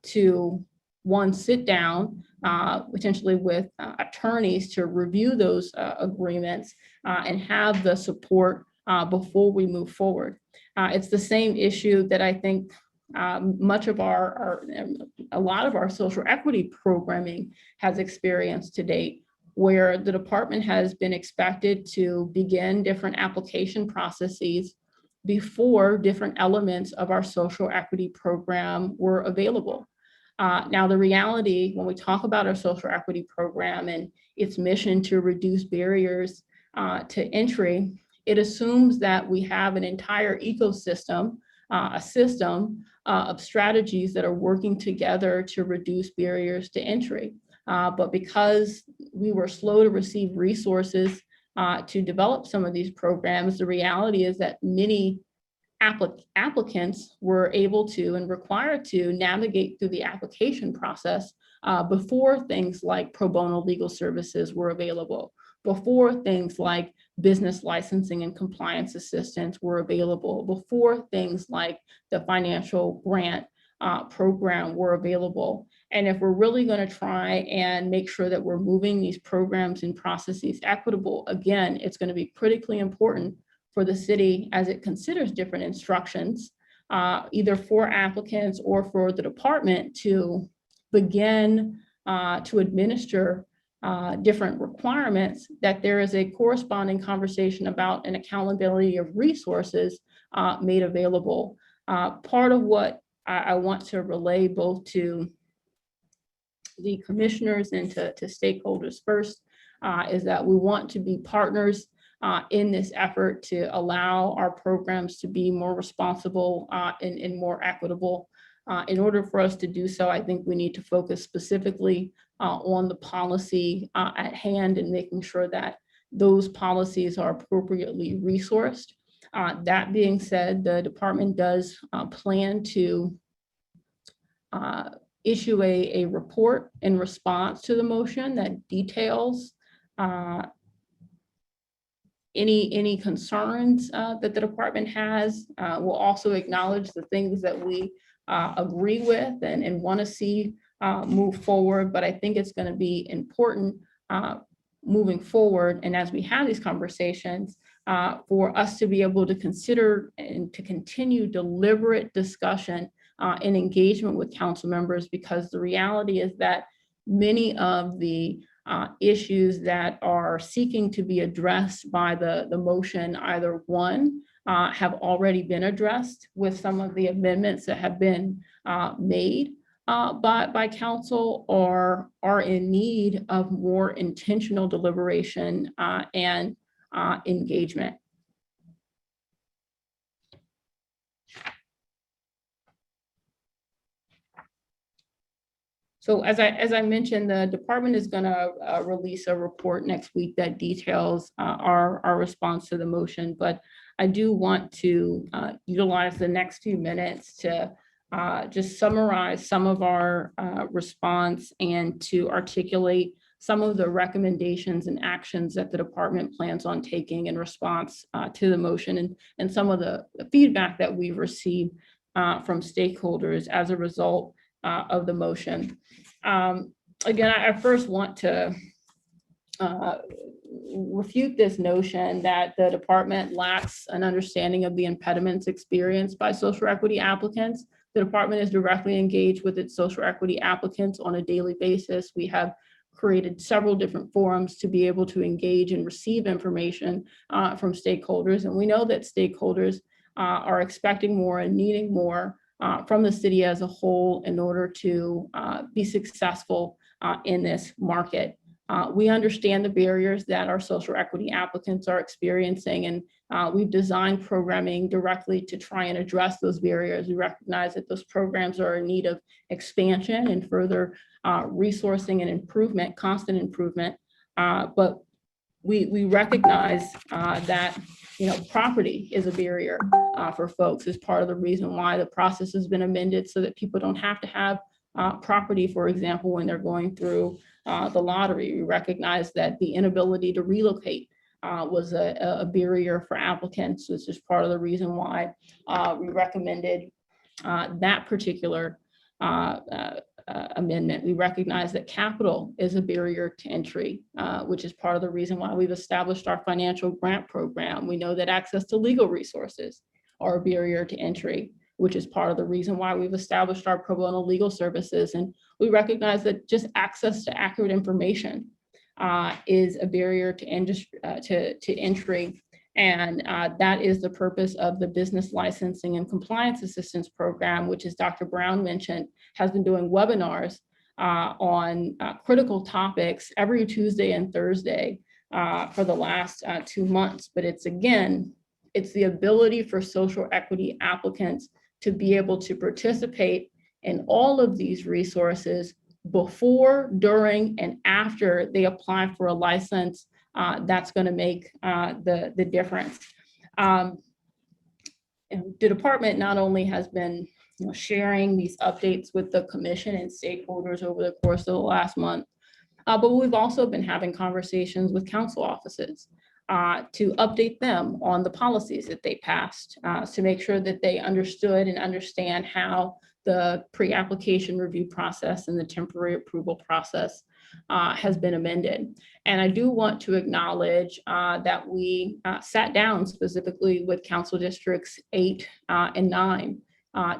to, one, sit down potentially with attorneys to review those agreements and have the support before we move forward. It's the same issue that I think much of a lot of our social equity programming has experienced to date, where the department has been expected to begin different application processes before different elements of our social equity program were available. Now, the reality, when we talk about our social equity program and its mission to reduce barriers to entry, it assumes that we have an entire ecosystem, a system of strategies that are working together to reduce barriers to entry. But because we were slow to receive resources to develop some of these programs, the reality is that many applicants were able to and required to navigate through the application process before things like pro bono legal services were available, before things like business licensing and compliance assistance were available, before things like the financial grant program were available. And if we're really going to try and make sure that we're moving these programs and processes equitable, again, it's going to be critically important for the city as it considers different instructions, either for applicants or for the department to begin to administer different requirements, that there is a corresponding conversation about an accountability of resources made available. Part of what I want to relay both to the commissioners and to stakeholders first is that we want to be partners in this effort to allow our programs to be more responsible and more equitable. In order for us to do so, I think we need to focus specifically on the policy at hand and making sure that those policies are appropriately resourced. That being said, the department does plan to issue a report in response to the motion that details any concerns that the department has. We'll also acknowledge the things that we agree with and want to see move forward. But I think it's going to be important moving forward, and as we have these conversations, for us to be able to consider and to continue deliberate discussion and engagement with council members, because the reality is that many of the issues that are seeking to be addressed by the motion, either one, have already been addressed with some of the amendments that have been made by council, or are in need of more intentional deliberation and engagement. So as I mentioned, the department is going to release a report next week that details our response to the motion. But I do want to utilize the next few minutes to just summarize some of our response and to articulate some of the recommendations and actions that the department plans on taking in response to the motion, and some of the feedback that we've received from stakeholders as a result of the motion. Again, I first want to refute this notion that the department lacks an understanding of the impediments experienced by social equity applicants. The department is directly engaged with its social equity applicants on a daily basis. We have created several different forums to be able to engage and receive information from stakeholders. And we know that stakeholders are expecting more and needing more from the city as a whole in order to be successful in this market. We understand the barriers that our social equity applicants are experiencing, and we've designed programming directly to try and address those barriers. We recognize that those programs are in need of expansion and further resourcing and improvement, constant improvement. But we recognize that property is a barrier for folks. Is part of the reason why the process has been amended, so that people don't have to have property, for example, when they're going through the lottery. We recognize that the inability to relocate was a barrier for applicants. This is part of the reason why we recommended that particular amendment. We recognize that capital is a barrier to entry, which is part of the reason why we've established our financial grant program. We know that access to legal resources are a barrier to entry, which is part of the reason why we've established our pro bono legal services. And we recognize that just access to accurate information is a barrier to industry, to entry. And that is the purpose of the Business Licensing and Compliance Assistance Program, which, as Dr. Brown mentioned, has been doing webinars on critical topics every Tuesday and Thursday for the last 2 months. But it's the ability for social equity applicants to be able to participate in all of these resources before, during, and after they apply for a license. That's going to make the difference. The department not only has been sharing these updates with the commission and stakeholders over the course of the last month, but we've also been having conversations with council offices to update them on the policies that they passed, to make sure that they understood and understand how the pre-application review process and the temporary approval process has been amended. And I do want to acknowledge that we sat down specifically with Council Districts 8 and 9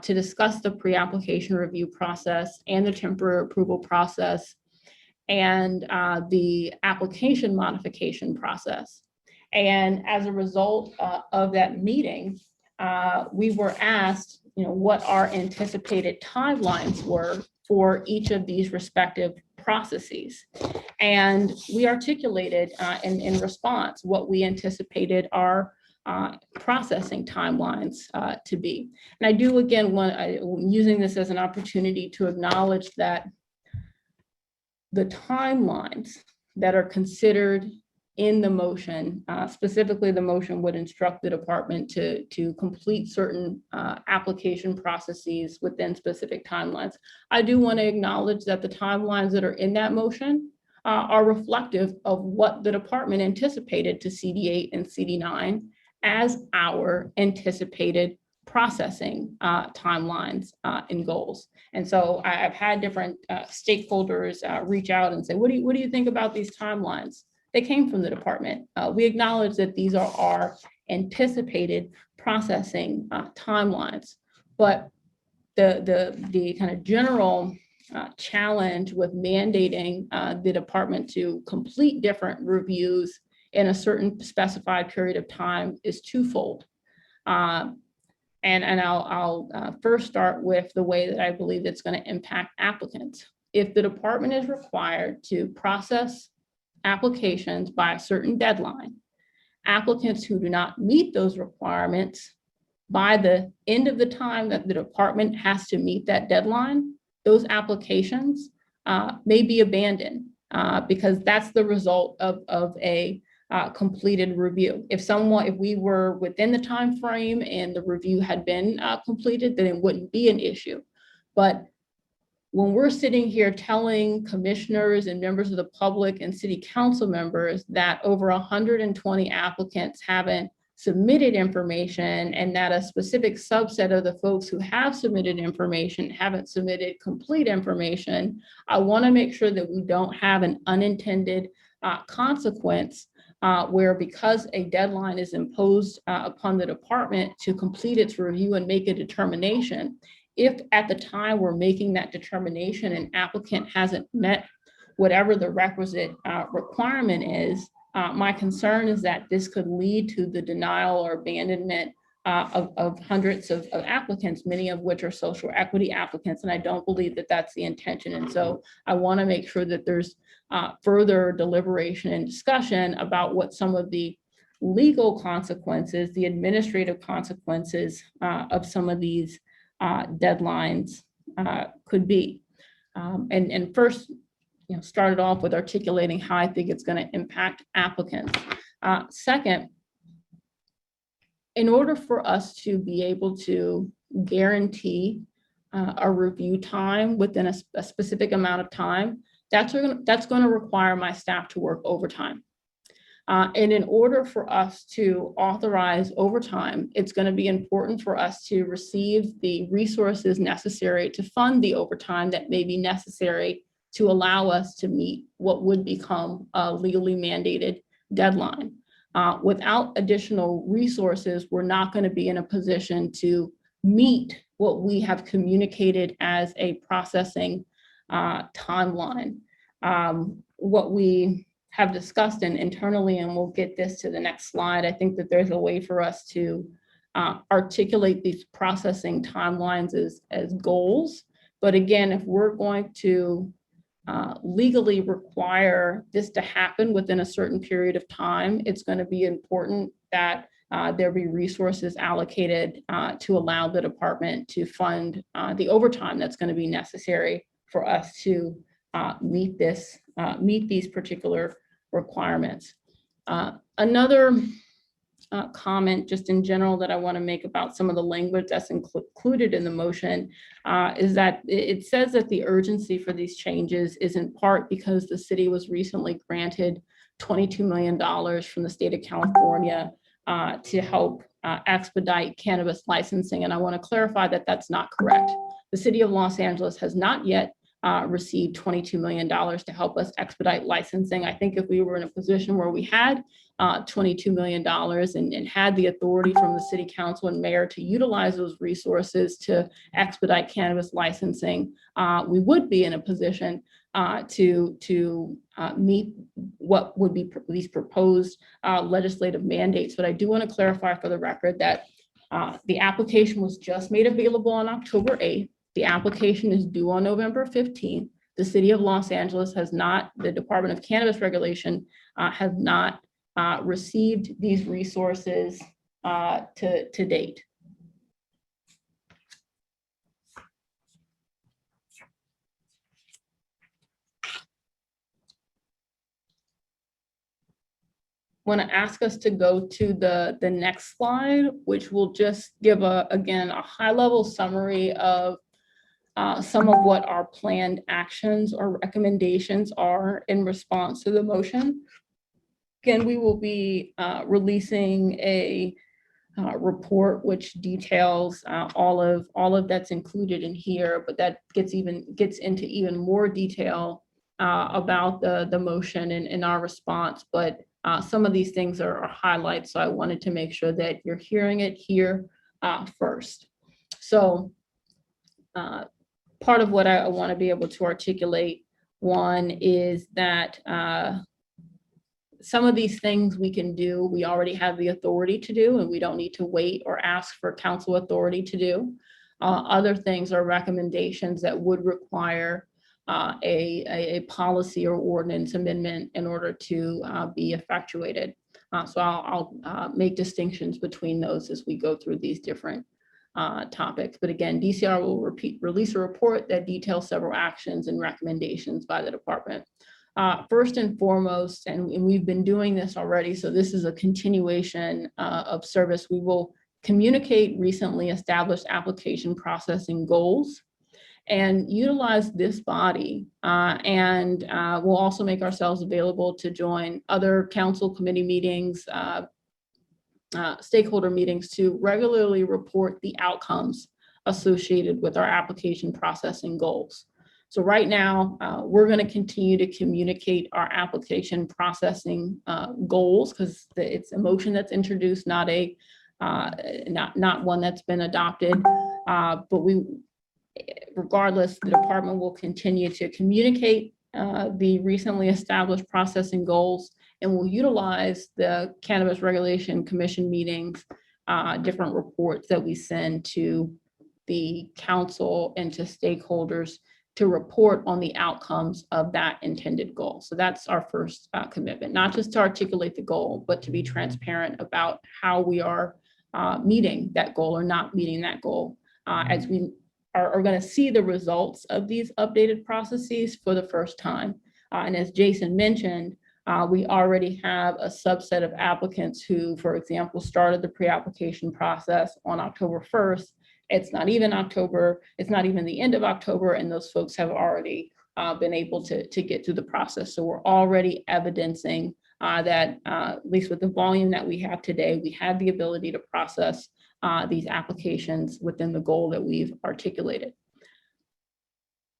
to discuss the pre-application review process and the temporary approval process and the application modification process. And as a result of that meeting, we were asked, what our anticipated timelines were for each of these respective processes. And we articulated in response what we anticipated our processing timelines to be. And I do, again, I'm using this as an opportunity to acknowledge that the timelines that are considered in the motion, specifically the motion would instruct the department to complete certain application processes within specific timelines. I do want to acknowledge that the timelines that are in that motion are reflective of what the department anticipated to CD8 and CD9 as our anticipated processing timelines and goals. And so I've had different stakeholders reach out and say, what do you think about these timelines? They came from the department. We acknowledge that these are our anticipated processing timelines, but the kind of general challenge with mandating the department to complete different reviews in a certain specified period of time is twofold. And I'll first start with the way that I believe it's going to impact applicants. If the department is required to process applications by a certain deadline, applicants who do not meet those requirements by the end of the time that the department has to meet that deadline, those applications may be abandoned because that's the result of a completed review. If we were within the time frame and the review had been completed, then it wouldn't be an issue. But when we're sitting here telling commissioners and members of the public and city council members that over 120 applicants haven't submitted information and that a specific subset of the folks who have submitted information haven't submitted complete information, I want to make sure that we don't have an unintended consequence where, because a deadline is imposed upon the department to complete its review and make a determination, if at the time we're making that determination an applicant hasn't met whatever the requisite requirement is, my concern is that this could lead to the denial or abandonment of hundreds of applicants, many of which are social equity applicants, and I don't believe that that's the intention. And so I want to make sure that there's further deliberation and discussion about what some of the legal consequences, the administrative consequences of some of these deadlines could be. And first, started off with articulating how I think it's going to impact applicants. Second, in order for us to be able to guarantee a review time within a specific amount of time, that's going to require my staff to work overtime. And in order for us to authorize overtime, it's going to be important for us to receive the resources necessary to fund the overtime that may be necessary to allow us to meet what would become a legally mandated deadline. Without additional resources, we're not going to be in a position to meet what we have communicated as a processing timeline. What we have discussed internally, and we'll get this to the next slide, I think that there's a way for us to articulate these processing timelines as goals. But again, if we're going to legally require this to happen within a certain period of time, it's going to be important that there be resources allocated to allow the department to fund the overtime that's going to be necessary for us to meet these particular requirements. Another comment just in general that I want to make about some of the language that's included in the motion is that it says that the urgency for these changes is in part because the city was recently granted $22 million from the state of California to help expedite cannabis licensing. And I want to clarify that that's not correct. The city of Los Angeles has not yet received $22 million to help us expedite licensing. I think if we were in a position where we had $22 million and had the authority from the city council and mayor to utilize those resources to expedite cannabis licensing, we would be in a position to meet what would be these proposed legislative mandates. But I do want to clarify for the record that the application was just made available on October 8th. The application is due on November 15th. The city of Los Angeles has not, the Department of Cannabis Regulation has not received these resources to date. Want to ask us to go to the next slide, which will just give again a high-level summary of some of what our planned actions or recommendations are in response to the motion. Again, we will be releasing a report which details all of that's included in here, but that gets into even more detail about the motion and our response. But some of these things are highlights, so I wanted to make sure that you're hearing it here first. So part of what I want to be able to articulate, one, is that some of these things we can do, we already have the authority to do, and we don't need to wait or ask for council authority to do. Other things are recommendations that would require a policy or ordinance amendment in order to be effectuated. So I'll make distinctions between those as we go through these different topics. But again, DCR will release a report that details several actions and recommendations by the department. First and foremost, and we've been doing this already, so this is a continuation of service, we will communicate recently established application processing goals and utilize this body, and we'll also make ourselves available to join other council committee meetings, stakeholder meetings, to regularly report the outcomes associated with our application processing goals. So right now, we're going to continue to communicate our application processing goals, because it's a motion that's introduced, not one that's been adopted. But regardless, the department will continue to communicate the recently established processing goals, and will utilize the Cannabis Regulation Commission meetings, different reports that we send to the council and to stakeholders to report on the outcomes of that intended goal. So that's our first commitment, not just to articulate the goal, but to be transparent about how we are meeting that goal or not meeting that goal, as we are going to see the results of these updated processes for the first time. And as Jason mentioned, we already have a subset of applicants who, for example, started the pre-application process on October 1st. It's not even October, it's not even the end of October, and those folks have already been able to get through the process. So we're already evidencing that, at least with the volume that we have today, we have the ability to process these applications within the goal that we've articulated.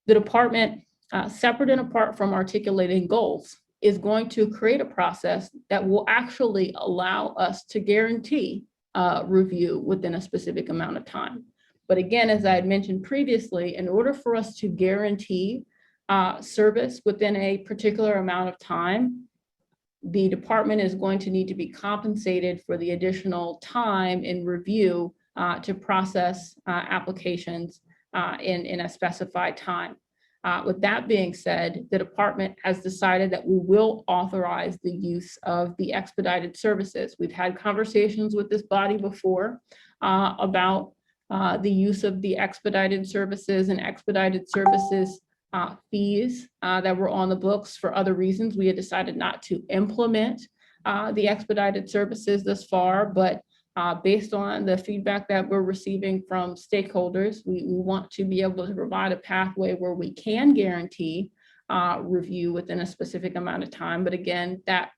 The department, separate and apart from articulating goals, is going to create a process that will actually allow us to guarantee review within a specific amount of time. But again, as I had mentioned previously, in order for us to guarantee service within a particular amount of time, the department is going to need to be compensated for the additional time in review to process applications in a specified time. With that being said, the department has decided that we will authorize the use of the expedited services. We've had conversations with this body before about the use of the expedited services and expedited services fees that were on the books for other reasons. We had decided not to implement the expedited services thus far, but based on the feedback that we're receiving from stakeholders, we want to be able to provide a pathway where we can guarantee review within a specific amount of time. But again, that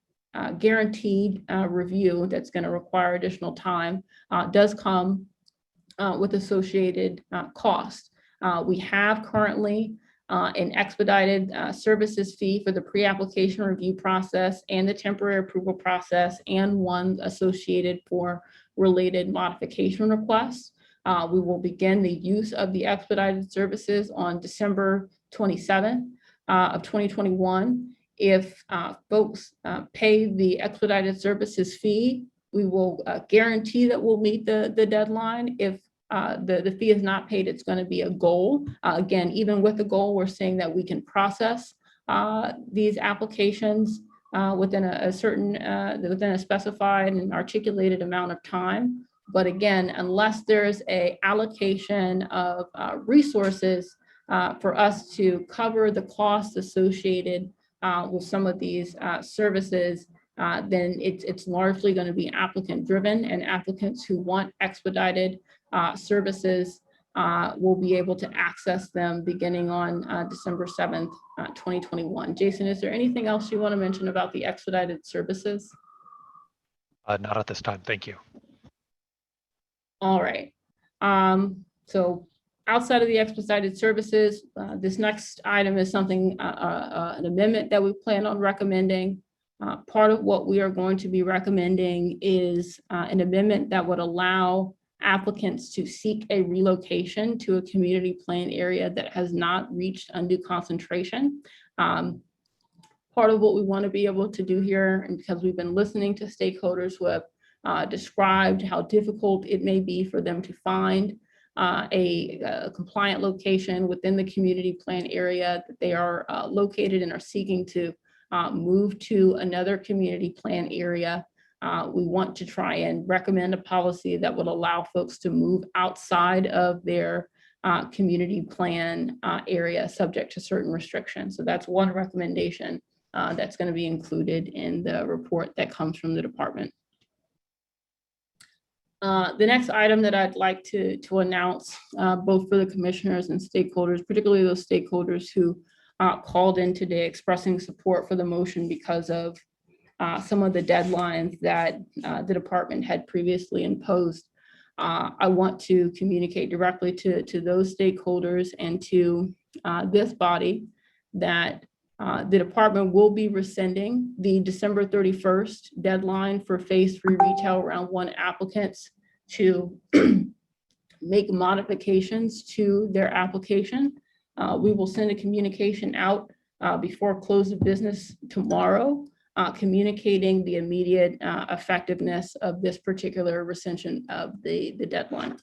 guaranteed review that's going to require additional time does come with associated cost. We have currently an expedited services fee for the pre-application review process and the temporary approval process, and one associated for related modification requests. We will begin the use of the expedited services on December 27th of 2021. If folks pay the expedited services fee, we will guarantee that we'll meet the deadline. If the fee is not paid, it's going to be a goal. Again, even with the goal, we're saying that we can process these applications within a certain, within a specified and articulated amount of time. But again, unless there's a allocation of resources for us to cover the costs associated with some of these services, then it's largely going to be applicant driven, and applicants who want expedited services will be able to access them beginning on December 7th, 2021. Jason, is there anything else you want to mention about the expedited services? Not at this time, thank you. All right. So outside of the expedited services, this next item is something, an amendment that we plan on recommending. Part of what we are going to be recommending is an amendment that would allow applicants to seek a relocation to a community plan area that has not reached undue concentration. Part of what we want to be able to do here, and because we've been listening to stakeholders who have described how difficult it may be for them to find a compliant location within the community plan area that they are located and are seeking to move to another community plan area. We want to try and recommend a policy that would allow folks to move outside of their community plan area subject to certain restrictions. So that's one recommendation that's going to be included in the report that comes from the department. The next item that I'd like to announce, both for the commissioners and stakeholders, particularly those stakeholders who called in today expressing support for the motion because of some of the deadlines that the department had previously imposed. I want to communicate directly to those stakeholders and to this body that the department will be rescinding the December 31st deadline for phase 3 retail round 1 applicants to make modifications to their application. We will send a communication out before close of business tomorrow, communicating the immediate effectiveness of this particular rescission of the deadline.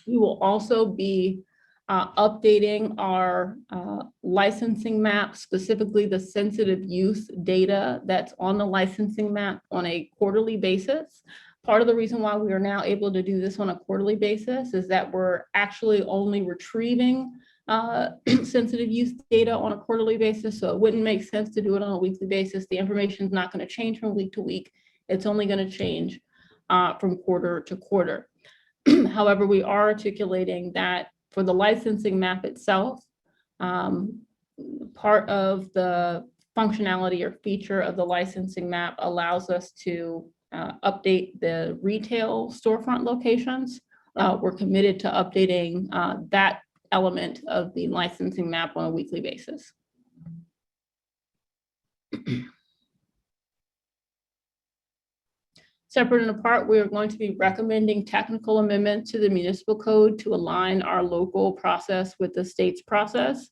We will also be updating our licensing map, specifically the sensitive use data that's on the licensing map on a quarterly basis. Part of the reason why we are now able to do this on a quarterly basis is that we're actually only retrieving sensitive use data on a quarterly basis. So it wouldn't make sense to do it on a weekly basis. The information is not going to change from week to week. It's only going to change from quarter to quarter. However, we are articulating that for the licensing map itself, part of the functionality or feature of the licensing map allows us to update the retail storefront locations. We're committed to updating that element of the licensing map on a weekly basis. Separate and apart, we are going to be recommending technical amendments to the municipal code to align our local process with the state's process.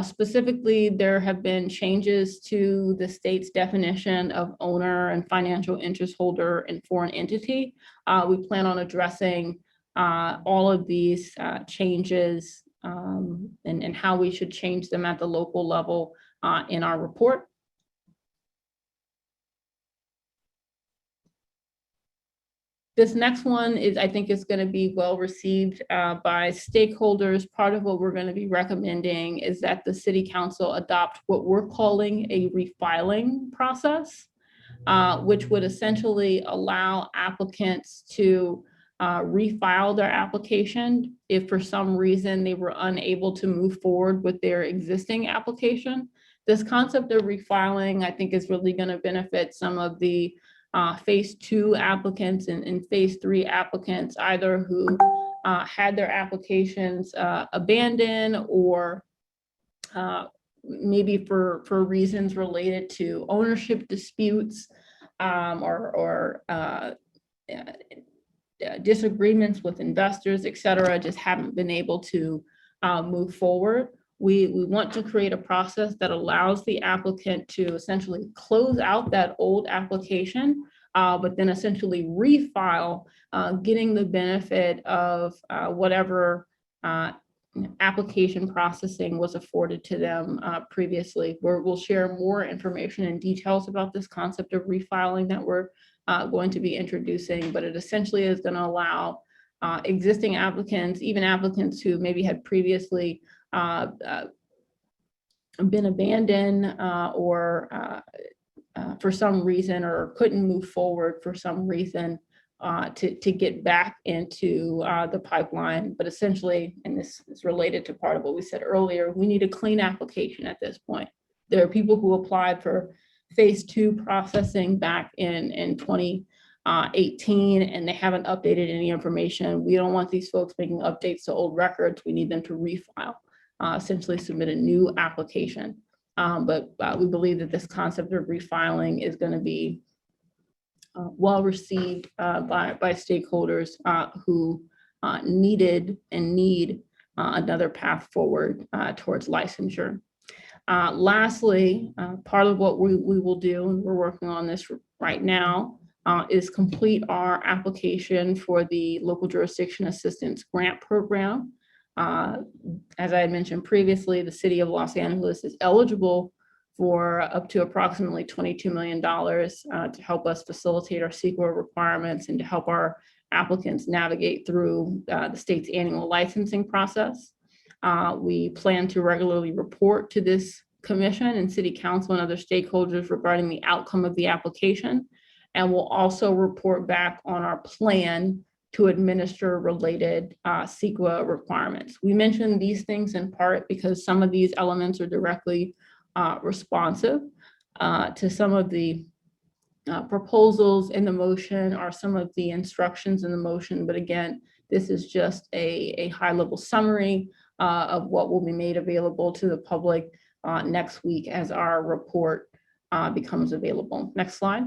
Specifically, there have been changes to the state's definition of owner and financial interest holder in foreign entity. We plan on addressing all of these changes and how we should change them at the local level in our report. This next one is, I think, is going to be well received by stakeholders. Part of what we're going to be recommending is that the city council adopt what we're calling a refiling process, which would essentially allow applicants to refile their application if for some reason they were unable to move forward with their existing application. This concept of refiling, I think, is really going to benefit some of the phase 2 applicants and phase 3 applicants, either who had their applications abandoned or maybe for reasons related to ownership disputes or disagreements with investors, et cetera, just haven't been able to move forward. We want to create a process that allows the applicant to essentially close out that old application, but then essentially refile, getting the benefit of whatever application processing was afforded to them previously. We'll share more information and details about this concept of refiling that we're going to be introducing, but it essentially is going to allow existing applicants, even applicants who maybe had previously been abandoned or for some reason, or couldn't move forward for some reason, to get back into the pipeline. But essentially, and this is related to part of what we said earlier, we need a clean application at this point. There are people who applied for phase 2 processing back in 2018, and they haven't updated any information. We don't want these folks making updates to old records. We need them to refile, essentially submit a new application. But we believe that this concept of refiling is going to be well received by stakeholders who needed and need another path forward towards licensure. Lastly, part of what we will do, and we're working on this right now, is complete our application for the Local Jurisdiction Assistance Grant Program. As I had mentioned previously, the City of Los Angeles is eligible for up to approximately $22 million to help us facilitate our CEQA requirements and to help our applicants navigate through the state's annual licensing process. We plan to regularly report to this commission and city council and other stakeholders regarding the outcome of the application. And we'll also report back on our plan to administer related CEQA requirements. We mentioned these things in part because some of these elements are directly responsive to some of the proposals in the motion or some of the instructions in the motion. But again, this is just a high-level summary of what will be made available to the public next week as our report becomes available. Next slide.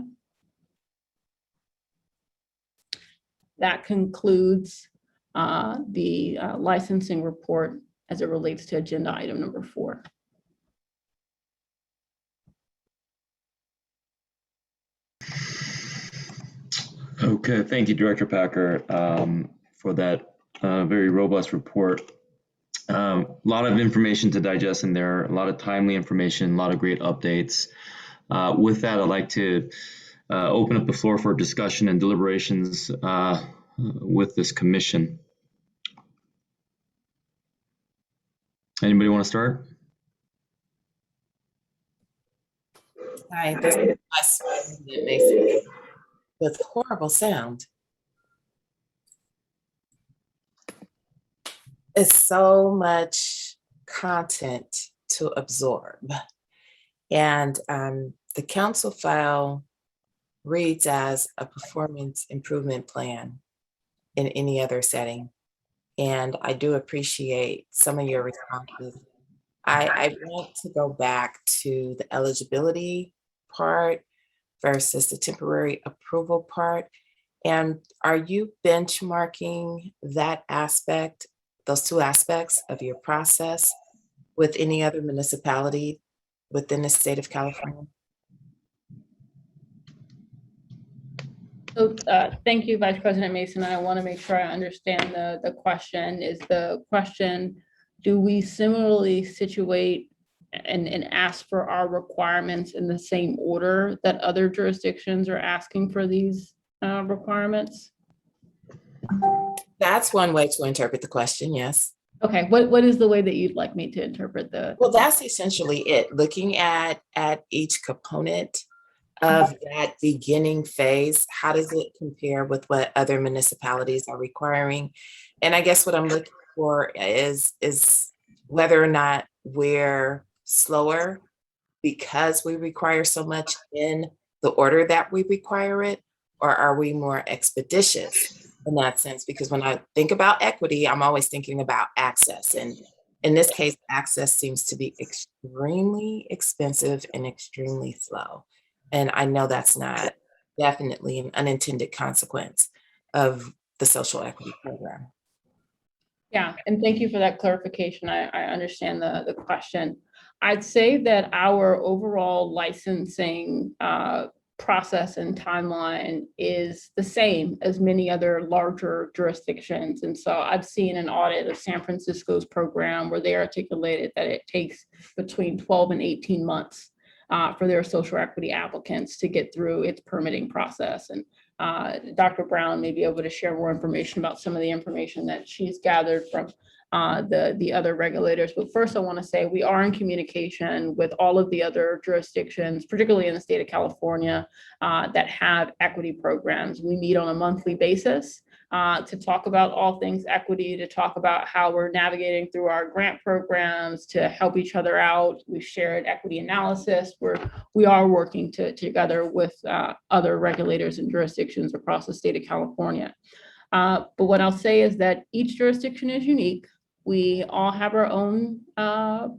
That concludes the licensing report as it relates to agenda item number 4. Okay, thank you, Director Packer, for that very robust report. A lot of information to digest in there, a lot of timely information, a lot of great updates. With that, I'd like to open up the floor for discussion and deliberations with this commission. Anybody want to start? Hi, this is my Superintendent Mason with horrible sound. It's so much content to absorb. And the council file reads as a performance improvement plan in any other setting. And I do appreciate some of your responses. I want to go back to the eligibility part versus the temporary approval part. And are you benchmarking that aspect, those two aspects of your process with any other municipality within the state of California? So thank you, Vice President Mason. I want to make sure I understand the question. Is the question, do we similarly situate and ask for our requirements in the same order that other jurisdictions are asking for these requirements? That's one way to interpret the question, yes. Okay, what is the way that you'd like me to interpret the? Well, that's essentially it. Looking at each component of that beginning phase, how does it compare with what other municipalities are requiring? And I guess what I'm looking for is whether or not we're slower because we require so much in the order that we require it, or are we more expeditious in that sense? Because when I think about equity, I'm always thinking about access. And in this case, access seems to be extremely expensive and extremely slow. And I know that's not definitely an unintended consequence of the social equity program. Yeah, and thank you for that clarification. I understand the question. I'd say that our overall licensing process and timeline is the same as many other larger jurisdictions. And so I've seen an audit of San Francisco's program where they articulated that it takes between 12 and 18 months for their social equity applicants to get through its permitting process. And Dr. Brown may be able to share more information about some of the information that she's gathered from the other regulators. But first, I want to say we are in communication with all of the other jurisdictions, particularly in the state of California, that have equity programs. We meet on a monthly basis to talk about all things equity, to talk about how we're navigating through our grant programs, to help each other out. We've shared equity analysis where we are working together with other regulators and jurisdictions across the state of California. But what I'll say is that each jurisdiction is unique. We all have our own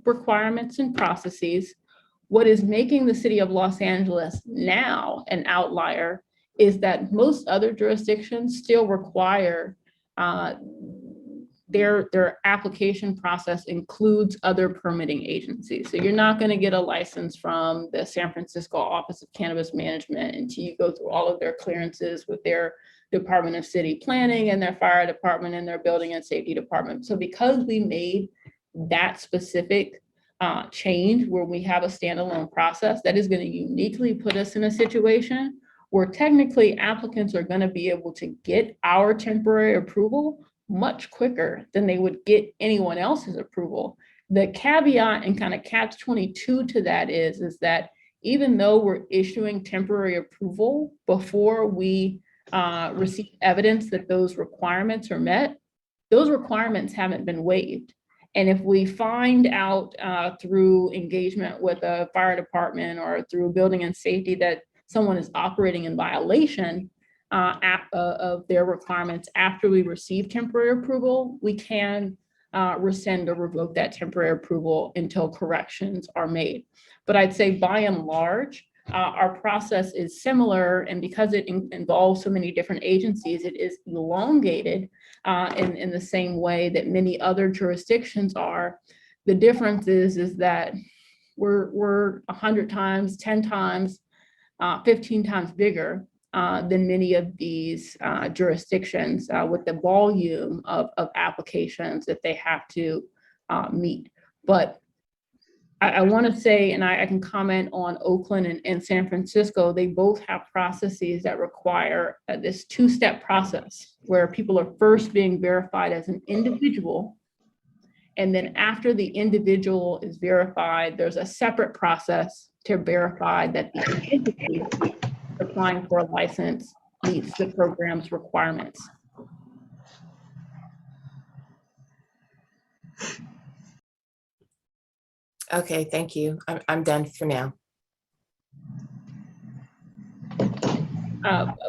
requirements and processes. What is making the city of Los Angeles now an outlier is that most other jurisdictions still require their application process includes other permitting agencies. So you're not going to get a license from the San Francisco Office of Cannabis Management until you go through all of their clearances with their Department of City Planning and their fire department and their building and safety department. So because we made that specific change where we have a standalone process, that is going to uniquely put us in a situation where technically applicants are going to be able to get our temporary approval much quicker than they would get anyone else's approval. The caveat and kind of catch-22 to that is that even though we're issuing temporary approval before we receive evidence that those requirements are met, those requirements haven't been waived. And if we find out through engagement with a fire department or through building and safety that someone is operating in violation of their requirements after we receive temporary approval, we can rescind or revoke that temporary approval until corrections are made. But I'd say by and large, our process is similar, and because it involves so many different agencies, it is elongated in the same way that many other jurisdictions are. The difference is that we're 100 times, 10 times, 15 times bigger than many of these jurisdictions with the volume of applications that they have to meet. But I want to say, and I can comment on Oakland and San Francisco, they both have processes that require this two-step process where people are first being verified as an individual. And then after the individual is verified, there's a separate process to verify that the entity applying for a license meets the program's requirements. Okay, thank you. I'm done for now.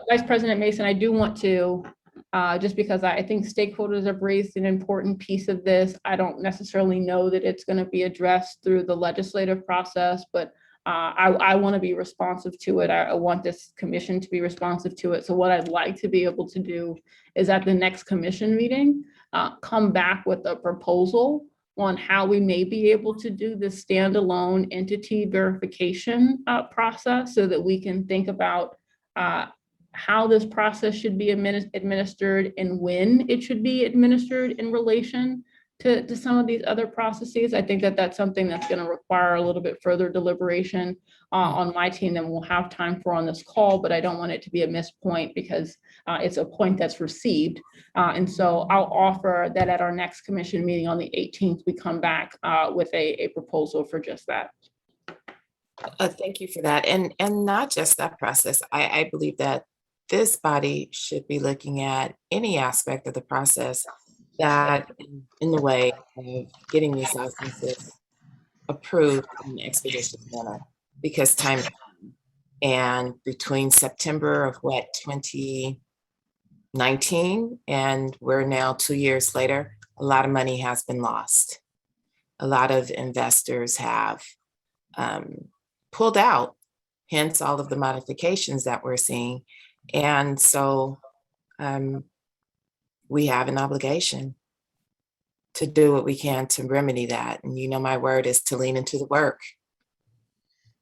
Vice President Mason, I do want to, just because I think stakeholders have raised an important piece of this. I don't necessarily know that it's going to be addressed through the legislative process, but I want to be responsive to it. I want this commission to be responsive to it. So what I'd like to be able to do is at the next commission meeting, come back with a proposal on how we may be able to do this standalone entity verification process so that we can think about how this process should be administered and when it should be administered in relation to some of these other processes. I think that that's something that's going to require a little bit further deliberation on my team than we'll have time for on this call, but I don't want it to be a missed point because it's a point that's received. And so I'll offer that at our next commission meeting on the 18th, we come back with a proposal for just that. Thank you for that. And not just that process. I believe that this body should be looking at any aspect of the process that in the way of getting these licenses approved in an expeditious manner, because time, and between September of 2019 and we're now 2 years later, a lot of money has been lost. A lot of investors have pulled out, hence all of the modifications that we're seeing. And so we have an obligation to do what we can to remedy that. And you know, my word is to lean into the work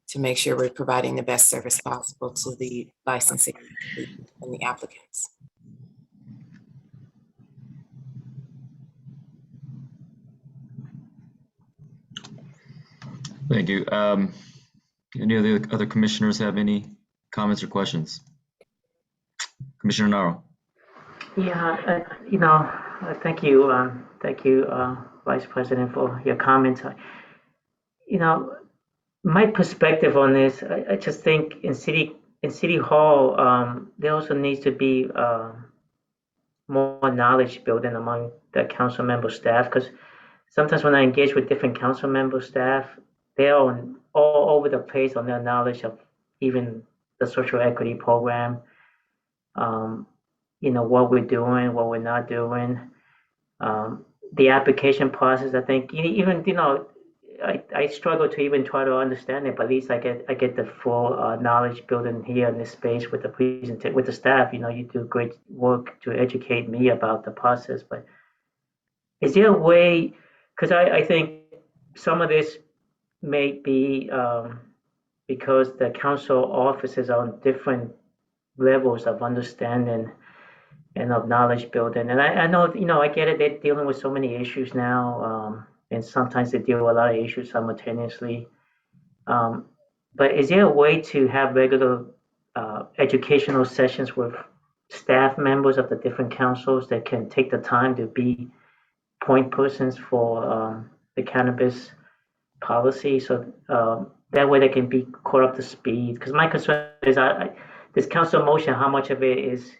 to make sure we're providing the best service possible to the licensing and the applicants. Thank you. Any other commissioners have any comments or questions? Commissioner Naro. Yeah, thank you, Vice President, for your comments. My perspective on this, I just think in City Hall, there also needs to be more knowledge building among the council member staff, because sometimes when I engage with different council member staff, they're all over the place on their knowledge of even the social equity program. What we're doing, what we're not doing, the application process. I think even I struggle to even try to understand it, but at least I get the full knowledge building here in this space with the staff. You do great work to educate me about the process, but is there a way? Because I think some of this may be because the council offices are on different levels of understanding and of knowledge building. And I know, I get it, they're dealing with so many issues now, and sometimes they deal with a lot of issues simultaneously. But is there a way to have regular educational sessions with staff members of the different councils that can take the time to be point persons for the cannabis policy, so that way they can be caught up to speed? Because my concern is this council motion, how much of it is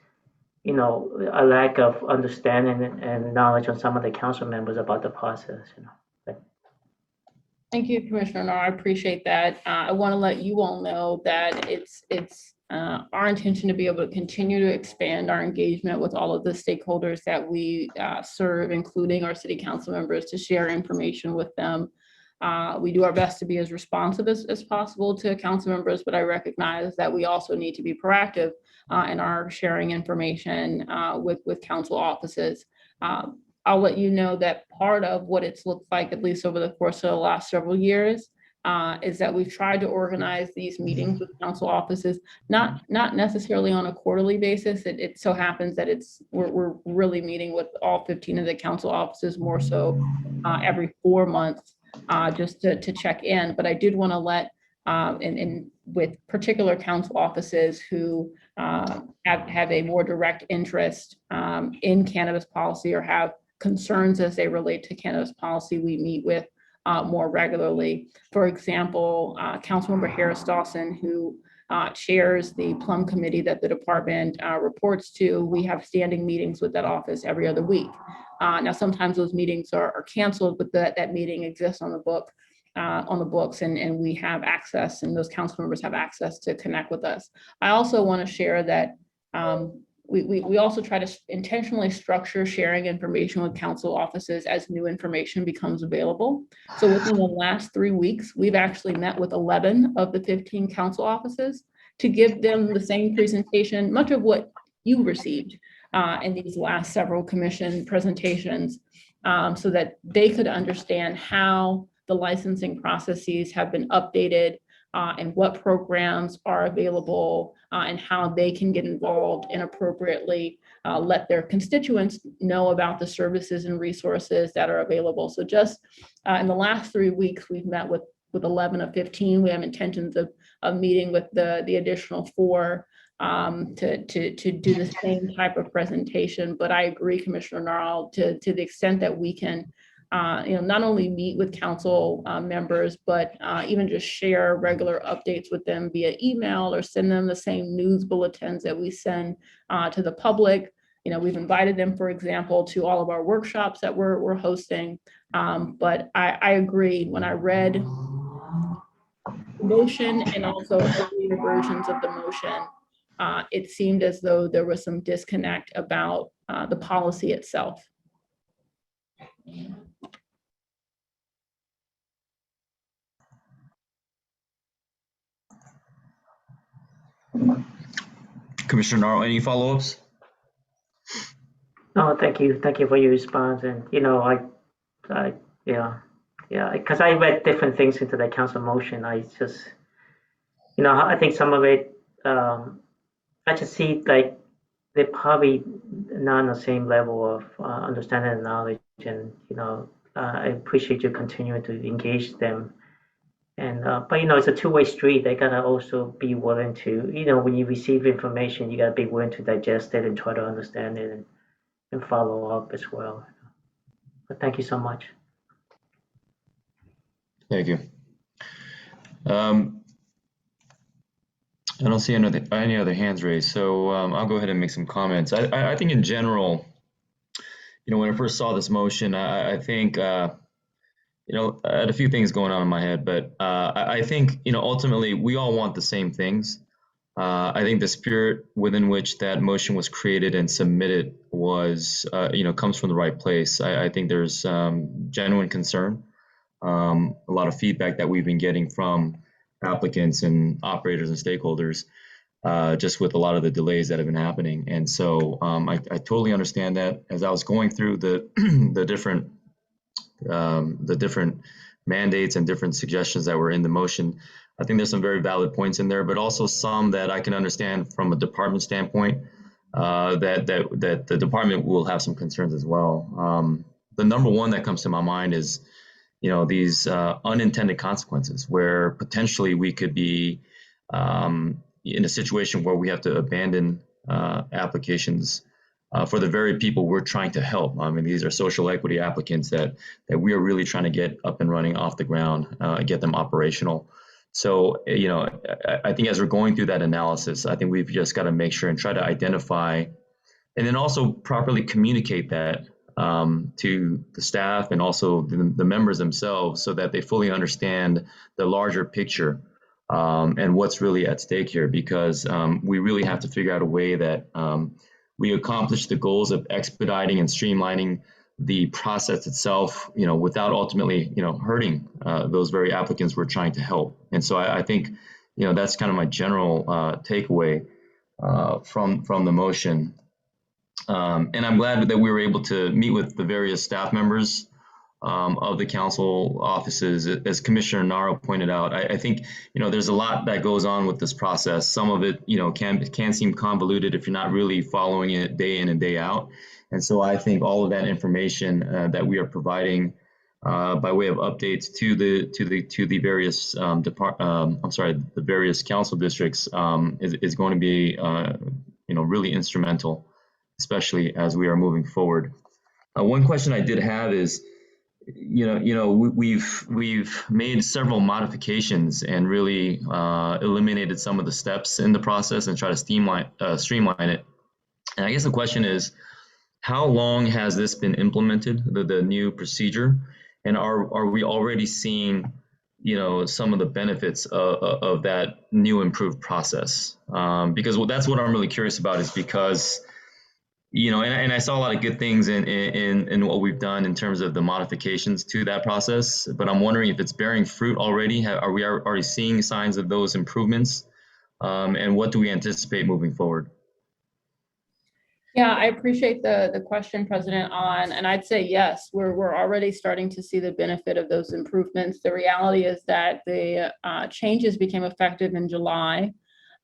a lack of understanding and knowledge on some of the council members about the process. Thank you, Commissioner Naro. I appreciate that. I want to let you all know that it's our intention to be able to continue to expand our engagement with all of the stakeholders that we serve, including our city council members, to share information with them. We do our best to be as responsive as possible to council members, but I recognize that we also need to be proactive in our sharing information with council offices. I'll let you know that part of what it's looked like, at least over the course of the last several years, is that we've tried to organize these meetings with council offices, not necessarily on a quarterly basis. It so happens that we're really meeting with all 15 of the council offices more so every 4 months, just to check in. But I did want to let, and with particular council offices who have a more direct interest in cannabis policy or have concerns as they relate to cannabis policy, we meet with more regularly. For example, Councilmember Harris Dawson, who chairs the plum committee that the department reports to, we have standing meetings with that office every other week. Now, sometimes those meetings are canceled, but that meeting exists on the books, and we have access, and those council members have access to connect with us. I also want to share that we also try to intentionally structure sharing information with council offices as new information becomes available. So within the last 3 weeks, we've actually met with 11 of the 15 council offices to give them the same presentation, much of what you received in these last several commission presentations, so that they could understand how the licensing processes have been updated, and what programs are available, and how they can get involved and appropriately let their constituents know about the services and resources that are available. So just in the last 3 weeks, we've met with 11 of 15. We have intentions of meeting with the additional 4 to do the same type of presentation. But I agree, Commissioner Narl, to the extent that we can not only meet with council members, but even just share regular updates with them via email or send them the same news bulletins that we send to the public. We've invited them, for example, to all of our workshops that we're hosting. But I agree, when I read the motion and also earlier versions of the motion, it seemed as though there was some disconnect about the policy itself. Commissioner Narl, any follow-ups? No, thank you for your response. And because I read different things into the council motion. I just, I think some of it, I just see like they're probably not on the same level of understanding and knowledge. And I appreciate you continuing to engage them. And but it's a two-way street. They gotta also be willing to, when you receive information, you gotta be willing to digest it and try to understand it and follow up as well. But thank you so much. Thank you. I don't see any other hands raised, so I'll go ahead and make some comments. I think in general, when I first saw this motion, I think I had a few things going on in my head, but I think, ultimately we all want the same things. I think the spirit within which that motion was created and submitted was, comes from the right place. I think there's genuine concern, a lot of feedback that we've been getting from applicants and operators and stakeholders, just with a lot of the delays that have been happening. And so I totally understand that. As I was going through the different mandates and different suggestions that were in the motion, I think there's some very valid points in there, but also some that I can understand from a department standpoint, that the department will have some concerns as well. The number one that comes to my mind is, these unintended consequences where potentially we could be in a situation where we have to abandon applications for the very people we're trying to help. I mean, these are social equity applicants that we are really trying to get up and running off the ground, get them operational. So, I think as we're going through that analysis, I think we've just got to make sure and try to identify and then also properly communicate that to the staff and also the members themselves so that they fully understand the larger picture and what's really at stake here, because we really have to figure out a way that we accomplish the goals of expediting and streamlining the process itself, without ultimately, hurting those very applicants we're trying to help. And so I think, that's kind of my general takeaway from the motion. And I'm glad that we were able to meet with the various staff members of the council offices. As Commissioner Narl pointed out, I think, there's a lot that goes on with this process. Some of it, can seem convoluted if you're not really following it day in and day out. And so I think all of that information that we are providing by way of updates to the various the various council districts is going to be really instrumental, especially as we are moving forward. One question I did have is, we've made several modifications and really eliminated some of the steps in the process and try to streamline it. And I guess the question is, how long has this been implemented, the new procedure, and are we already seeing some of the benefits of that new improved process? Because that's what I'm really curious about, is because and I saw a lot of good things in what we've done in terms of the modifications to that process, but I'm wondering if it's bearing fruit already. Are we already seeing signs of those improvements? And what do we anticipate moving forward? Yeah, I appreciate the question, President On, and I'd say yes, we're already starting to see the benefit of those improvements. The reality is that the changes became effective in July,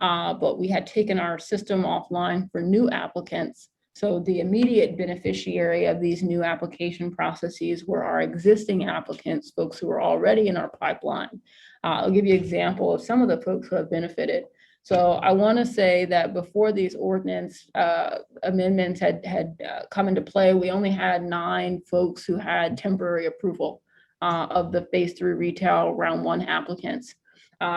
but we had taken our system offline for new applicants. So the immediate beneficiary of these new application processes were our existing applicants, folks who were already in our pipeline. I'll give you an example of some of the folks who have benefited. So I want to say that before these ordinance amendments had come into play, we only had 9 folks who had temporary approval of the phase 3 retail round 1 applicants.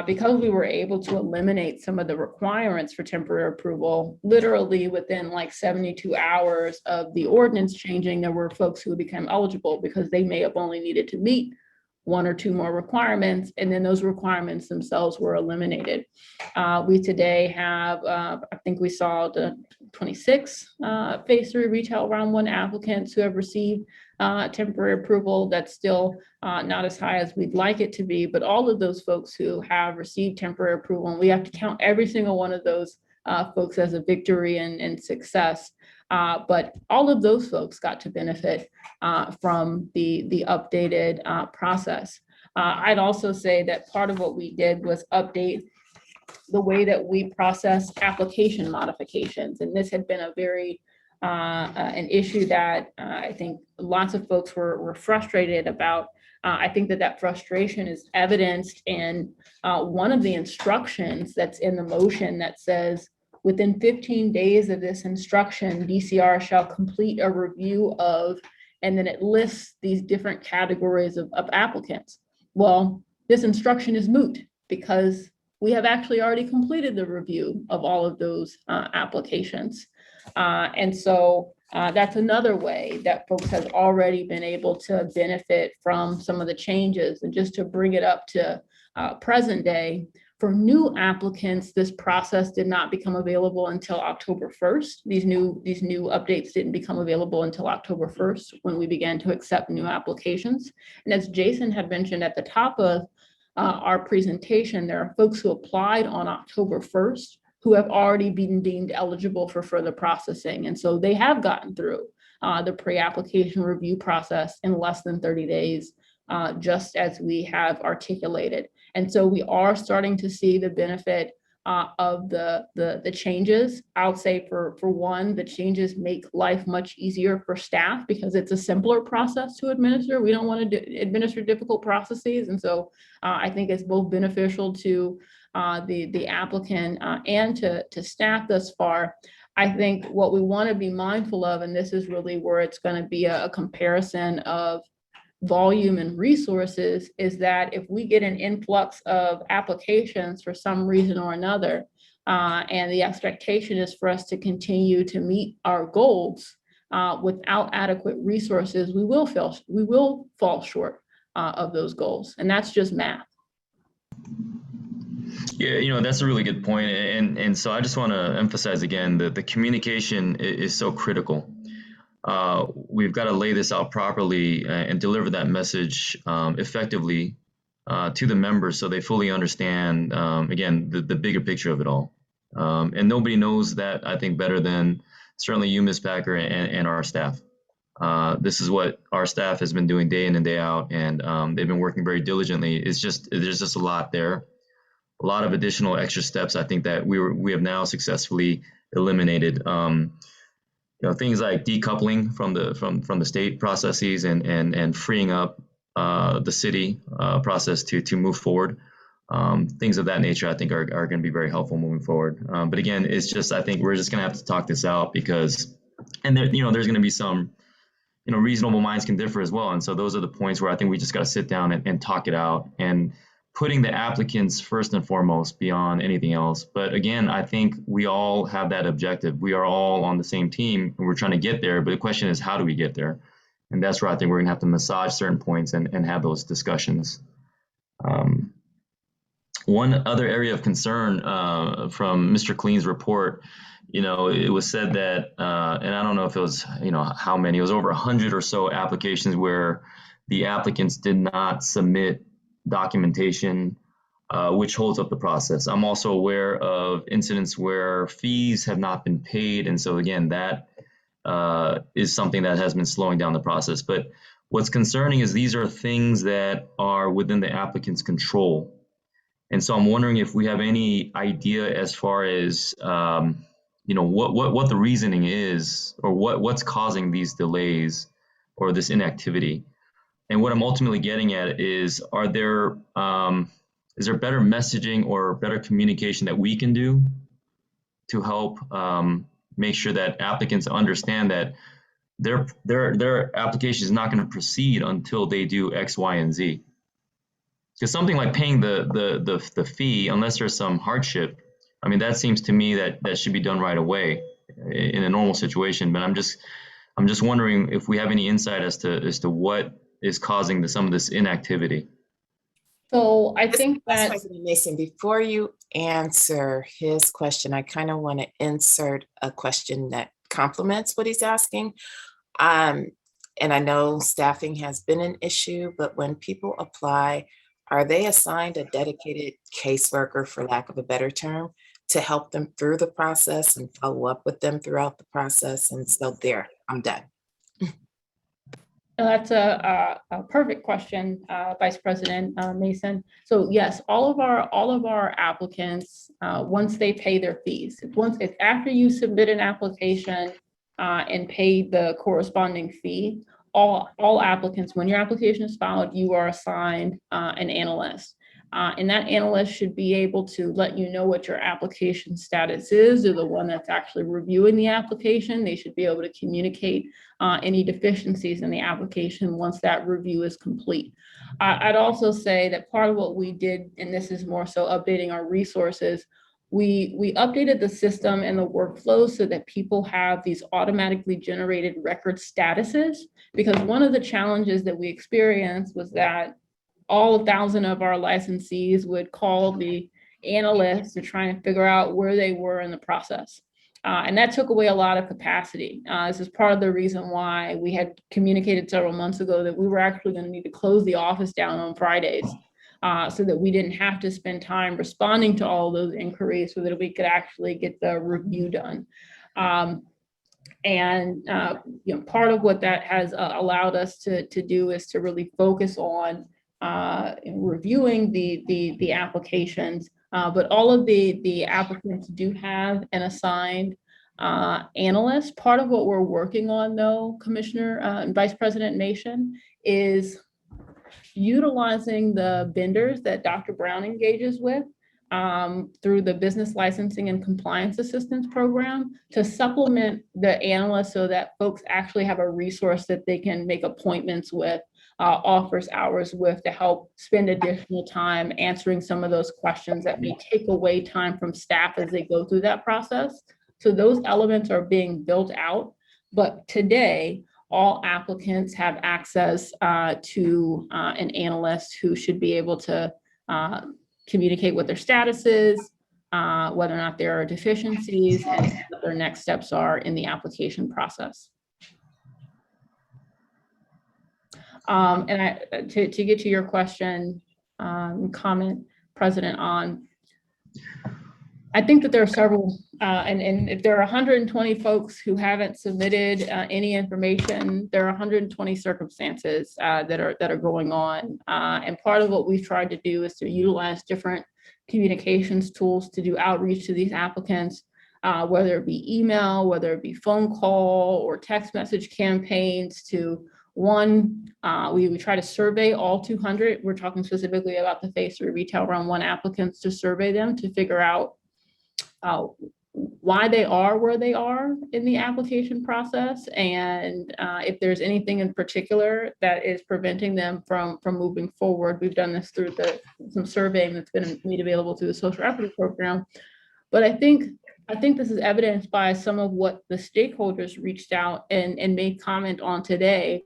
Because we were able to eliminate some of the requirements for temporary approval, literally within like 72 hours of the ordinance changing, there were folks who became eligible because they may have only needed to meet 1 or 2 more requirements, and then those requirements themselves were eliminated. We today have, I think we saw the 26 phase 3 retail round 1 applicants who have received temporary approval. That's still not as high as we'd like it to be, but all of those folks who have received temporary approval, and we have to count every single one of those folks as a victory and success. But all of those folks got to benefit from the updated process. I'd also say that part of what we did was update the way that we process application modifications. And this had been a very an issue that I think lots of folks were frustrated about. I think that frustration is evidenced in one of the instructions that's in the motion that says, within 15 days of this instruction, DCR shall complete a review of, and then it lists these different categories of applicants. Well, this instruction is moot because we have actually already completed the review of all of those applications. And so that's another way that folks have already been able to benefit from some of the changes. And just to bring it up to present day, for new applicants, this process did not become available until October 1st. These new updates didn't become available until October 1st when we began to accept new applications. And as Jason had mentioned at the top of our presentation, there are folks who applied on October 1st who have already been deemed eligible for further processing. And so they have gotten through the pre-application review process in less than 30 days, just as we have articulated. And so we are starting to see the benefit of the changes. I'll say for one, the changes make life much easier for staff because it's a simpler process to administer. We don't want to administer difficult processes. And so I think it's both beneficial to the applicant and to staff thus far. I think what we want to be mindful of, and this is really where it's going to be a comparison of volume and resources, is that if we get an influx of applications for some reason or another, and the expectation is for us to continue to meet our goals without adequate resources, we will fall short of those goals, and that's just math. Yeah, that's a really good point. And so I just want to emphasize again that the communication is so critical. We've got to lay this out properly and deliver that message effectively to the members so they fully understand, again, the bigger picture of it all. And nobody knows that, I think, better than certainly you, Ms. Packer, and our staff. This is what our staff has been doing day in and day out, and they've been working very diligently. There's just a lot there. A lot of additional extra steps I think that we have now successfully eliminated. Things like decoupling from the state processes and freeing up the city process to move forward. Things of that nature I think are going to be very helpful moving forward. But again, it's just, I think we're just going to have to talk this out because, and there, there's going to be some, reasonable minds can differ as well. And so those are the points where I think we just got to sit down and talk it out, and putting the applicants first and foremost beyond anything else. But again, I think we all have that objective. We are all on the same team and we're trying to get there. But the question is, how do we get there? And that's where I think we're going to have to massage certain points and have those discussions. One other area of concern from Mr. Clean's report, it was said that, and I don't know if it was, how many, it was over 100 or so applications where the applicants did not submit documentation, which holds up the process. I'm also aware of incidents where fees have not been paid. And so again, that is something that has been slowing down the process. But what's concerning is these are things that are within the applicant's control. And so I'm wondering if we have any idea as far as what the reasoning is, or what's causing these delays or this inactivity. And what I'm ultimately getting at is, is there better messaging or better communication that we can do to help make sure that applicants understand that their application is not going to proceed until they do X, Y, and Z? Because something like paying the fee, unless there's some hardship, I mean, that seems to me that should be done right away in a normal situation. But I'm just wondering if we have any insight as to what is causing some of this inactivity. So I think Vice that President Mason, before you answer his question, I kind of want to insert a question that complements what he's asking. And I know staffing has been an issue, but when people apply, are they assigned a dedicated caseworker, for lack of a better term, to help them through the process and follow up with them throughout the process? And so there, I'm done. that's a perfect question, Vice President Mason. So yes, all of our applicants, once they pay their fees, if after you submit an application and pay the corresponding fee, all applicants, when your application is filed, you are assigned an analyst. And that analyst should be able to let you know what your application status is. They're the one that's actually reviewing the application. They should be able to communicate any deficiencies in the application once that review is complete. I'd also say that part of what we did, and this is more so updating our resources, we updated the system and the workflow so that people have these automatically generated record statuses, because one of the challenges that we experienced was that all 1,000 of our licensees would call the analysts to try and figure out where they were in the process. And that took away a lot of capacity. This is part of the reason why we had communicated several months ago that we were actually going to need to close the office down on Fridays, so that we didn't have to spend time responding to all those inquiries, so that we could actually get the review done. Part of what that has allowed us to do is to really focus on reviewing the applications, but all of the applicants do have an assigned analyst. Part of what we're working on, though, Commissioner and Vice President Nation, is utilizing the vendors that Dr. Brown engages with through the Business Licensing and Compliance Assistance Program to supplement the analysts, so that folks actually have a resource that they can make appointments with, offers hours with, to help spend additional time answering some of those questions that may take away time from staff as they go through that process. So those elements are being built out. But today, all applicants have access to an analyst who should be able to communicate what their status is, whether or not there are deficiencies, and what their next steps are in the application process. To get to your question, comment, President, on, I think that there are several, and if there are 120 folks who haven't submitted any information, there are 120 circumstances that are going on. And part of what we've tried to do is to utilize different communications tools to do outreach to these applicants, whether it be email, whether it be phone call or text message campaigns. To one, we try to survey all 200. We're talking specifically about the Phase 3 Retail Round 1 applicants, to survey them to figure out why they are where they are in the application process, and if there's anything in particular that is preventing them from moving forward. We've done this through some surveying that's been made available through the social equity program. But I think this is evidenced by some of what the stakeholders reached out and made comment on today.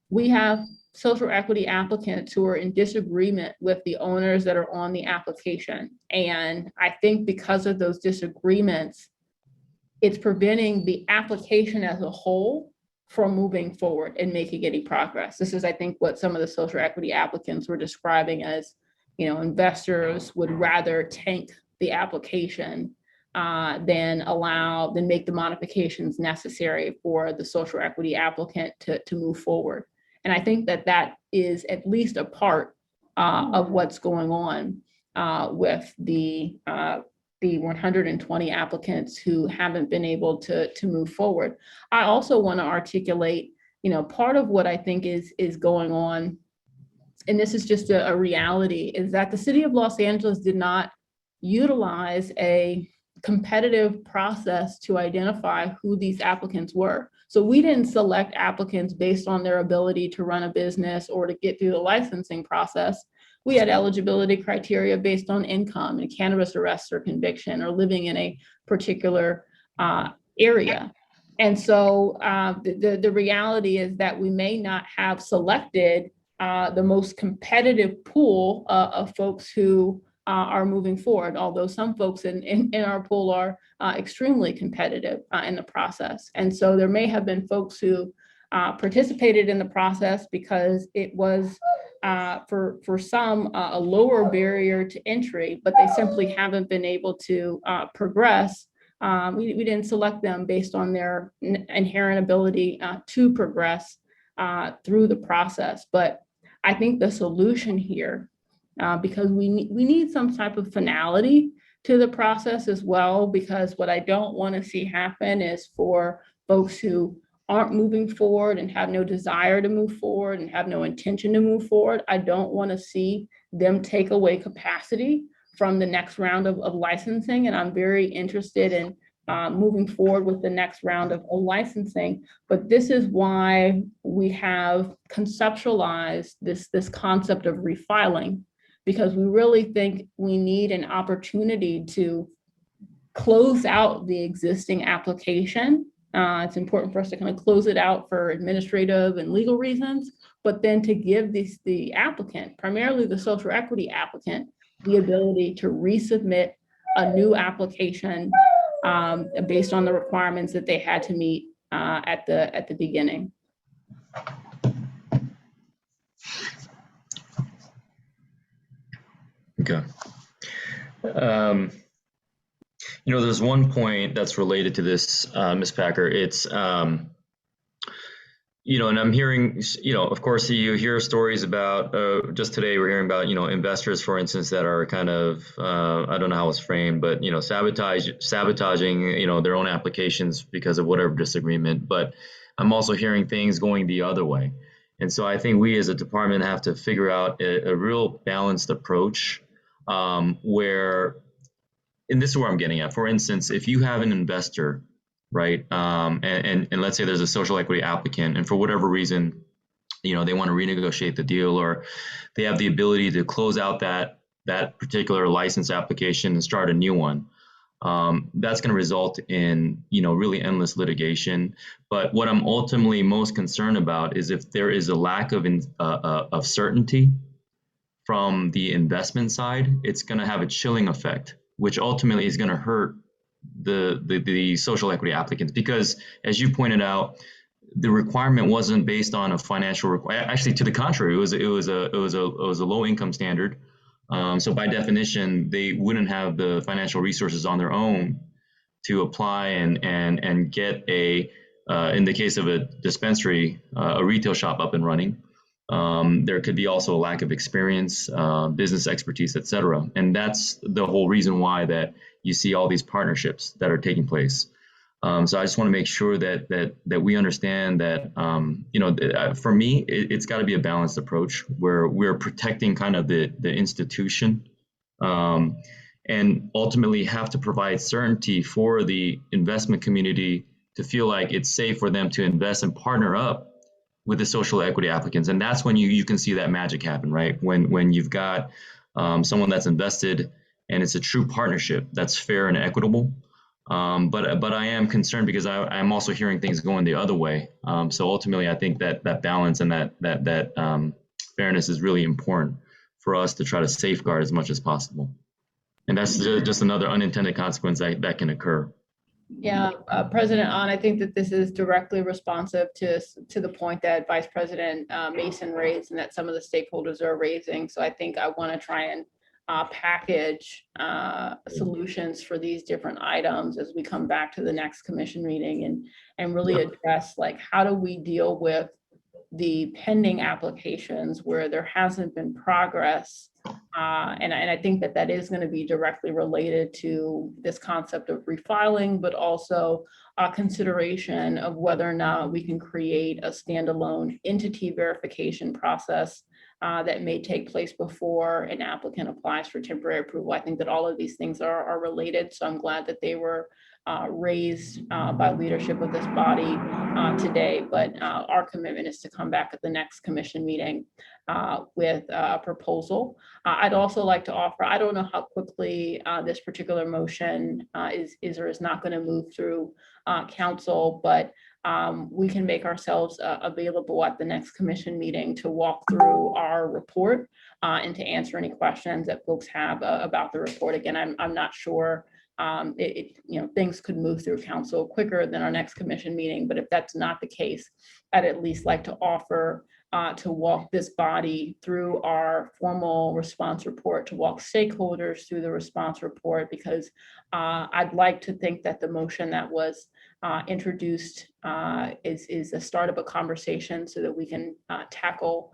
We have social equity applicants who are in disagreement with the owners that are on the application. And I think because of those disagreements, it's preventing the application as a whole from moving forward and making any progress. This is, I think, what some of the social equity applicants were describing as, investors would rather tank the application than make the modifications necessary for the social equity applicant to move forward. And I think that is at least a part of what's going on with the 120 applicants who haven't been able to move forward. I also want to articulate, part of what I think is going on, and this is just a reality, is that the city of Los Angeles did not utilize a competitive process to identify who these applicants were. So we didn't select applicants based on their ability to run a business or to get through the licensing process. We had eligibility criteria based on income and cannabis arrest or conviction or living in a particular area. And so the reality is that we may not have selected the most competitive pool of folks who are moving forward, although some folks in our pool are extremely competitive in the process. And so there may have been folks who participated in the process because it was for some a lower barrier to entry, but they simply haven't been able to progress. We didn't select them based on their inherent ability to progress through the process. But I think the solution here, because we need some type of finality to the process as well, because what I don't want to see happen is for folks who aren't moving forward and have no desire to move forward and have no intention to move forward. I don't want to see them take away capacity from the next round of licensing. And I'm very interested in moving forward with the next round of licensing. But this is why we have conceptualized this concept of refiling, because we really think we need an opportunity to close out the existing application. It's important for us to kind of close it out for administrative and legal reasons, but then to give the applicant, primarily the social equity applicant, the ability to resubmit a new application based on the requirements that they had to meet at the beginning. Okay. There's one point that's related to this, Ms. Packer. It's, and I'm hearing, of course, you hear stories about, just today we're hearing about, investors, for instance, that are kind of, I don't know how it's framed, but, sabotaging, their own applications because of whatever disagreement. But I'm also hearing things going the other way. And so I think we as a department have to figure out a real balanced approach where, and this is where I'm getting at. For instance, if you have an investor, right, and let's say there's a social equity applicant, and for whatever reason, they want to renegotiate the deal, or they have the ability to close out that particular license application and start a new one, that's going to result in really endless litigation. But what I'm ultimately most concerned about is if there is a lack of certainty from the investment side, it's going to have a chilling effect, which ultimately is going to hurt the social equity applicants, because as you pointed out, the requirement wasn't based on a financial requirement. Actually, to the contrary, it was a low income standard. So by definition, they wouldn't have the financial resources on their own to apply and get in the case of a dispensary, a retail shop up and running. There could be also a lack of experience, business expertise, et cetera. And that's the whole reason why that you see all these partnerships that are taking place. So I just want to make sure that we understand that, for me, it's got to be a balanced approach where we're protecting kind of the institution, and ultimately have to provide certainty for the investment community to feel like it's safe for them to invest and partner up with the social equity applicants. And that's when you can see that magic happen, right? When you've got someone that's invested and it's a true partnership that's fair and equitable. But I am concerned because I'm also hearing things going the other way. So ultimately, I think that balance and that fairness is really important for us to try to safeguard as much as possible. And that's just another unintended consequence that can occur. Yeah, President On, I think that this is directly responsive to the point that Vice President Mason raised and that some of the stakeholders are raising. So I think I want to try and package solutions for these different items as we come back to the next commission meeting and really address, like, how do we deal with the pending applications where there hasn't been progress. And I think that is going to be directly related to this concept of refiling, but also a consideration of whether or not we can create a standalone entity verification process that may take place before an applicant applies for temporary approval. I think that all of these things are related. So I'm glad that they were raised by leadership of this body today, but our commitment is to come back at the next commission meeting with a proposal. I'd also like to offer, I don't know how quickly this particular motion is or is not going to move through council, but we can make ourselves available at the next commission meeting to walk through our report and to answer any questions that folks have about the report. Again, I'm not sure. Things could move through council quicker than our next commission meeting, but if that's not the case, I'd at least like to offer to walk this body through our formal response report, to walk stakeholders through the response report, because I'd like to think that the motion that was introduced is the start of a conversation so that we can tackle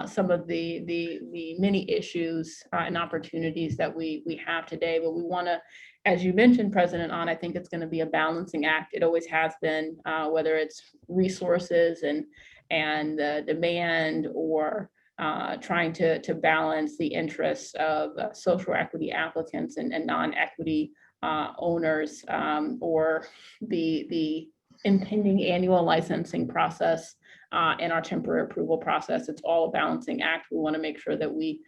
some of the many issues and opportunities that we have today. But we want to, as you mentioned, President On, I think it's going to be a balancing act. It always has been, whether it's resources and demand, or trying to balance the interests of social equity applicants and non-equity owners, or the impending annual licensing process and our temporary approval process. It's all a balancing act. We want to make sure that we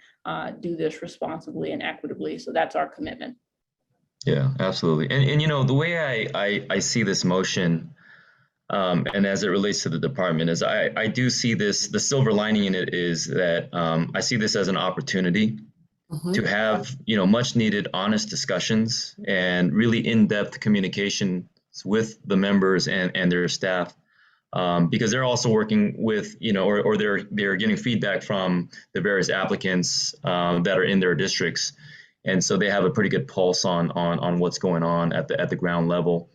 do this responsibly and equitably. So that's our commitment. Yeah, absolutely. And the way I see this motion, and as it relates to the department, is I do see this, the silver lining in it is that I see this as an opportunity to have, much needed honest discussions and really in-depth communication with the members and their staff, because they're also working with, or they're getting feedback from the various applicants that are in their districts. And so they have a pretty good pulse on what's going on at the ground level.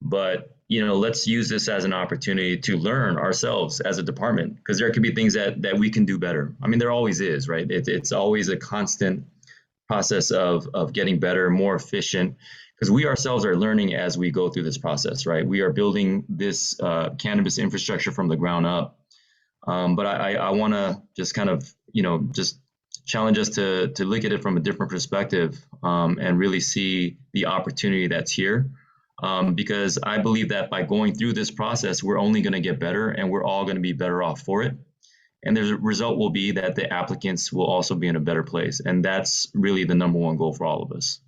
But let's use this as an opportunity to learn ourselves as a department, because there could be things that we can do better. I mean, there always is, right? It's always a constant process of getting better, more efficient, because we ourselves are learning as we go through this process, right? We are building this cannabis infrastructure from the ground up. But I want to just kind of, just challenge us to look at it from a different perspective, and really see the opportunity that's here. Because I believe that by going through this process, we're only going to get better, and we're all going to be better off for it. And the result will be that the applicants will also be in a better place. And that's really the number one goal for all of us.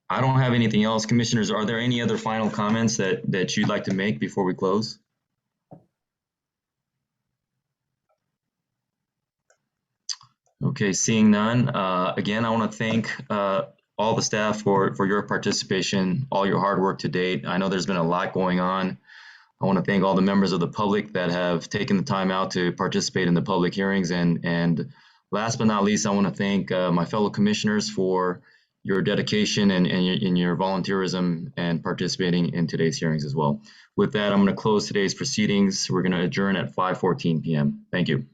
I don't have anything else. Commissioners, are there any other final comments that you'd like to make before we close? Okay, seeing none. Again, I want to thank all the staff for your participation, all your hard work to date. I know there's been a lot going on. I want to thank all the members of the public that have taken the time out to participate in the public hearings. And last but not least, I want to thank my fellow commissioners for your dedication and your volunteerism and participating in today's hearings as well. With that, I'm going to close today's proceedings. We're going to adjourn at 5:14 p.m. Thank you.